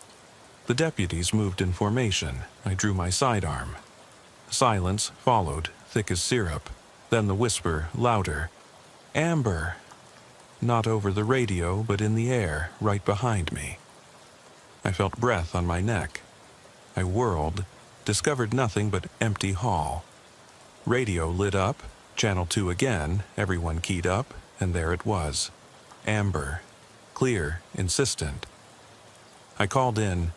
The deputies moved in formation. I drew my sidearm. Silence followed, thick as syrup. Then the whisper, louder. "Amber!" Not over the radio, but in the air, right behind me. I felt breath on my neck. I whirled, discovered nothing but empty hall. Radio lit up, Channel 2 again, everyone keyed up, and there it was. Amber. Clear, insistent. I called in,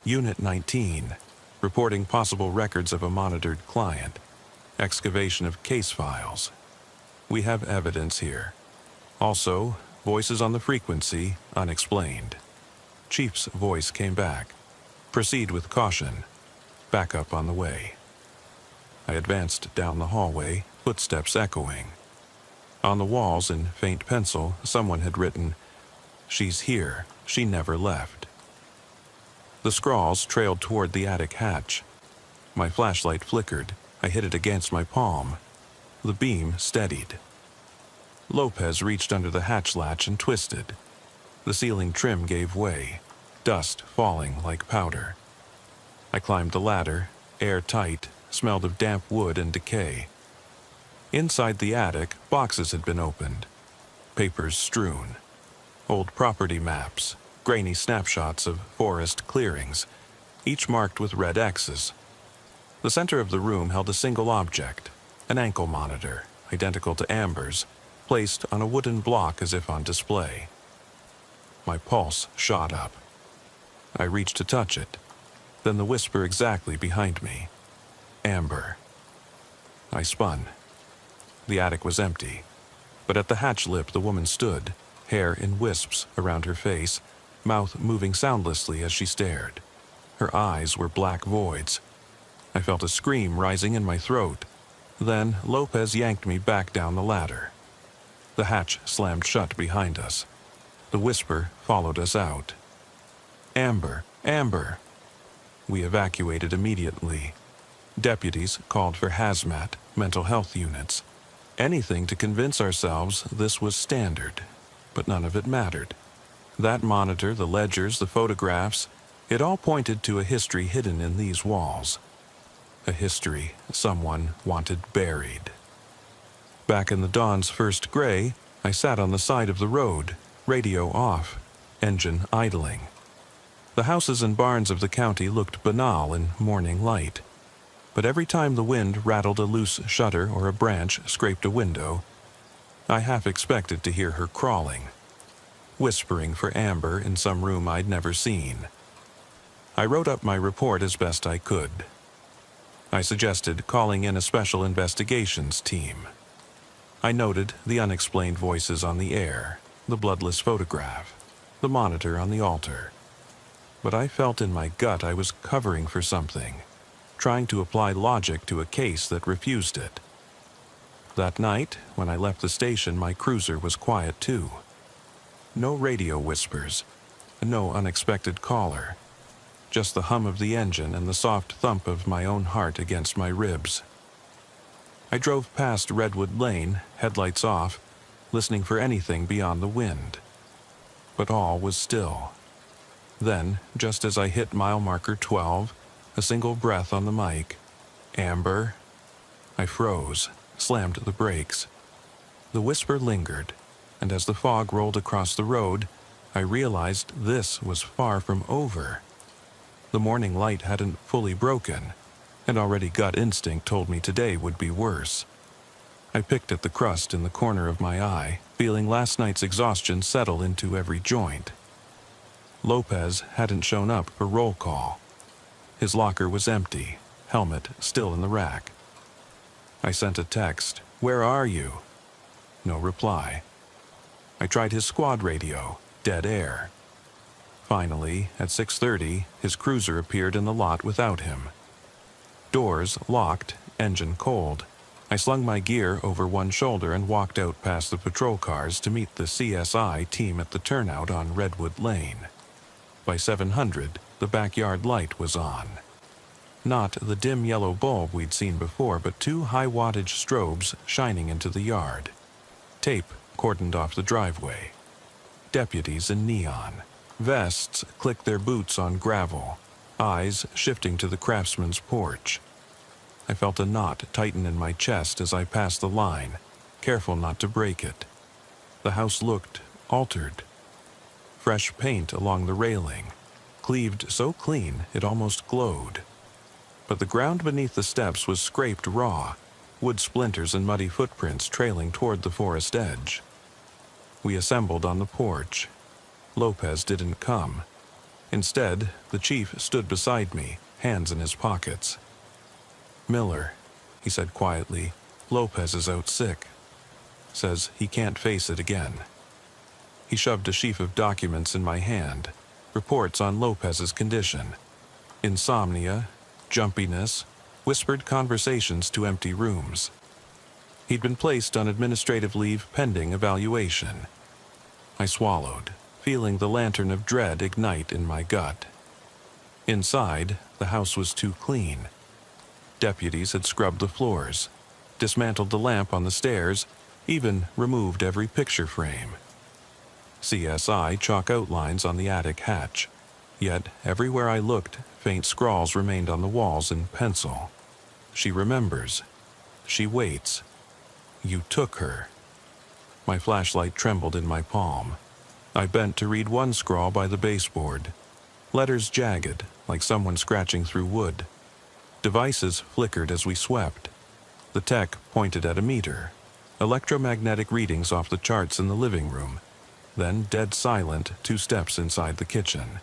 Unit 19, reporting possible records of a monitored client. Excavation of case files. We have evidence here. Also, voices on the frequency, unexplained. Chief's voice came back. Proceed with caution. Backup on the way. I advanced down the hallway, footsteps echoing. On the walls in faint pencil, someone had written, "She's here. She never left." The scrawls trailed toward the attic hatch. My flashlight flickered. I hit it against my palm. The beam steadied. Lopez reached under the hatch latch and twisted. The ceiling trim gave way, dust falling like powder. I climbed the ladder, airtight, smelled of damp wood and decay. Inside the attic, boxes had been opened, papers strewn, old property maps, grainy snapshots of forest clearings, each marked with red X's. The center of the room held a single object, an ankle monitor, identical to Amber's, placed on a wooden block as if on display. My pulse shot up. I reached to touch it, then the whisper exactly behind me. Amber. I spun. The attic was empty, but at the hatch lip the woman stood, hair in wisps around her face, mouth moving soundlessly as she stared. Her eyes were black voids. I felt a scream rising in my throat. Then Lopez yanked me back down the ladder. The hatch slammed shut behind us. The whisper followed us out. Amber! Amber! We evacuated immediately. Deputies called for hazmat, mental health units. Anything to convince ourselves this was standard, but none of it mattered. That monitor, the ledgers, the photographs, it all pointed to a history hidden in these walls. A history someone wanted buried. Back in the dawn's first gray, I sat on the side of the road, radio off, engine idling. The houses and barns of the county looked banal in morning light. But every time the wind rattled a loose shutter or a branch scraped a window, I half expected to hear her crawling, whispering for Amber in some room I'd never seen. I wrote up my report as best I could. I suggested calling in a special investigations team. I noted the unexplained voices on the air, the bloodless photograph, the monitor on the altar. But I felt in my gut I was covering for something, trying to apply logic to a case that refused it. That night, when I left the station, my cruiser was quiet too. No radio whispers, no unexpected caller, just the hum of the engine and the soft thump of my own heart against my ribs. I drove past Redwood Lane, headlights off, listening for anything beyond the wind. But all was still. Then, just as I hit mile marker 12, a single breath on the mic. Amber. I froze, slammed the brakes. The whisper lingered, and as the fog rolled across the road, I realized this was far from over. The morning light hadn't fully broken, and already gut instinct told me today would be worse. I picked at the crust in the corner of my eye, feeling last night's exhaustion settle into every joint. Lopez hadn't shown up for roll call. His locker was empty, helmet still in the rack. I sent a text, "Where are you?" No reply. I tried his squad radio, dead air. Finally, at 6:30, his cruiser appeared in the lot without him. Doors locked, engine cold. I slung my gear over one shoulder and walked out past the patrol cars to meet the CSI team at the turnout on Redwood Lane. By 700, the backyard light was on. Not the dim yellow bulb we'd seen before, but two high-wattage strobes shining into the yard. Tape cordoned off the driveway. Deputies in neon. Vests clicked their boots on gravel, eyes shifting to the craftsman's porch. I felt a knot tighten in my chest as I passed the line, careful not to break it. The house looked altered. Fresh paint along the railing, cleaved so clean it almost glowed. But the ground beneath the steps was scraped raw, wood splinters and muddy footprints trailing toward the forest edge. We assembled on the porch. Lopez didn't come. Instead, the chief stood beside me, hands in his pockets. "Miller," he said quietly, "Lopez is out sick. Says he can't face it again." He shoved a sheaf of documents in my hand, reports on Lopez's condition. Insomnia, jumpiness, whispered conversations to empty rooms. He'd been placed on administrative leave pending evaluation. I swallowed, feeling the lantern of dread ignite in my gut. Inside, the house was too clean. Deputies had scrubbed the floors, dismantled the lamp on the stairs, even removed every picture frame. CSI chalk outlines on the attic hatch. Yet, everywhere I looked, faint scrawls remained on the walls in pencil. "She remembers. She waits. You took her." My flashlight trembled in my palm. I bent to read one scrawl by the baseboard. Letters jagged, like someone scratching through wood. Devices flickered as we swept. The tech pointed at a meter. Electromagnetic readings off the charts in the living room. Then dead silent 2 steps inside the kitchen.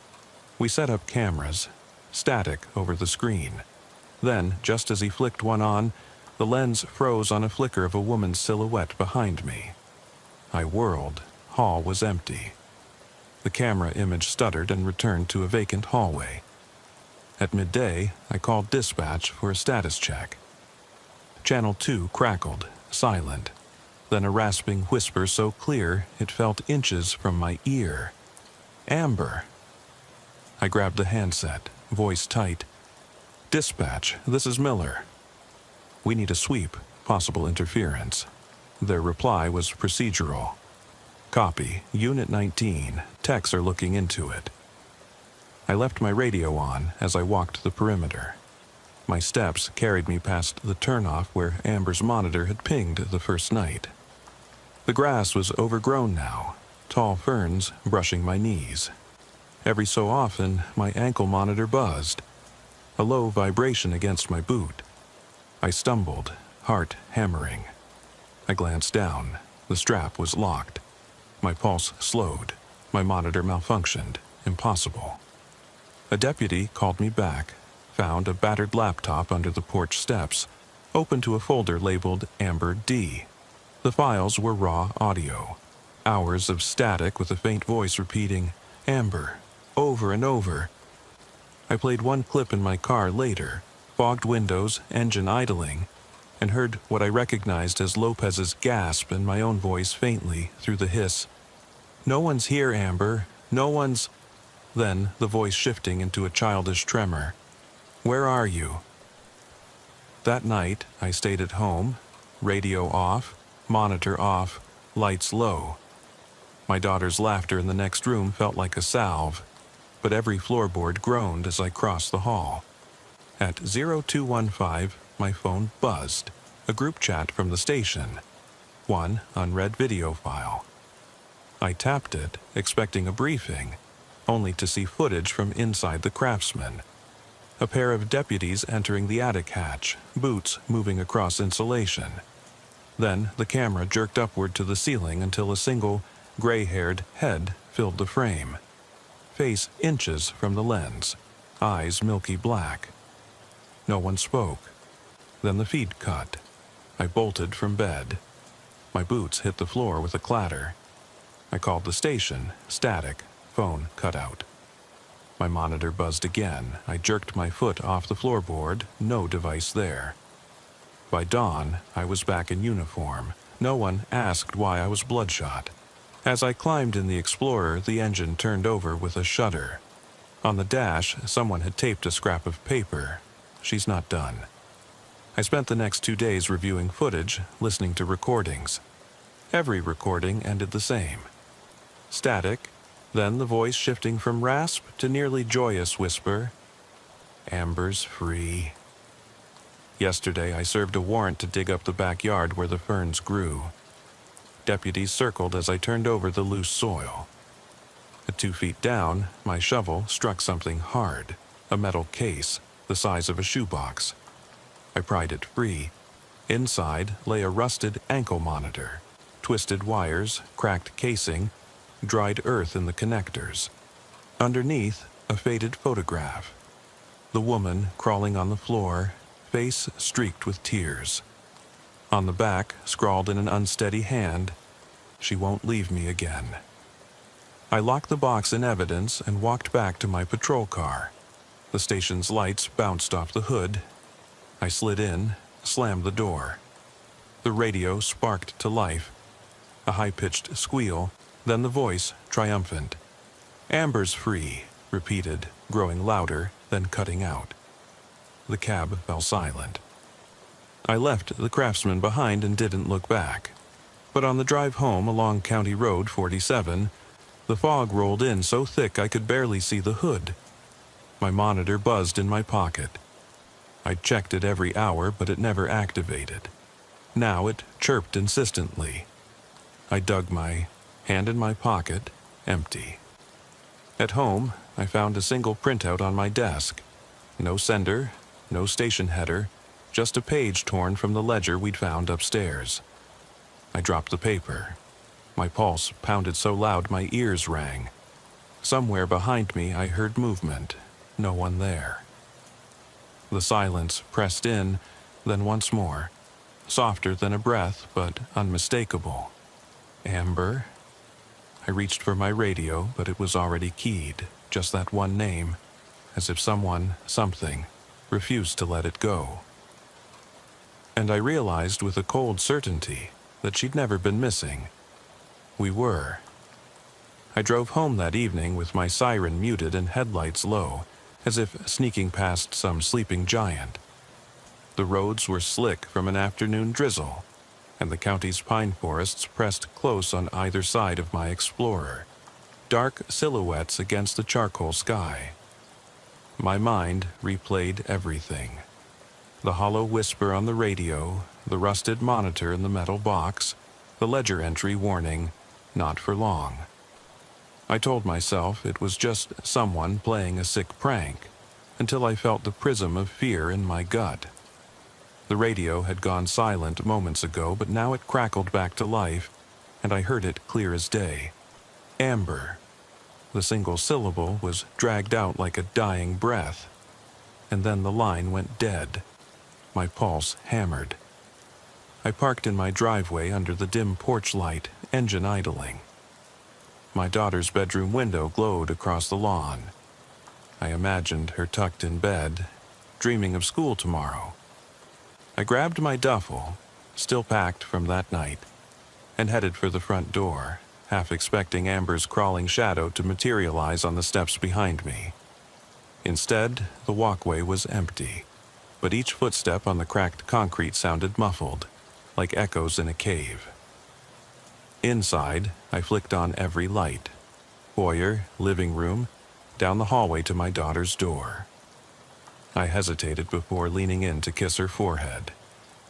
We set up cameras. Static over the screen. Then, just as he flicked one on, the lens froze on a flicker of a woman's silhouette behind me. I whirled. Hall was empty. The camera image stuttered and returned to a vacant hallway. At midday, I called dispatch for a status check. Channel 2 crackled, silent. Then a rasping whisper so clear it felt inches from my ear. "Amber." I grabbed the handset, voice tight. "Dispatch, this is Miller. We need a sweep, possible interference." Their reply was procedural. "Copy, Unit 19, techs are looking into it." I left my radio on as I walked the perimeter. My steps carried me past the turnoff where Amber's monitor had pinged the first night. The grass was overgrown now, tall ferns brushing my knees. Every so often, my ankle monitor buzzed, a low vibration against my boot. I stumbled, heart hammering. I glanced down. The strap was locked. My pulse slowed. My monitor malfunctioned. Impossible. A deputy called me back, found a battered laptop under the porch steps, opened to a folder labeled Amber D. The files were raw audio. Hours of static with a faint voice repeating, "Amber," over and over. I played one clip in my car later, fogged windows, engine idling, and heard what I recognized as Lopez's gasp and my own voice faintly through the hiss. "No one's here, Amber. No one's—" Then the voice shifting into a childish tremor. "Where are you?" That night, I stayed at home, radio off, monitor off, lights low. My daughter's laughter in the next room felt like a salve, but every floorboard groaned as I crossed the hall. At 0215, my phone buzzed, a group chat from the station. One unread video file. I tapped it, expecting a briefing, only to see footage from inside the Craftsman. A pair of deputies entering the attic hatch, boots moving across insulation. Then the camera jerked upward to the ceiling until a single, gray-haired head filled the frame. Face inches from the lens, eyes milky black. No one spoke. Then the feed cut. I bolted from bed. My boots hit the floor with a clatter. I called the station, static, phone cut out. My monitor buzzed again. I jerked my foot off the floorboard, no device there. By dawn, I was back in uniform. No one asked why I was bloodshot. As I climbed in the Explorer, the engine turned over with a shudder. On the dash, someone had taped a scrap of paper. She's not done. I spent the next 2 days reviewing footage, listening to recordings. Every recording ended the same. Static, then the voice shifting from rasp to nearly joyous whisper, "Amber's free." Yesterday, I served a warrant to dig up the backyard where the ferns grew. Deputies circled as I turned over the loose soil. At 2 feet down, my shovel struck something hard, a metal case, the size of a shoebox. I pried it free. Inside lay a rusted ankle monitor, twisted wires, cracked casing, dried earth in the connectors. Underneath, a faded photograph. The woman crawling on the floor, face streaked with tears. On the back, scrawled in an unsteady hand, "She won't leave me again." I locked the box in evidence and walked back to my patrol car. The station's lights bounced off the hood. I slid in, slammed the door. The radio sparked to life. A high-pitched squeal, then the voice, triumphant. "Amber's free," repeated, growing louder, then cutting out. The cab fell silent. I left the Craftsman behind and didn't look back. But on the drive home along County Road 47, the fog rolled in so thick I could barely see the hood. My monitor buzzed in my pocket. I checked it every hour, but it never activated. Now it chirped insistently. I dug my hand in my pocket, empty. At home, I found a single printout on my desk. No sender, no station header, just a page torn from the ledger we'd found upstairs. I dropped the paper. My pulse pounded so loud my ears rang. Somewhere behind me I heard movement. No one there. The silence pressed in, then once more, softer than a breath, but unmistakable. Amber? I reached for my radio, but it was already keyed, just that one name, as if someone, something, refused to let it go. And I realized with a cold certainty that she'd never been missing. We were. I drove home that evening with my siren muted and headlights low, as if sneaking past some sleeping giant. The roads were slick from an afternoon drizzle, and the county's pine forests pressed close on either side of my Explorer, dark silhouettes against the charcoal sky. My mind replayed everything. The hollow whisper on the radio, the rusted monitor in the metal box, the ledger entry warning, "Not for long." I told myself it was just someone playing a sick prank, until I felt the prism of fear in my gut. The radio had gone silent moments ago, but now it crackled back to life, and I heard it clear as day. Amber. The single syllable was dragged out like a dying breath, and then the line went dead. My pulse hammered. I parked in my driveway under the dim porch light, engine idling. My daughter's bedroom window glowed across the lawn. I imagined her tucked in bed, dreaming of school tomorrow. I grabbed my duffel, still packed from that night, and headed for the front door, half expecting Amber's crawling shadow to materialize on the steps behind me. Instead, the walkway was empty, but each footstep on the cracked concrete sounded muffled, like echoes in a cave. Inside, I flicked on every light. Foyer, living room, down the hallway to my daughter's door. I hesitated before leaning in to kiss her forehead.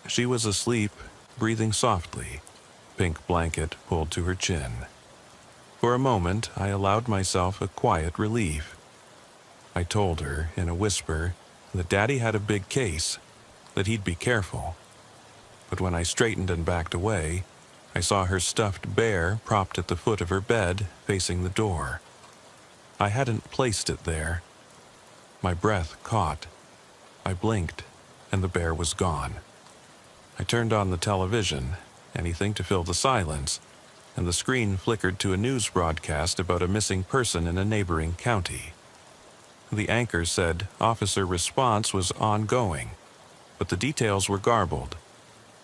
She was asleep, breathing softly, pink blanket pulled to her chin. For a moment, I allowed myself a quiet relief. I told her, in a whisper, that Daddy had a big case, that he'd be careful. But when I straightened and backed away, I saw her stuffed bear propped at the foot of her bed, facing the door. I hadn't placed it there. My breath caught. I blinked, and the bear was gone. I turned on the television, anything to fill the silence, and the screen flickered to a news broadcast about a missing person in a neighboring county. The anchor said officer response was ongoing, but the details were garbled.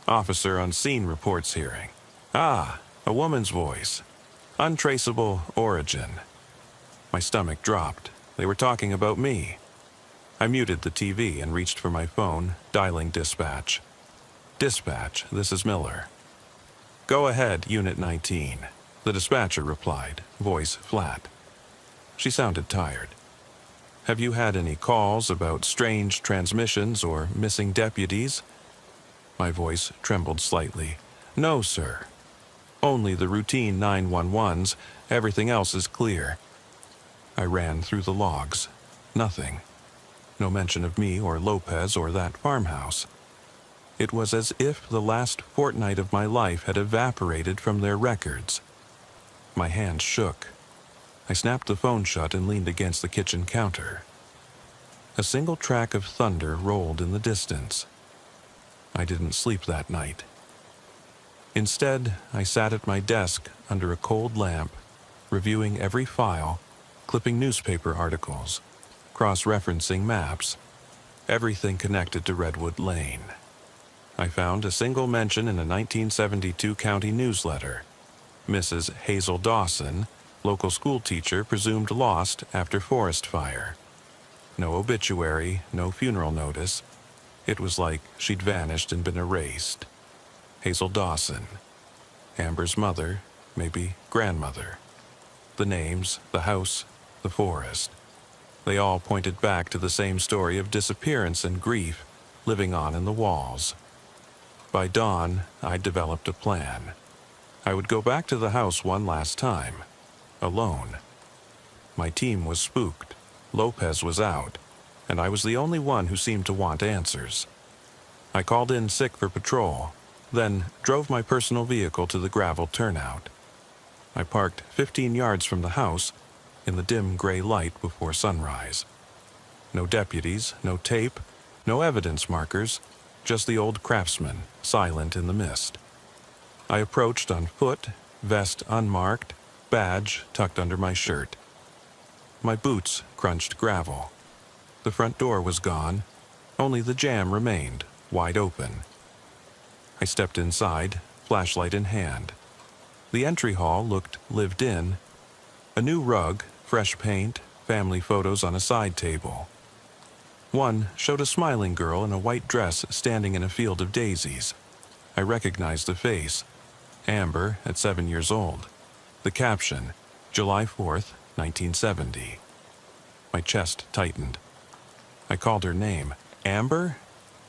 Officer on scene reports hearing. Ah, a woman's voice. Untraceable origin. My stomach dropped. They were talking about me. I muted the TV and reached for my phone, dialing dispatch. Dispatch, this is Miller. Go ahead, Unit 19. The dispatcher replied, voice flat. She sounded tired. Have you had any calls about strange transmissions or missing deputies? My voice trembled slightly. No, sir. Only the routine 911s. Everything else is clear. I ran through the logs. Nothing. No mention of me or Lopez or that farmhouse. It was as if the last fortnight of my life had evaporated from their records. My hands shook. I snapped the phone shut and leaned against the kitchen counter. A single track of thunder rolled in the distance. I didn't sleep that night. Instead, I sat at my desk under a cold lamp, reviewing every file, clipping newspaper articles, cross-referencing maps, everything connected to Redwood Lane. I found a single mention in a 1972 county newsletter. Mrs. Hazel Dawson, local school teacher, presumed lost after forest fire. No obituary, no funeral notice. It was like she'd vanished and been erased. Hazel Dawson. Amber's mother, maybe grandmother. The names, the house, the forest. They all pointed back to the same story of disappearance and grief living on in the walls. By dawn, I'd developed a plan. I would go back to the house one last time, alone. My team was spooked. Lopez was out, and I was the only one who seemed to want answers. I called in sick for patrol, then drove my personal vehicle to the gravel turnout. I parked 15 yards from the house in the dim gray light before sunrise. No deputies, no tape, no evidence markers, just the old craftsman, silent in the mist. I approached on foot, vest unmarked, badge tucked under my shirt. My boots crunched gravel. The front door was gone. Only the jamb remained, wide open. I stepped inside, flashlight in hand. The entry hall looked lived in. A new rug, fresh paint, family photos on a side table. One showed a smiling girl in a white dress standing in a field of daisies. I recognized the face. Amber, at 7 years old. The caption, July 4th, 1970. My chest tightened. I called her name. Amber?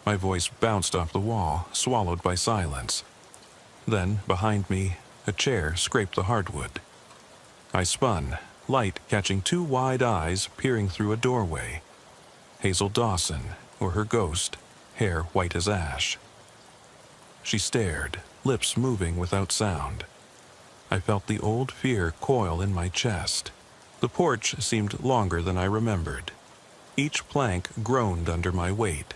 My voice bounced off the wall, swallowed by silence. Then, behind me, a chair scraped the hardwood. I spun, light catching two wide eyes peering through a doorway. Hazel Dawson, or her ghost, hair white as ash. She stared, lips moving without sound. I felt the old fear coil in my chest. The porch seemed longer than I remembered. Each plank groaned under my weight.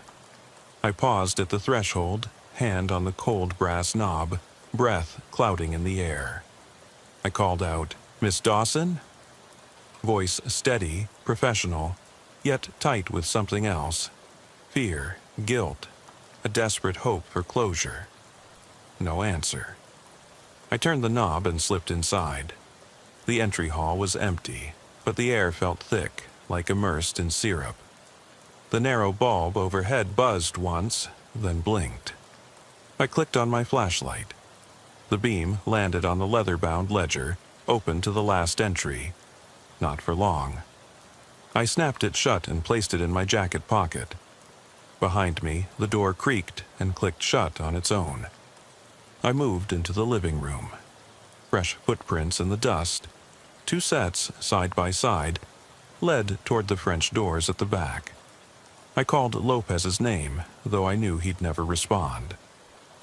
I paused at the threshold, hand on the cold brass knob, breath clouding in the air. I called out, "Miss Dawson?" Voice steady, professional, yet tight with something else. Fear, guilt, a desperate hope for closure. No answer. I turned the knob and slipped inside. The entry hall was empty, but the air felt thick, like immersed in syrup. The narrow bulb overhead buzzed once, then blinked. I clicked on my flashlight. The beam landed on the leather-bound ledger, open to the last entry. Not for long. I snapped it shut and placed it in my jacket pocket. Behind me, the door creaked and clicked shut on its own. I moved into the living room. Fresh footprints in the dust, two sets, side by side, led toward the French doors at the back. I called Lopez's name, though I knew he'd never respond.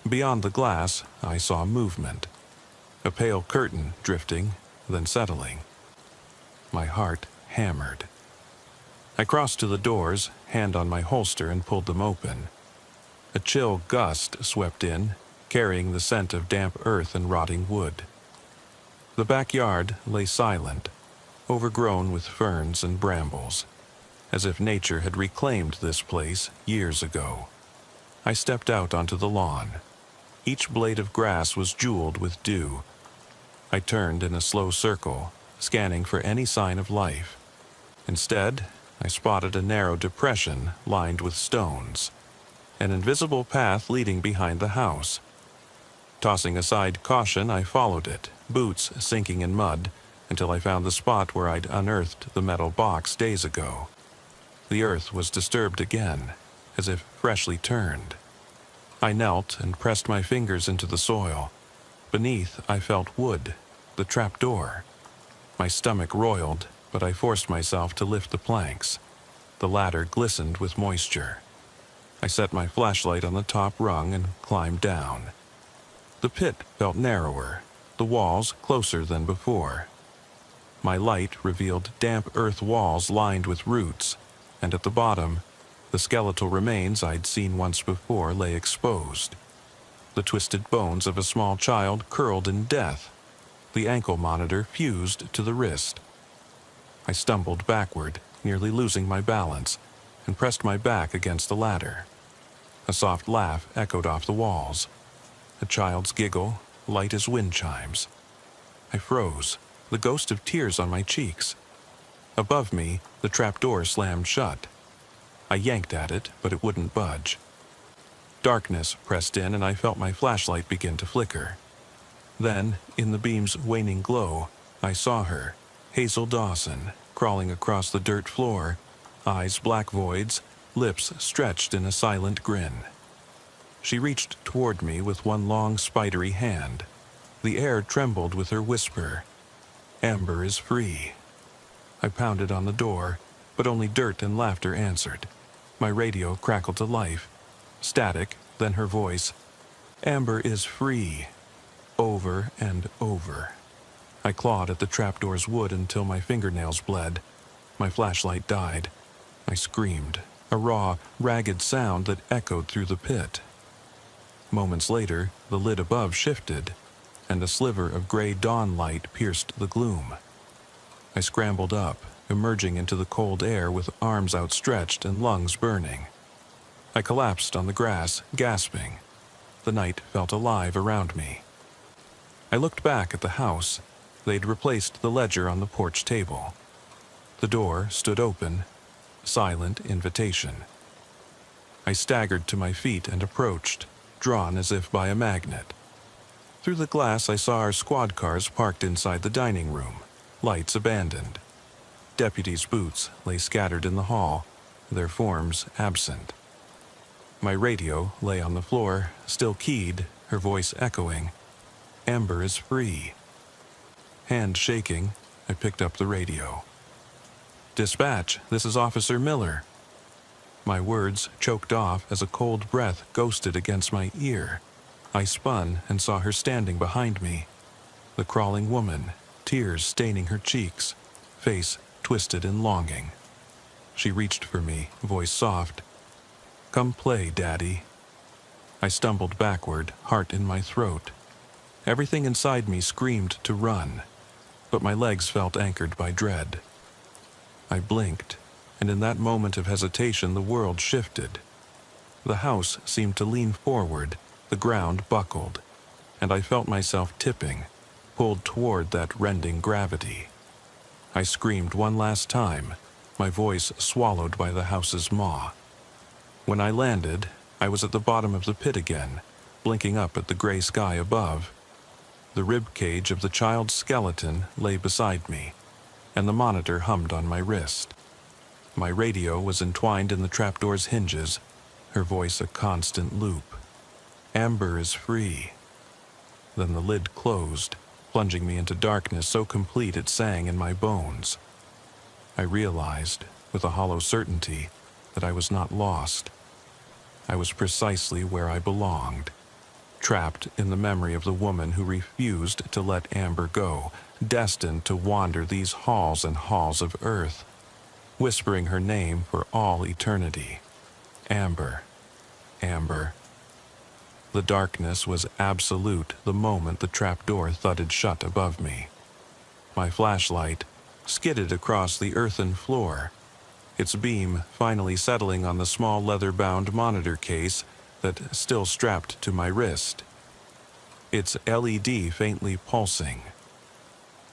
Beyond the glass, I saw movement. A pale curtain drifting, then settling. My heart hammered. I crossed to the doors, hand on my holster, and pulled them open. A chill gust swept in, carrying the scent of damp earth and rotting wood. The backyard lay silent, overgrown with ferns and brambles, as if nature had reclaimed this place years ago. I stepped out onto the lawn. Each blade of grass was jeweled with dew. I turned in a slow circle, scanning for any sign of life. Instead, I spotted a narrow depression lined with stones, an invisible path leading behind the house. Tossing aside caution, I followed it, boots sinking in mud, until I found the spot where I'd unearthed the metal box days ago. The earth was disturbed again, as if freshly turned. I knelt and pressed my fingers into the soil. Beneath, I felt wood, the trap door. My stomach roiled, but I forced myself to lift the planks. The ladder glistened with moisture. I set my flashlight on the top rung and climbed down. The pit felt narrower, the walls closer than before. My light revealed damp earth walls lined with roots, and at the bottom, the skeletal remains I'd seen once before lay exposed. The twisted bones of a small child curled in death. The ankle monitor fused to the wrist. I stumbled backward, nearly losing my balance, and pressed my back against the ladder. A soft laugh echoed off the walls. A child's giggle, light as wind chimes. I froze, the ghost of tears on my cheeks. Above me, the trapdoor slammed shut. I yanked at it, but it wouldn't budge. Darkness pressed in, and I felt my flashlight begin to flicker. Then, in the beam's waning glow, I saw her, Hazel Dawson, crawling across the dirt floor, eyes black voids, lips stretched in a silent grin. She reached toward me with one long, spidery hand. The air trembled with her whisper, "Amber is free." I pounded on the door, but only dirt and laughter answered. My radio crackled to life. Static, Then her voice, "Amber is free," over and over. I clawed at the trapdoor's wood until my fingernails bled. My flashlight died. I screamed, a raw, ragged sound that echoed through the pit. Moments later, the lid above shifted, and a sliver of gray dawn light pierced the gloom. I scrambled up, emerging into the cold air with arms outstretched and lungs burning. I collapsed on the grass, gasping. The night felt alive around me. I looked back at the house. They'd replaced the ledger on the porch table. The door stood open, silent invitation. I staggered to my feet and approached, drawn as if by a magnet. Through the glass I saw our squad cars parked inside the dining room, lights abandoned. Deputies' boots lay scattered in the hall, their forms absent. My radio lay on the floor, still keyed, her voice echoing, "Amber is free." Hand shaking, I picked up the radio. "Dispatch, this is Officer Miller." My words choked off as a cold breath ghosted against my ear. I spun and saw her standing behind me. The crawling woman, tears staining her cheeks, face twisted in longing. She reached for me, voice soft. "Come play, Daddy." I stumbled backward, heart in my throat. Everything inside me screamed to run, but my legs felt anchored by dread. I blinked, and in that moment of hesitation the world shifted. The house seemed to lean forward, the ground buckled, and I felt myself tipping, pulled toward that rending gravity. I screamed one last time, my voice swallowed by the house's maw. When I landed, I was at the bottom of the pit again, blinking up at the gray sky above. The rib cage of the child's skeleton lay beside me, and the monitor hummed on my wrist. My radio was entwined in the trapdoor's hinges, her voice a constant loop. "Amber is free." Then the lid closed, plunging me into darkness so complete it sang in my bones. I realized, with a hollow certainty, that I was not lost. I was precisely where I belonged, trapped in the memory of the woman who refused to let Amber go, destined to wander these halls and halls of earth, whispering her name for all eternity. Amber, Amber. The darkness was absolute the moment the trapdoor thudded shut above me. My flashlight skidded across the earthen floor, its beam finally settling on the small leather-bound monitor case that still strapped to my wrist, its LED faintly pulsing.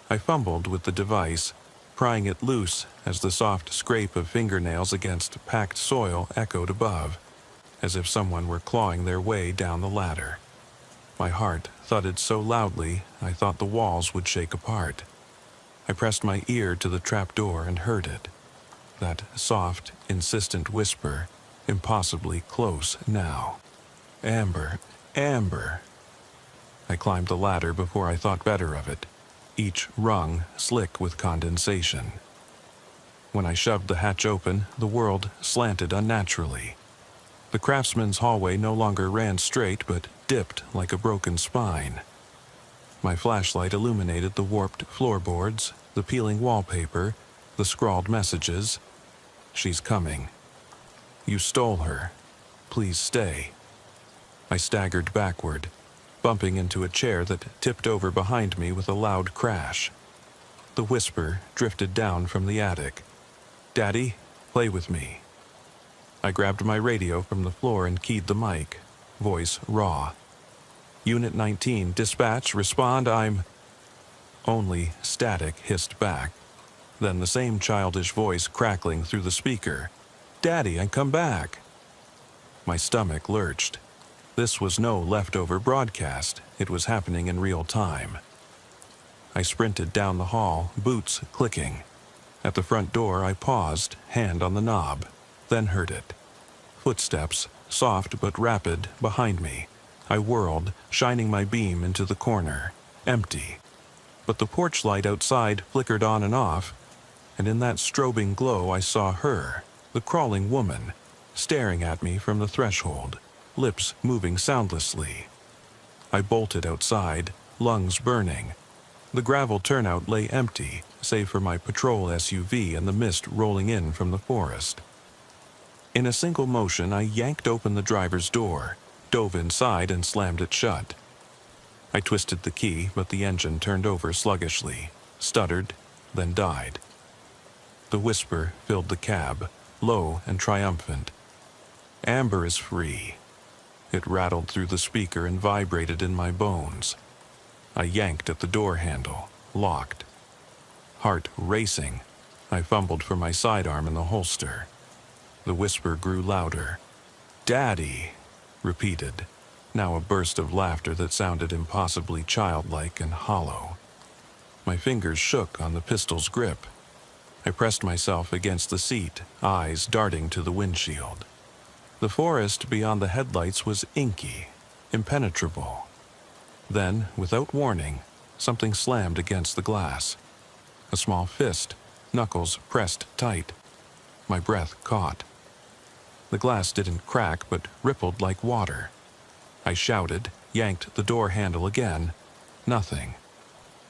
I fumbled with the device, prying it loose as the soft scrape of fingernails against packed soil echoed above, as if someone were clawing their way down the ladder. My heart thudded so loudly I thought the walls would shake apart. I pressed my ear to the trapdoor and heard it. That soft, insistent whisper, impossibly close now. "Amber, Amber." I climbed the ladder before I thought better of it, each rung slick with condensation. When I shoved the hatch open, the world slanted unnaturally. The craftsman's hallway no longer ran straight but dipped like a broken spine. My flashlight illuminated the warped floorboards, the peeling wallpaper, the scrawled messages. "She's coming. You stole her. Please stay." I staggered backward, bumping into a chair that tipped over behind me with a loud crash. The whisper drifted down from the attic. "Daddy, play with me." I grabbed my radio from the floor and keyed the mic, voice raw. "Unit 19, dispatch, respond, I'm—" Only static hissed back. Then the same childish voice crackling through the speaker. "Daddy, I come back." My stomach lurched. This was no leftover broadcast. It was happening in real time. I sprinted down the hall, boots clicking. At the front door I paused, hand on the knob, then heard it. Footsteps, soft but rapid, behind me. I whirled, shining my beam into the corner. Empty. But the porch light outside flickered on and off, and in that strobing glow I saw her, the crawling woman, staring at me from the threshold, lips moving soundlessly. I bolted outside, lungs burning. The gravel turnout lay empty, save for my patrol SUV and the mist rolling in from the forest. In a single motion, I yanked open the driver's door, dove inside, and slammed it shut. I twisted the key, but the engine turned over sluggishly, stuttered, then died. The whisper filled the cab, low and triumphant. "Amber is free." It rattled through the speaker and vibrated in my bones. I yanked at the door handle, locked. Heart racing, I fumbled for my sidearm in the holster. The whisper grew louder. "Daddy," repeated, now a burst of laughter that sounded impossibly childlike and hollow. My fingers shook on the pistol's grip. I pressed myself against the seat, eyes darting to the windshield. The forest beyond the headlights was inky, impenetrable. Then, without warning, something slammed against the glass. A small fist, knuckles pressed tight. My breath caught. The glass didn't crack, but rippled like water. I shouted, yanked the door handle again. Nothing.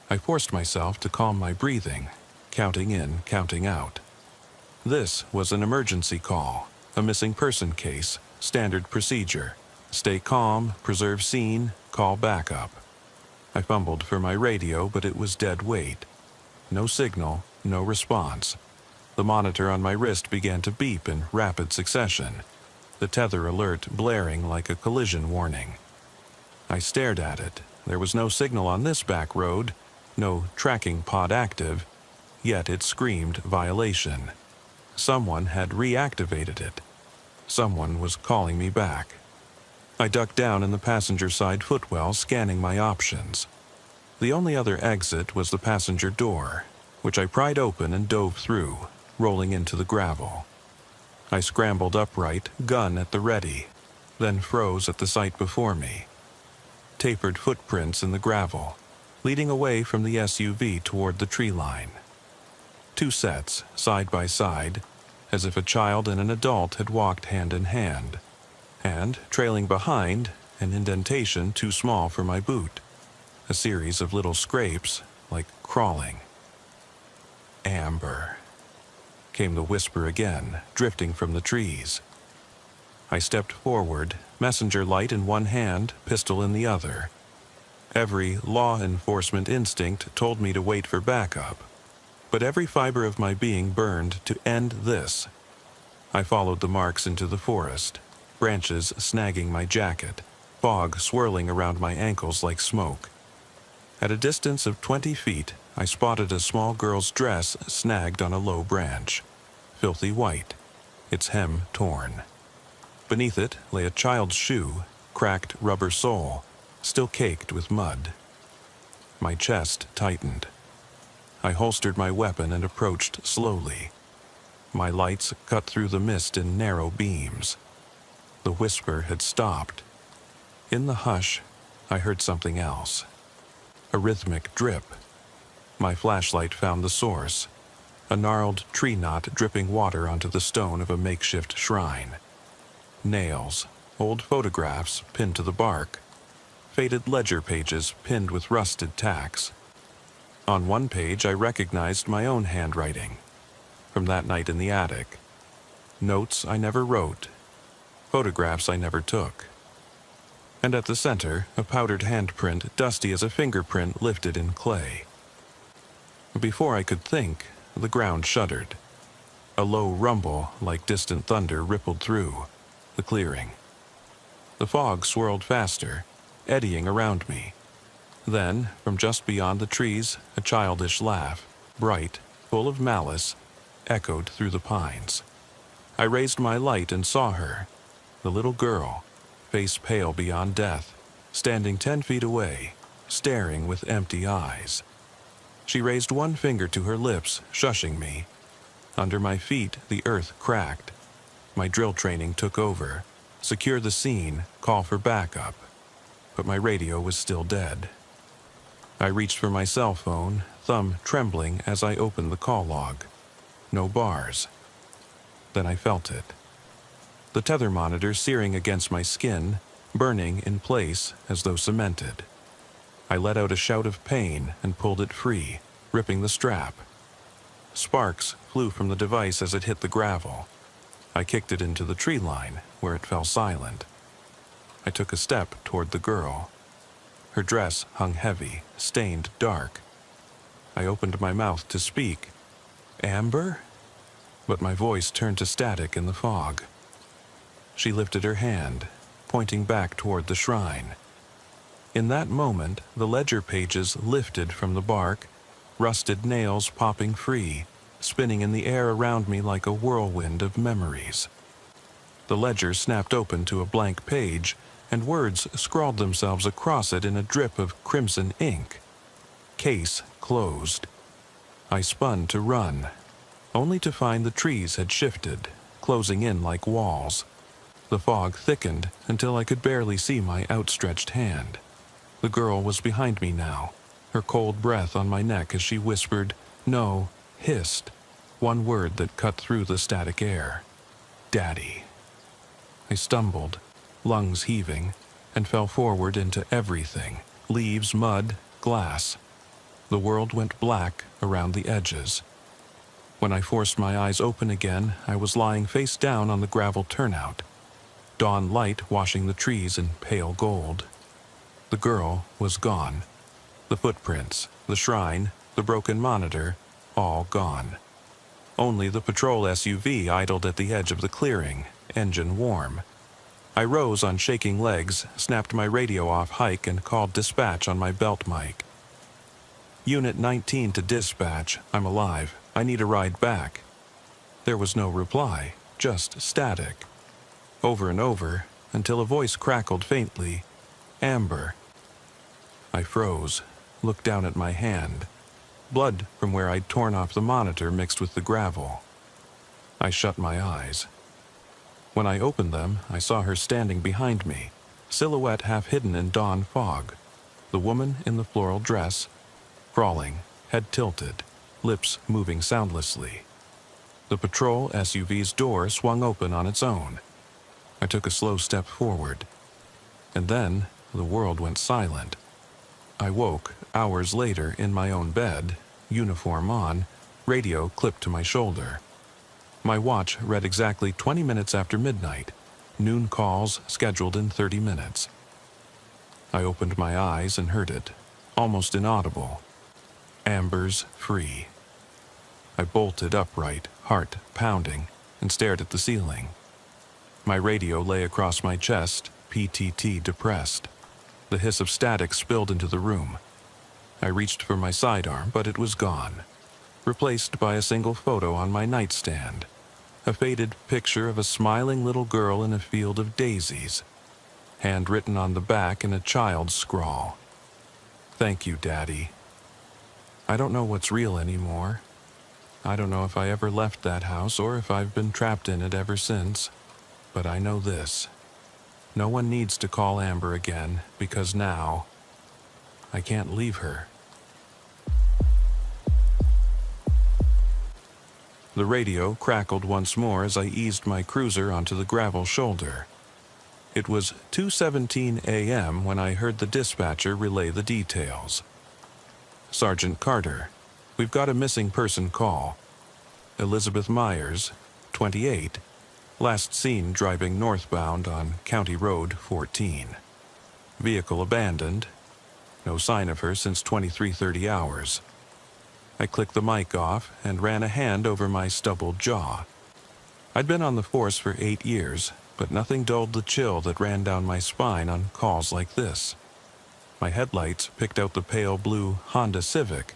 I forced myself to calm my breathing, counting in, counting out. This was an emergency call, a missing person case, standard procedure. Stay calm, preserve scene, call backup. I fumbled for my radio, but it was dead weight. No signal, no response. The monitor on my wrist began to beep in rapid succession, the tether alert blaring like a collision warning. I stared at it. There was no signal on this back road, no tracking pod active, yet it screamed violation. Someone had reactivated it. Someone was calling me back. I ducked down in the passenger side footwell, scanning my options. The only other exit was the passenger door, which I pried open and dove through, rolling into the gravel. I scrambled upright, gun at the ready, then froze at the sight before me. Tapered footprints in the gravel, leading away from the SUV toward the tree line. Two sets, side by side, as if a child and an adult had walked hand in hand. And, trailing behind, an indentation too small for my boot. A series of little scrapes, like crawling. "Amber," came the whisper again, drifting from the trees. I stepped forward, messenger light in one hand, pistol in the other. Every law enforcement instinct told me to wait for backup, but every fiber of my being burned to end this. I followed the marks into the forest, branches snagging my jacket, fog swirling around my ankles like smoke. At a distance of 20 feet, I spotted a small girl's dress snagged on a low branch, filthy white, its hem torn. Beneath it lay a child's shoe, cracked rubber sole, still caked with mud. My chest tightened. I holstered my weapon and approached slowly. My lights cut through the mist in narrow beams. The whisper had stopped. In the hush, I heard something else. A rhythmic drip. My flashlight found the source, a gnarled tree knot dripping water onto the stone of a makeshift shrine. Nails, old photographs pinned to the bark, faded ledger pages pinned with rusted tacks. On one page I recognized my own handwriting, from that night in the attic. Notes I never wrote, photographs I never took. And at the center, a powdered handprint dusty as a fingerprint lifted in clay. Before I could think, the ground shuddered. A low rumble, like distant thunder, rippled through the clearing. The fog swirled faster, eddying around me. Then, from just beyond the trees, a childish laugh, bright, full of malice, echoed through the pines. I raised my light and saw her, the little girl, face pale beyond death, standing 10 feet away, staring with empty eyes. She raised one finger to her lips, shushing me. Under my feet, the earth cracked. My drill training took over. Secure the scene, call for backup. But my radio was still dead. I reached for my cell phone, thumb trembling as I opened the call log. No bars. Then I felt it. the tether monitor searing against my skin, burning in place as though cemented. I let out a shout of pain and pulled it free, ripping the strap. Sparks flew from the device as it hit the gravel. I kicked it into the tree line, where it fell silent. I took a step toward the girl. Her dress hung heavy, stained dark. I opened my mouth to speak. "Amber?" But my voice turned to static in the fog. She lifted her hand, pointing back toward the shrine. In that moment, the ledger pages lifted from the bark, rusted nails popping free, spinning in the air around me like a whirlwind of memories. The ledger snapped open to a blank page, and words scrawled themselves across it in a drip of crimson ink. Case closed. I spun to run, only to find the trees had shifted, closing in like walls. The fog thickened until I could barely see my outstretched hand. The girl was behind me now, her cold breath on my neck as she whispered, "No," hissed, one word that cut through the static air. "Daddy." I stumbled, lungs heaving, and fell forward into everything, leaves, mud, glass. The world went black around the edges. When I forced my eyes open again, I was lying face down on the gravel turnout, dawn light washing the trees in pale gold. The girl was gone. The footprints, the shrine, the broken monitor, all gone. Only the patrol SUV idled at the edge of the clearing, engine warm. I rose on shaking legs, snapped my radio off hike, and called dispatch on my belt mic. "Unit 19 to dispatch. I'm alive. I need a ride back." There was no reply, just static. Over and over, until a voice crackled faintly, "Amber." I froze, looked down at my hand. Blood from where I'd torn off the monitor mixed with the gravel. I shut my eyes. When I opened them, I saw her standing behind me, silhouette half hidden in dawn fog. The woman in the floral dress, crawling, head tilted, lips moving soundlessly. The patrol SUV's door swung open on its own. I took a slow step forward. And then the world went silent. I woke hours later in my own bed, uniform on, radio clipped to my shoulder. My watch read exactly 20 minutes after midnight, noon calls scheduled in 30 minutes. I opened my eyes and heard it, almost inaudible. "Amber's free." I bolted upright, heart pounding, and stared at the ceiling. My radio lay across my chest, PTT depressed. The hiss of static spilled into the room. I reached for my sidearm, but it was gone, replaced by a single photo on my nightstand, a faded picture of a smiling little girl in a field of daisies, handwritten on the back in a child's scrawl. "Thank you, Daddy." I don't know what's real anymore. I don't know if I ever left that house or if I've been trapped in it ever since, but I know this. No one needs to call Amber again, because now I can't leave her. The radio crackled once more as I eased my cruiser onto the gravel shoulder. It was 2:17 a.m. when I heard the dispatcher relay the details. "Sergeant Carter, we've got a missing person call. Elizabeth Myers, 28, last seen driving northbound on County Road 14. Vehicle abandoned. No sign of her since 23:30 hours." I clicked the mic off and ran a hand over my stubbled jaw. I'd been on the force for 8 years, but nothing dulled the chill that ran down my spine on calls like this. My headlights picked out the pale blue Honda Civic,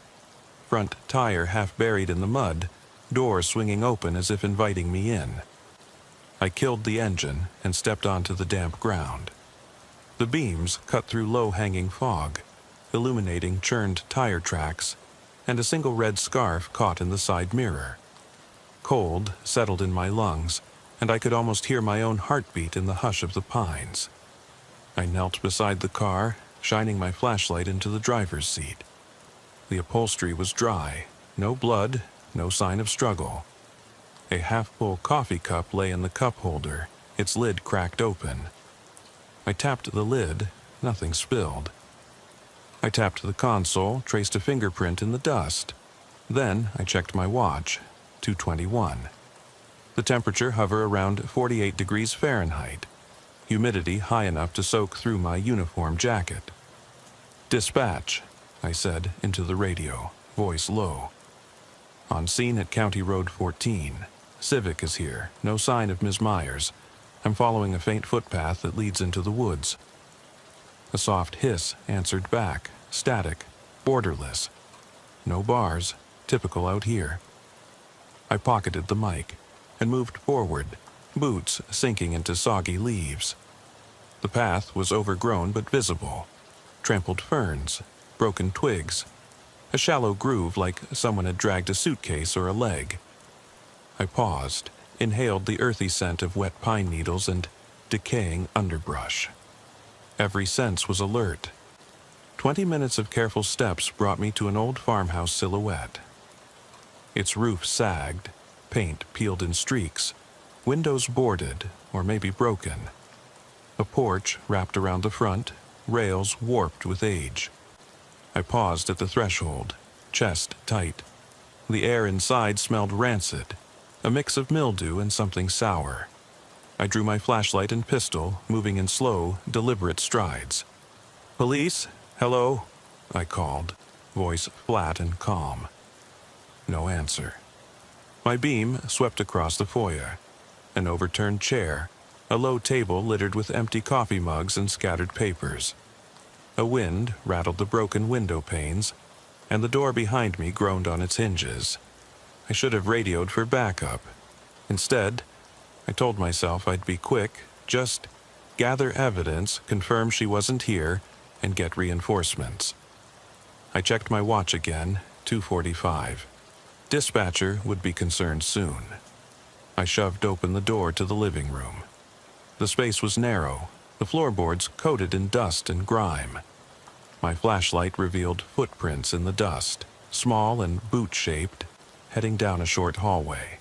front tire half buried in the mud, door swinging open as if inviting me in. I killed the engine and stepped onto the damp ground. The beams cut through low-hanging fog, illuminating churned tire tracks, and a single red scarf caught in the side mirror. Cold settled in my lungs, and I could almost hear my own heartbeat in the hush of the pines. I knelt beside the car, shining my flashlight into the driver's seat. The upholstery was dry, no blood, no sign of struggle. A half-full coffee cup lay in the cup holder, Its lid cracked open. I tapped the lid, nothing spilled. I tapped the console, traced a fingerprint in the dust. Then I checked my watch, 2:21. The temperature hovered around 48 degrees Fahrenheit. Humidity high enough to soak through my uniform jacket. "Dispatch," I said into the radio, voice low. "On scene at County Road 14. Civic is here, no sign of Ms. Myers. I'm following a faint footpath that leads into the woods." A soft hiss answered back, static, borderless. No bars, typical out here. I pocketed the mic and moved forward, boots sinking into soggy leaves. The path was overgrown but visible. Trampled ferns, broken twigs, a shallow groove like someone had dragged a suitcase or a leg. I paused, inhaled the earthy scent of wet pine needles and decaying underbrush. Every sense was alert. 20 minutes of careful steps brought me to an old farmhouse silhouette. Its roof sagged, paint peeled in streaks, windows boarded or maybe broken. A porch wrapped around the front, rails warped with age. I paused at the threshold, chest tight. The air inside smelled rancid, a mix of mildew and something sour. I drew my flashlight and pistol, moving in slow, deliberate strides. "Police? Hello?" I called, voice flat and calm. No answer. My beam swept across the foyer. An overturned chair, a low table littered with empty coffee mugs and scattered papers. A wind rattled the broken window panes, and the door behind me groaned on its hinges. I should have radioed for backup. Instead, I told myself I'd be quick, just gather evidence, confirm she wasn't here, and get reinforcements. I checked my watch again, 2:45. Dispatcher would be concerned soon. I shoved open the door to the living room. The space was narrow, the floorboards coated in dust and grime. My flashlight revealed footprints in the dust, small and boot-shaped, heading down a short hallway.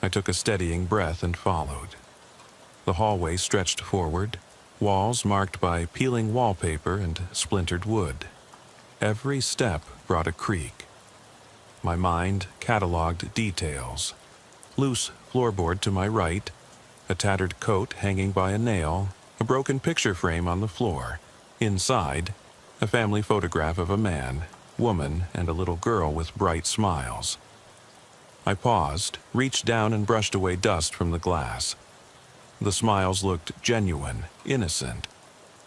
I took a steadying breath and followed. The hallway stretched forward, walls marked by peeling wallpaper and splintered wood. Every step brought a creak. My mind cataloged details. Loose floorboard to my right, a tattered coat hanging by a nail, a broken picture frame on the floor. Inside, a family photograph of a man, woman, and a little girl with bright smiles. I paused, reached down and brushed away dust from the glass. The smiles looked genuine, innocent,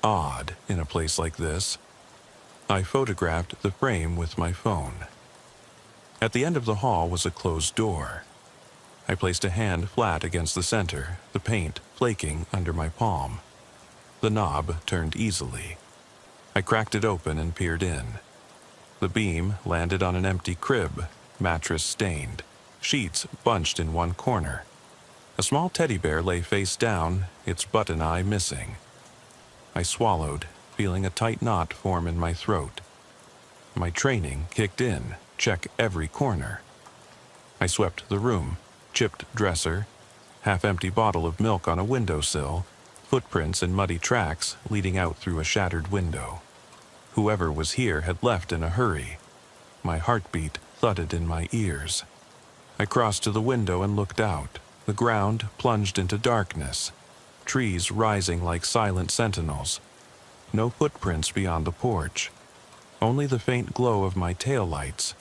odd in a place like this. I photographed the frame with my phone. At the end of the hall was a closed door. I placed a hand flat against the center, the paint flaking under my palm. The knob turned easily. I cracked it open and peered in. The beam landed on an empty crib, mattress stained, sheets bunched in one corner. A small teddy bear lay face down, its button eye missing. I swallowed, feeling a tight knot form in my throat. My training kicked in, check every corner. I swept the room, chipped dresser, half-empty bottle of milk on a windowsill, footprints and muddy tracks leading out through a shattered window. Whoever was here had left in a hurry. My heartbeat thudded in my ears. I crossed to the window and looked out. The ground plunged into darkness, trees rising like silent sentinels. No footprints beyond the porch, only the faint glow of my taillights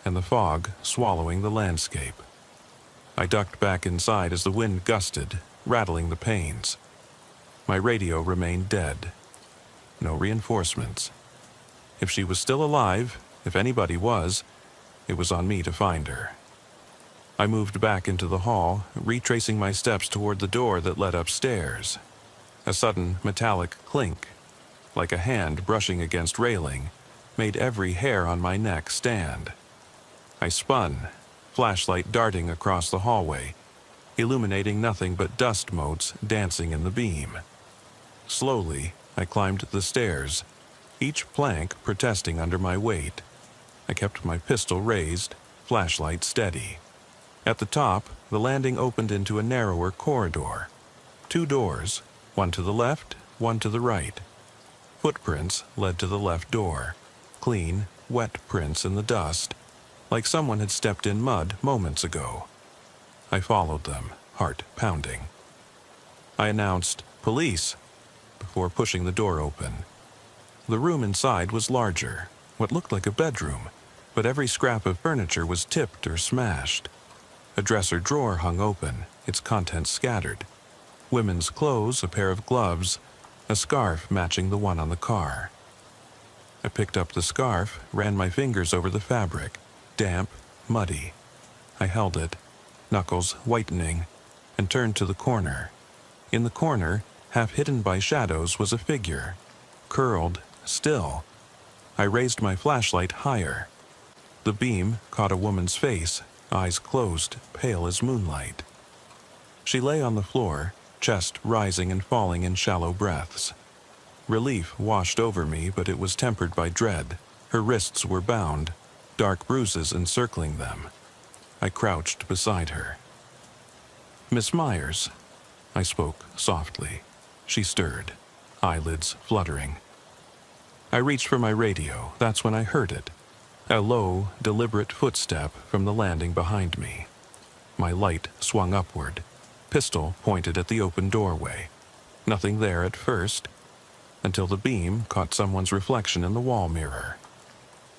and the fog swallowing the landscape. I ducked back inside as the wind gusted, rattling the panes. My radio remained dead. No reinforcements. If she was still alive, if anybody was, it was on me to find her. I moved back into the hall, retracing my steps toward the door that led upstairs. A sudden metallic clink, like a hand brushing against railing, made every hair on my neck stand. I spun, flashlight darting across the hallway, illuminating nothing but dust motes dancing in the beam. Slowly, I climbed the stairs, each plank protesting under my weight. I kept my pistol raised, flashlight steady. At the top, the landing opened into a narrower corridor. 2 doors, one to the left, one to the right. Footprints led to the left door. Clean, wet prints in the dust, like someone had stepped in mud moments ago. I followed them, heart pounding. I announced, "Police," before pushing the door open. The room inside was larger, what looked like a bedroom, but every scrap of furniture was tipped or smashed. A dresser drawer hung open, its contents scattered. Women's clothes, a pair of gloves, a scarf matching the one on the car. I picked up the scarf, ran my fingers over the fabric, damp, muddy. I held it, knuckles whitening, and turned to the corner. In the corner, half hidden by shadows, was a figure, curled, still. I raised my flashlight higher. The beam caught a woman's face, eyes closed, pale as moonlight. She lay on the floor, chest rising and falling in shallow breaths. Relief washed over me, but it was tempered by dread. Her wrists were bound, dark bruises encircling them. I crouched beside her. "Miss Myers," I spoke softly. She stirred, eyelids fluttering. I reached for my radio. That's when I heard it. A low, deliberate footstep from the landing behind me. My light swung upward, pistol pointed at the open doorway. Nothing there at first, until the beam caught someone's reflection in the wall mirror.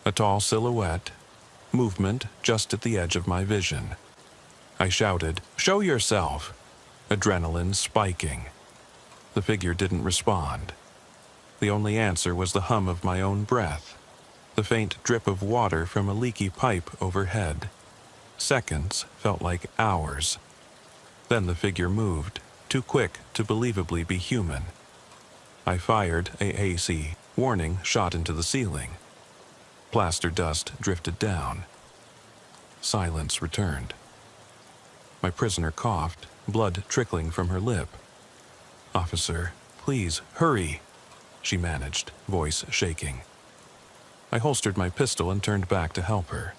A tall silhouette, movement just at the edge of my vision. I shouted, "Show yourself!" Adrenaline spiking. The figure didn't respond. The only answer was the hum of my own breath, the faint drip of water from a leaky pipe overhead. Seconds felt like hours. Then the figure moved, too quick to believably be human. I fired a AC warning shot into the ceiling. Plaster dust drifted down. Silence returned. My prisoner coughed, blood trickling from her lip. "Officer, please, hurry," she managed, voice shaking. I holstered my pistol and turned back to help her.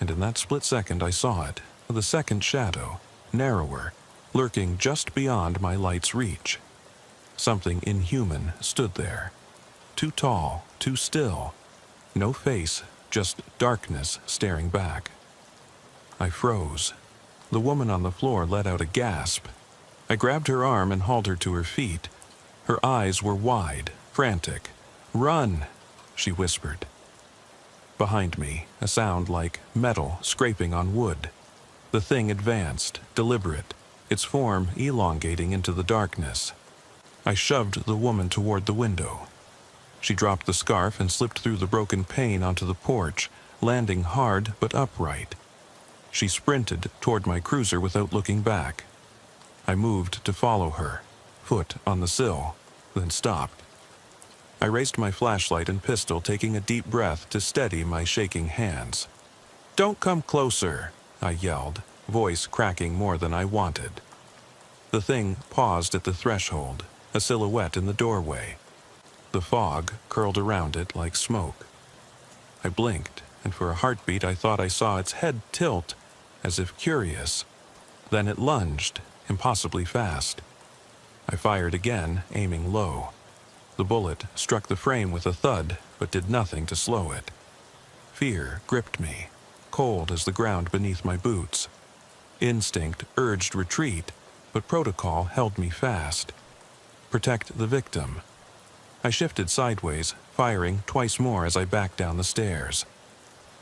And in that split second I saw it, the second shadow, narrower, lurking just beyond my light's reach. Something inhuman stood there. Too tall, too still. No face, just darkness staring back. I froze. The woman on the floor let out a gasp. I grabbed her arm and hauled her to her feet. Her eyes were wide, frantic. "Run!" she whispered. Behind me, a sound like metal scraping on wood. The thing advanced, deliberate, its form elongating into the darkness. I shoved the woman toward the window. She dropped the scarf and slipped through the broken pane onto the porch, landing hard but upright. She sprinted toward my cruiser without looking back. I moved to follow her, foot on the sill, then stopped. I raised my flashlight and pistol, taking a deep breath to steady my shaking hands. "Don't come closer," I yelled, voice cracking more than I wanted. The thing paused at the threshold, a silhouette in the doorway. The fog curled around it like smoke. I blinked, and for a heartbeat I thought I saw its head tilt, as if curious. Then it lunged, impossibly fast. I fired again, aiming low. The bullet struck the frame with a thud, but did nothing to slow it. Fear gripped me, cold as the ground beneath my boots. Instinct urged retreat, but protocol held me fast. Protect the victim. I shifted sideways, firing twice more as I backed down the stairs.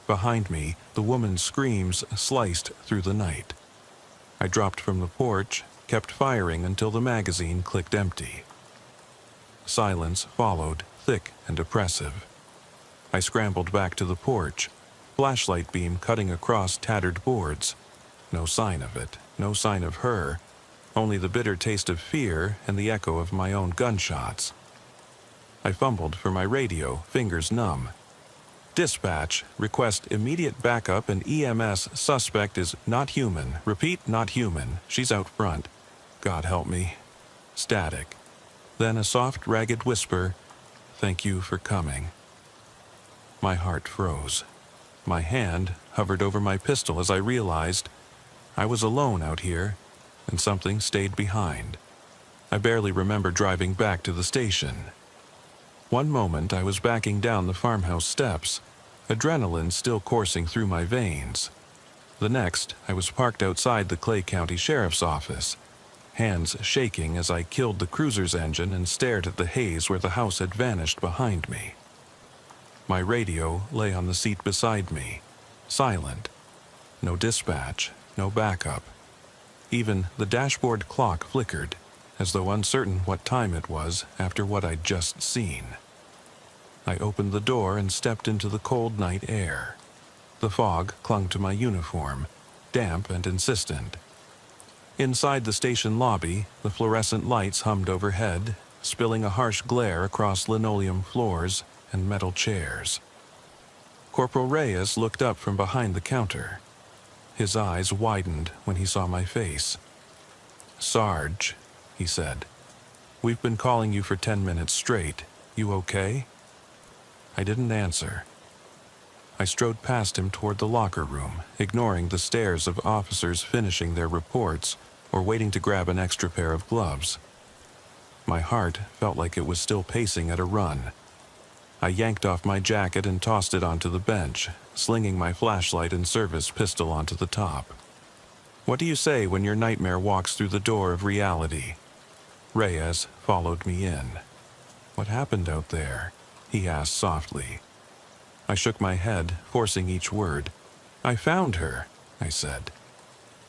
Behind me, the woman's screams sliced through the night. I dropped from the porch, kept firing until the magazine clicked empty. Silence followed, thick and oppressive. I scrambled back to the porch, flashlight beam cutting across tattered boards. No sign of it, no sign of her, only the bitter taste of fear and the echo of my own gunshots. I fumbled for my radio, fingers numb. "Dispatch, request immediate backup and EMS. Suspect is not human. Repeat, not human. She's out front. God help me." Static. Then a soft, ragged whisper, "Thank you for coming." My heart froze. My hand hovered over my pistol as I realized I was alone out here, and something stayed behind. I barely remember driving back to the station. One moment I was backing down the farmhouse steps, adrenaline still coursing through my veins. The next, I was parked outside the Clay County Sheriff's Office, hands shaking as I killed the cruiser's engine and stared at the haze where the house had vanished behind me. My radio lay on the seat beside me, silent. No dispatch, no backup. Even the dashboard clock flickered, as though uncertain what time it was after what I'd just seen. I opened the door and stepped into the cold night air. The fog clung to my uniform, damp and insistent. Inside the station lobby, the fluorescent lights hummed overhead, spilling a harsh glare across linoleum floors and metal chairs. Corporal Reyes looked up from behind the counter. His eyes widened when he saw my face. "Sarge," he said, "we've been calling you for 10 minutes straight. You okay?" I didn't answer. I strode past him toward the locker room, ignoring the stares of officers finishing their reports or waiting to grab an extra pair of gloves. My heart felt like it was still pacing at a run. I yanked off my jacket and tossed it onto the bench, slinging my flashlight and service pistol onto the top. "What do you say when your nightmare walks through the door of reality?" Reyes followed me in. "What happened out there?" he asked softly. I shook my head, forcing each word. "I found her," I said.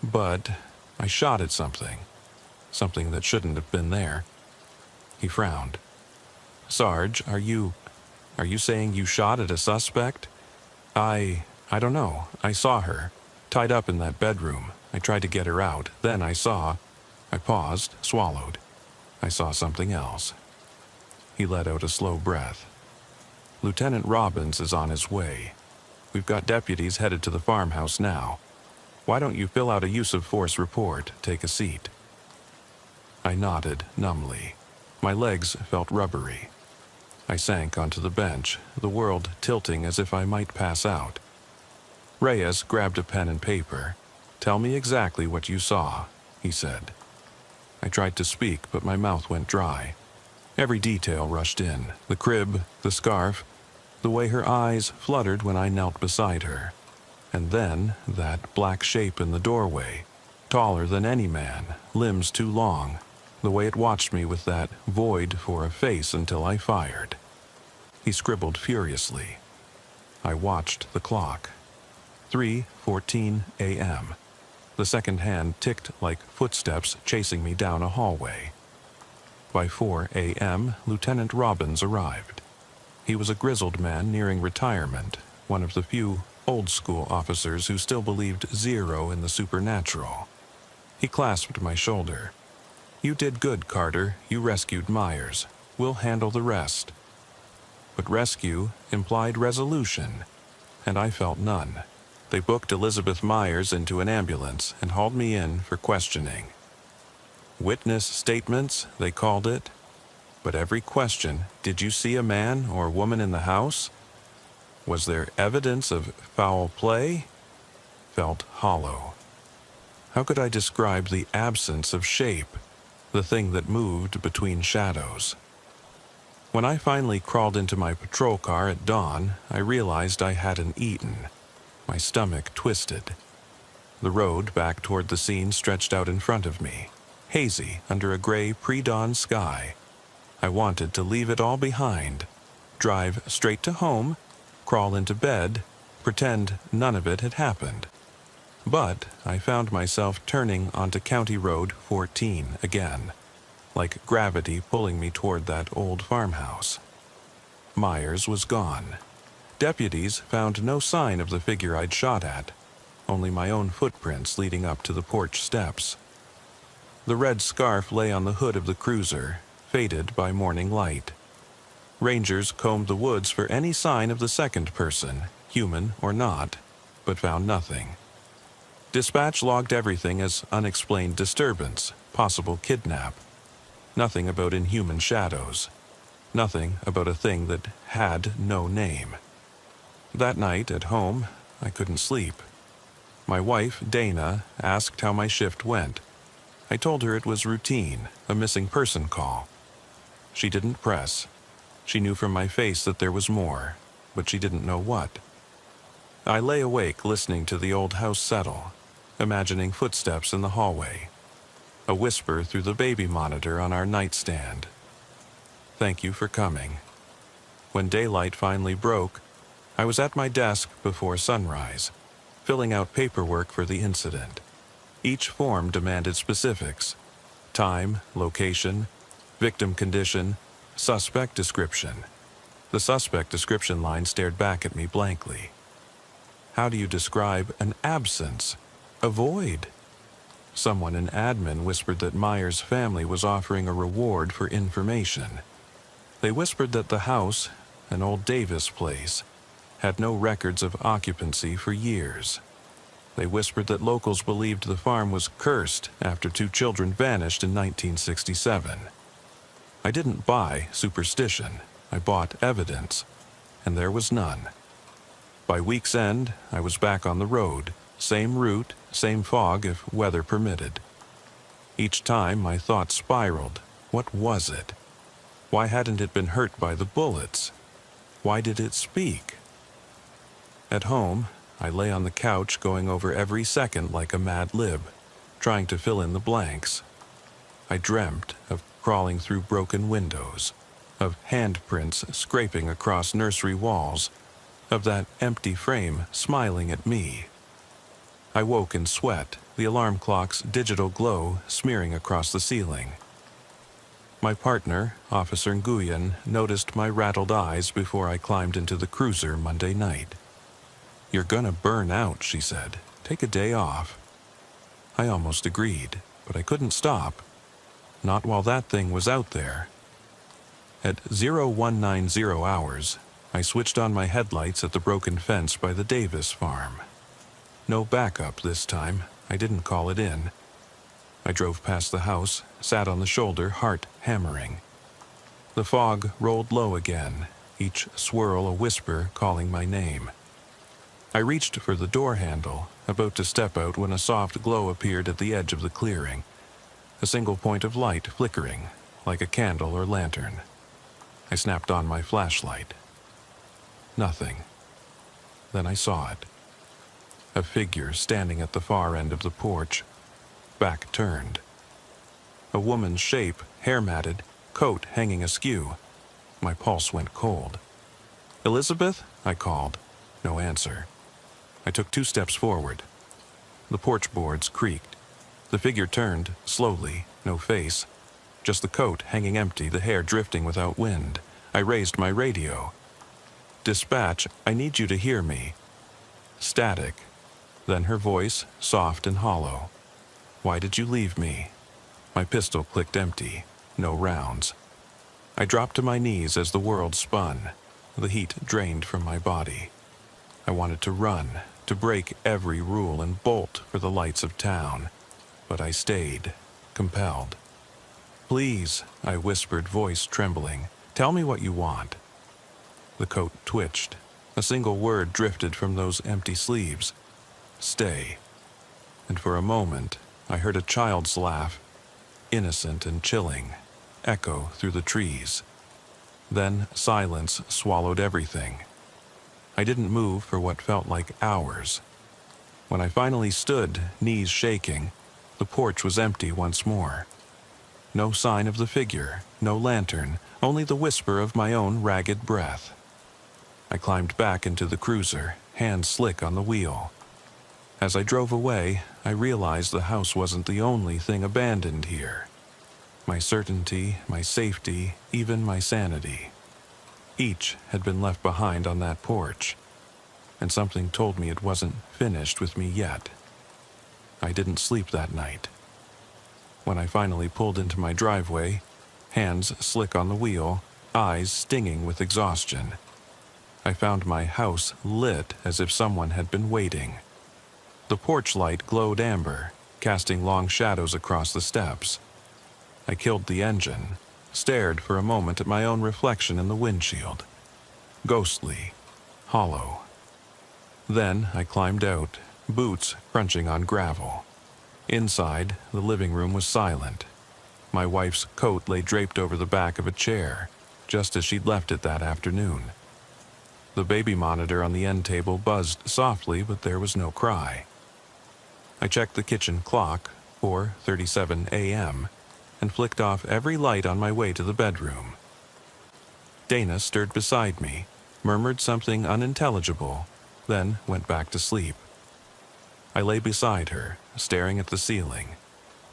"But I shot at something. Something that shouldn't have been there." He frowned. "Sarge, are you saying you shot at a suspect?" I don't know. I saw her, tied up in that bedroom. I tried to get her out. Then I paused, swallowed. I saw something else." He let out a slow breath. "Lieutenant Robbins is on his way. We've got deputies headed to the farmhouse now. Why don't you fill out a use of force report? Take a seat." I nodded numbly. My legs felt rubbery. I sank onto the bench, the world tilting as if I might pass out. Reyes grabbed a pen and paper. "Tell me exactly what you saw," he said. I tried to speak, but my mouth went dry. Every detail rushed in: the crib, the scarf, the way her eyes fluttered when I knelt beside her. And then that black shape in the doorway, taller than any man, limbs too long, the way it watched me with that void for a face until I fired. He scribbled furiously. I watched the clock. 3:14 a.m. The second hand ticked like footsteps chasing me down a hallway. By 4 a.m., Lieutenant Robbins arrived. He was a grizzled man nearing retirement, one of the few old-school officers who still believed zero in the supernatural. He clasped my shoulder. "You did good, Carter. You rescued Myers. We'll handle the rest." But rescue implied resolution, and I felt none. They booked Elizabeth Myers into an ambulance and hauled me in for questioning. Witness statements, they called it. But every question, "Did you see a man or woman in the house? Was there evidence of foul play?" felt hollow. How could I describe the absence of shape, the thing that moved between shadows? When I finally crawled into my patrol car at dawn, I realized I hadn't eaten. My stomach twisted. The road back toward the scene stretched out in front of me, hazy under a gray pre-dawn sky. I wanted to leave it all behind, drive straight to home, crawl into bed, pretend none of it had happened. But I found myself turning onto County Road 14 again, like gravity pulling me toward that old farmhouse. Myers was gone. Deputies found no sign of the figure I'd shot at, only my own footprints leading up to the porch steps. The red scarf lay on the hood of the cruiser, faded by morning light. Rangers combed the woods for any sign of the second person, human or not, but found nothing. Dispatch logged everything as unexplained disturbance, possible kidnap. Nothing about inhuman shadows. Nothing about a thing that had no name. That night at home, I couldn't sleep. My wife, Dana, asked how my shift went. I told her it was routine, a missing person call. She didn't press. She knew from my face that there was more, but she didn't know what. I lay awake listening to the old house settle, imagining footsteps in the hallway, a whisper through the baby monitor on our nightstand. Thank you for coming. When daylight finally broke, I was at my desk before sunrise, filling out paperwork for the incident. Each form demanded specifics: time, location, victim condition, suspect description. The suspect description line stared back at me blankly. How do you describe an absence? A void? Someone in admin whispered that Meyer's family was offering a reward for information. They whispered that the house, an old Davis place, had no records of occupancy for years. They whispered that locals believed the farm was cursed after 2 children vanished in 1967. I didn't buy superstition. I bought evidence, and there was none. By week's end, I was back on the road, same route, same fog if weather permitted. Each time my thoughts spiraled. What was it? Why hadn't it been hurt by the bullets? Why did it speak? At home, I lay on the couch going over every second like a mad lib, trying to fill in the blanks. I dreamt of crawling through broken windows, of handprints scraping across nursery walls, of that empty frame smiling at me. I woke in sweat, the alarm clock's digital glow smearing across the ceiling. My partner, Officer Nguyen, noticed my rattled eyes before I climbed into the cruiser Monday night. "You're gonna burn out," she said. "Take a day off." I almost agreed, but I couldn't stop. Not while that thing was out there. At 0190 hours, I switched on my headlights at the broken fence by the Davis farm. No backup this time. I didn't call it in. I drove past the house, sat on the shoulder, heart hammering. The fog rolled low again, each swirl a whisper calling my name. I reached for the door handle, about to step out when a soft glow appeared at the edge of the clearing. A single point of light flickering, like a candle or lantern. I snapped on my flashlight. Nothing. Then I saw it. A figure standing at the far end of the porch, back turned. A woman's shape, hair matted, coat hanging askew. My pulse went cold. "Elizabeth?" I called. No answer. I took 2 steps forward. The porch boards creaked. The figure turned, slowly, no face. Just the coat hanging empty, the hair drifting without wind. I raised my radio. "Dispatch, I need you to hear me." Static. Then her voice, soft and hollow. "Why did you leave me?" My pistol clicked empty. No rounds. I dropped to my knees as the world spun. The heat drained from my body. I wanted to run, to break every rule and bolt for the lights of town. But I stayed, compelled. "Please," I whispered, voice trembling. "Tell me what you want." The coat twitched. A single word drifted from those empty sleeves. "Stay." And for a moment, I heard a child's laugh, innocent and chilling, echo through the trees. Then silence swallowed everything. I didn't move for what felt like hours. When I finally stood, knees shaking, the porch was empty once more. No sign of the figure, no lantern, only the whisper of my own ragged breath. I climbed back into the cruiser, hands slick on the wheel. As I drove away, I realized the house wasn't the only thing abandoned here. My certainty, my safety, even my sanity. Each had been left behind on that porch, and something told me it wasn't finished with me yet. I didn't sleep that night. When I finally pulled into my driveway, hands slick on the wheel, eyes stinging with exhaustion, I found my house lit as if someone had been waiting. The porch light glowed amber, casting long shadows across the steps. I killed the engine, stared for a moment at my own reflection in the windshield. Ghostly, hollow. Then I climbed out, boots crunching on gravel. Inside, the living room was silent. My wife's coat lay draped over the back of a chair, just as she'd left it that afternoon. The baby monitor on the end table buzzed softly, but there was no cry. I checked the kitchen clock, 4:37 a.m., and flicked off every light on my way to the bedroom. Dana stirred beside me, murmured something unintelligible, then went back to sleep. I lay beside her, staring at the ceiling,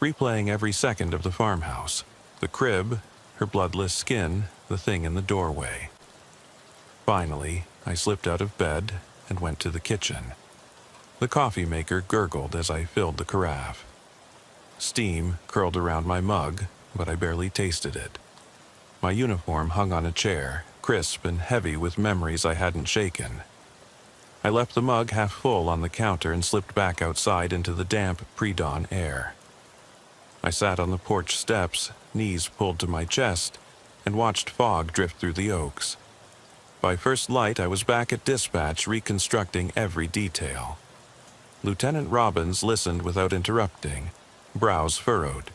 replaying every second of the farmhouse, the crib, her bloodless skin, the thing in the doorway. Finally, I slipped out of bed and went to the kitchen. The coffee maker gurgled as I filled the carafe. Steam curled around my mug, but I barely tasted it. My uniform hung on a chair, crisp and heavy with memories I hadn't shaken. I left the mug half full on the counter and slipped back outside into the damp pre-dawn air. I sat on the porch steps, knees pulled to my chest, and watched fog drift through the oaks. By first light, I was back at dispatch reconstructing every detail. Lieutenant Robbins listened without interrupting, brows furrowed.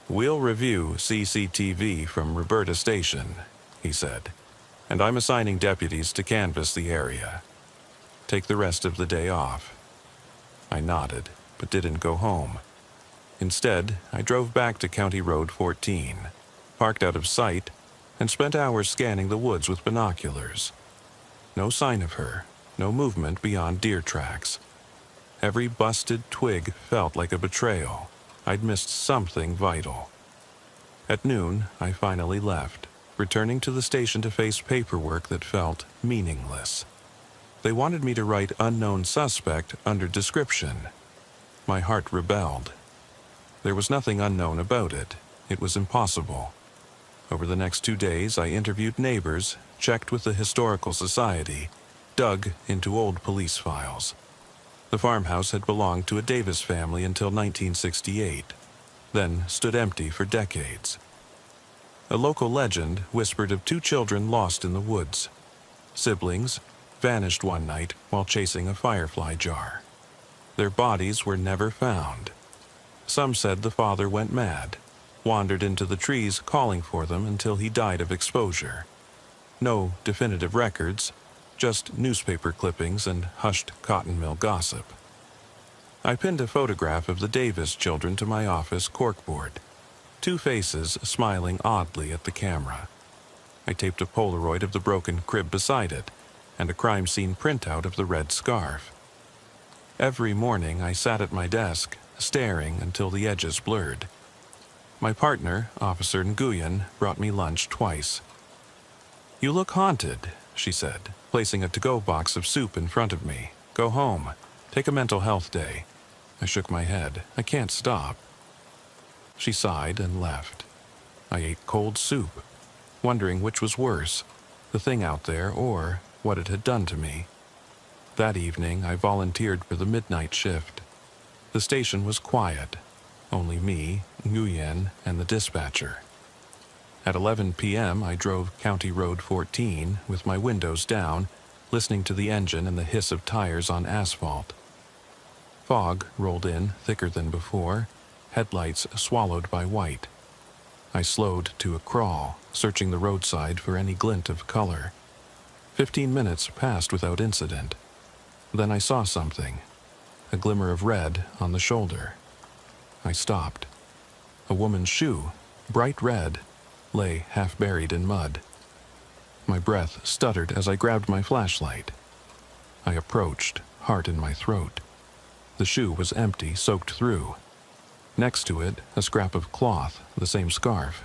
"We'll review CCTV from Roberta Station," he said, "and I'm assigning deputies to canvass the area. Take the rest of the day off." I nodded, but didn't go home. Instead, I drove back to County Road 14, parked out of sight, and spent hours scanning the woods with binoculars. No sign of her, no movement beyond deer tracks. Every busted twig felt like a betrayal. I'd missed something vital. At noon, I finally left, returning to the station to face paperwork that felt meaningless. They wanted me to write unknown suspect under description. My heart rebelled. There was nothing unknown about it. It was impossible. Over the next 2 days, I interviewed neighbors, checked with the Historical Society, dug into old police files. The farmhouse had belonged to a Davis family until 1968, then stood empty for decades. A local legend whispered of 2 children lost in the woods. Siblings vanished one night while chasing a firefly jar. Their bodies were never found. Some said the father went mad, wandered into the trees calling for them until he died of exposure. No definitive records, just newspaper clippings and hushed cotton mill gossip. I pinned a photograph of the Davis children to my office corkboard, 2 faces smiling oddly at the camera. I taped a Polaroid of the broken crib beside it, and a crime scene printout of the red scarf. Every morning I sat at my desk, staring until the edges blurred. My partner, Officer Nguyen, brought me lunch twice. "You look haunted," she said, placing a to-go box of soup in front of me. "Go home. Take a mental health day." I shook my head. "I can't stop." She sighed and left. I ate cold soup, wondering which was worse, the thing out there or what it had done to me. That evening, I volunteered for the midnight shift. The station was quiet. Only me, Nguyen, and the dispatcher. At 11 p.m., I drove County Road 14 with my windows down, listening to the engine and the hiss of tires on asphalt. Fog rolled in thicker than before, headlights swallowed by white. I slowed to a crawl, searching the roadside for any glint of color. 15 minutes passed without incident. Then I saw something, a glimmer of red on the shoulder. I stopped. A woman's shoe, bright red, lay half buried in mud. My breath stuttered as I grabbed my flashlight. I approached, heart in my throat. The shoe was empty, soaked through. Next to it, a scrap of cloth, the same scarf.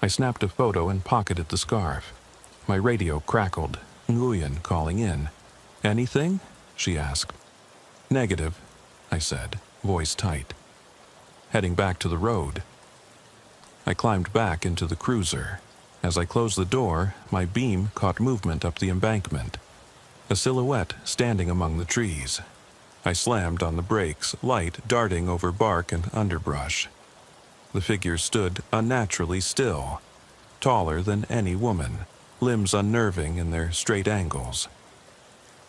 I snapped a photo and pocketed the scarf. My radio crackled, Nguyen calling in. "Anything?" she asked. "Negative," I said, voice tight. Heading back to the road. I climbed back into the cruiser. As I closed the door, my beam caught movement up the embankment. A silhouette standing among the trees. I slammed on the brakes, light darting over bark and underbrush. The figure stood unnaturally still, taller than any woman, limbs unnerving in their straight angles.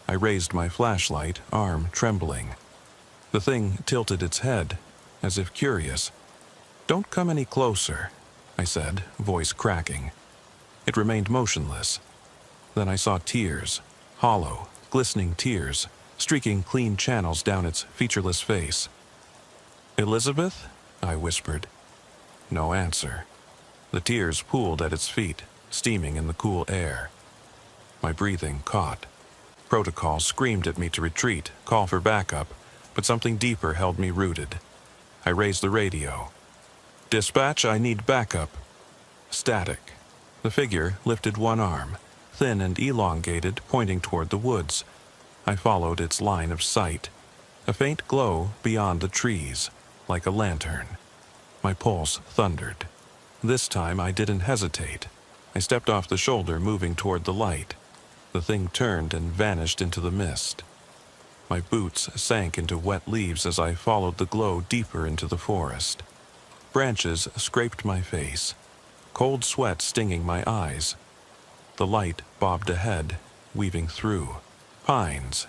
I raised my flashlight, arm trembling. The thing tilted its head, as if curious. "Don't come any closer," I said, voice cracking. It remained motionless. Then I saw tears, hollow, glistening tears, streaking clean channels down its featureless face. "Elizabeth?" I whispered. No answer. The tears pooled at its feet, steaming in the cool air. My breathing caught. Protocol screamed at me to retreat, call for backup, but something deeper held me rooted. I raised the radio. "Dispatch, I need backup." Static. The figure lifted one arm, thin and elongated, pointing toward the woods. I followed its line of sight. A faint glow beyond the trees, like a lantern. My pulse thundered. This time I didn't hesitate. I stepped off the shoulder, moving toward the light. The thing turned and vanished into the mist. My boots sank into wet leaves as I followed the glow deeper into the forest. Branches scraped my face, cold sweat stinging my eyes. The light bobbed ahead, weaving through. Pines,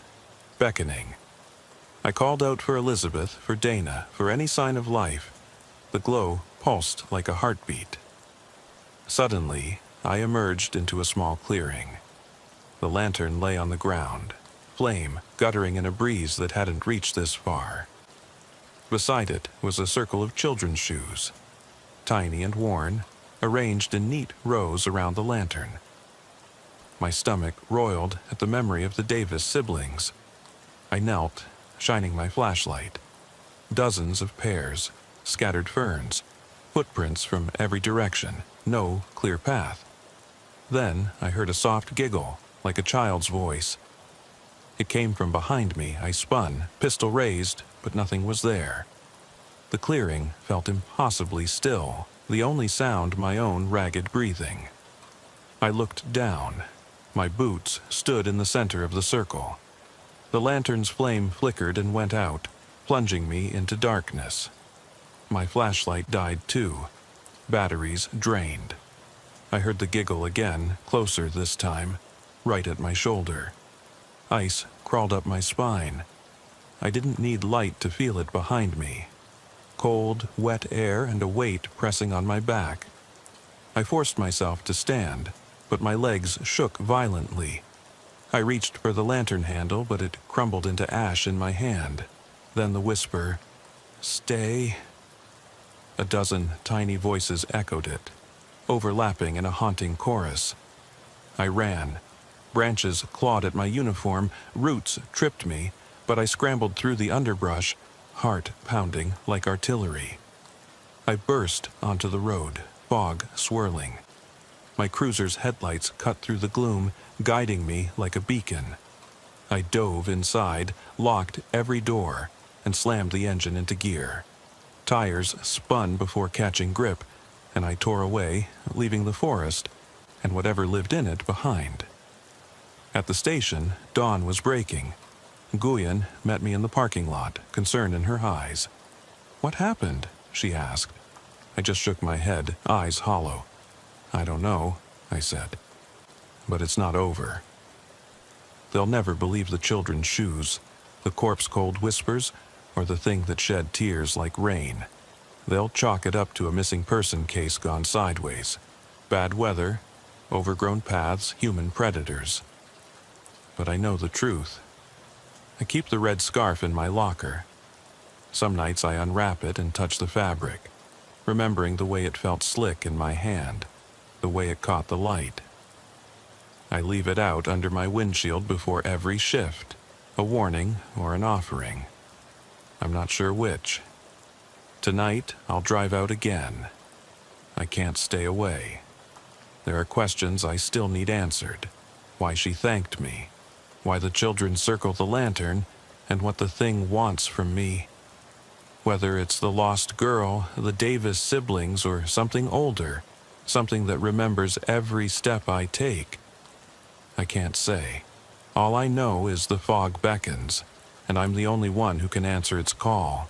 beckoning. I called out for Elizabeth, for Dana, for any sign of life. The glow pulsed like a heartbeat. Suddenly, I emerged into a small clearing. The lantern lay on the ground, flame guttering in a breeze that hadn't reached this far. Beside it was a circle of children's shoes, tiny and worn, arranged in neat rows around the lantern. My stomach roiled at the memory of the Davis siblings. I knelt, shining my flashlight. Dozens of pairs, scattered ferns, footprints from every direction, no clear path. Then I heard a soft giggle, like a child's voice. It came from behind me. I spun, pistol raised, but nothing was there. The clearing felt impossibly still, the only sound my own ragged breathing. I looked down. My boots stood in the center of the circle. The lantern's flame flickered and went out, plunging me into darkness. My flashlight died too, batteries drained. I heard the giggle again, closer this time, right at my shoulder. Ice crawled up my spine. I didn't need light to feel it behind me. Cold, wet air and a weight pressing on my back. I forced myself to stand, but my legs shook violently. I reached for the lantern handle, but it crumbled into ash in my hand. Then the whisper, "Stay." A dozen tiny voices echoed it, overlapping in a haunting chorus. I ran. Branches clawed at my uniform, roots tripped me, but I scrambled through the underbrush, heart pounding like artillery. I burst onto the road, fog swirling. My cruiser's headlights cut through the gloom, guiding me like a beacon. I dove inside, locked every door, and slammed the engine into gear. Tires spun before catching grip, and I tore away, leaving the forest and whatever lived in it behind. At the station, dawn was breaking. Nguyen met me in the parking lot, concern in her eyes. "What happened?" she asked. I just shook my head, eyes hollow. "I don't know," I said. "But it's not over." They'll never believe the children's shoes, the corpse-cold whispers, or the thing that shed tears like rain. They'll chalk it up to a missing person case gone sideways. Bad weather, overgrown paths, human predators. But I know the truth. I keep the red scarf in my locker. Some nights I unwrap it and touch the fabric, remembering the way it felt slick in my hand, the way it caught the light. I leave it out under my windshield before every shift, a warning or an offering. I'm not sure which. Tonight, I'll drive out again. I can't stay away. There are questions I still need answered. Why she thanked me, why the children circle the lantern, and what the thing wants from me. Whether it's the lost girl, the Davis siblings, or something older, something that remembers every step I take. I can't say. All I know is the fog beckons, and I'm the only one who can answer its call.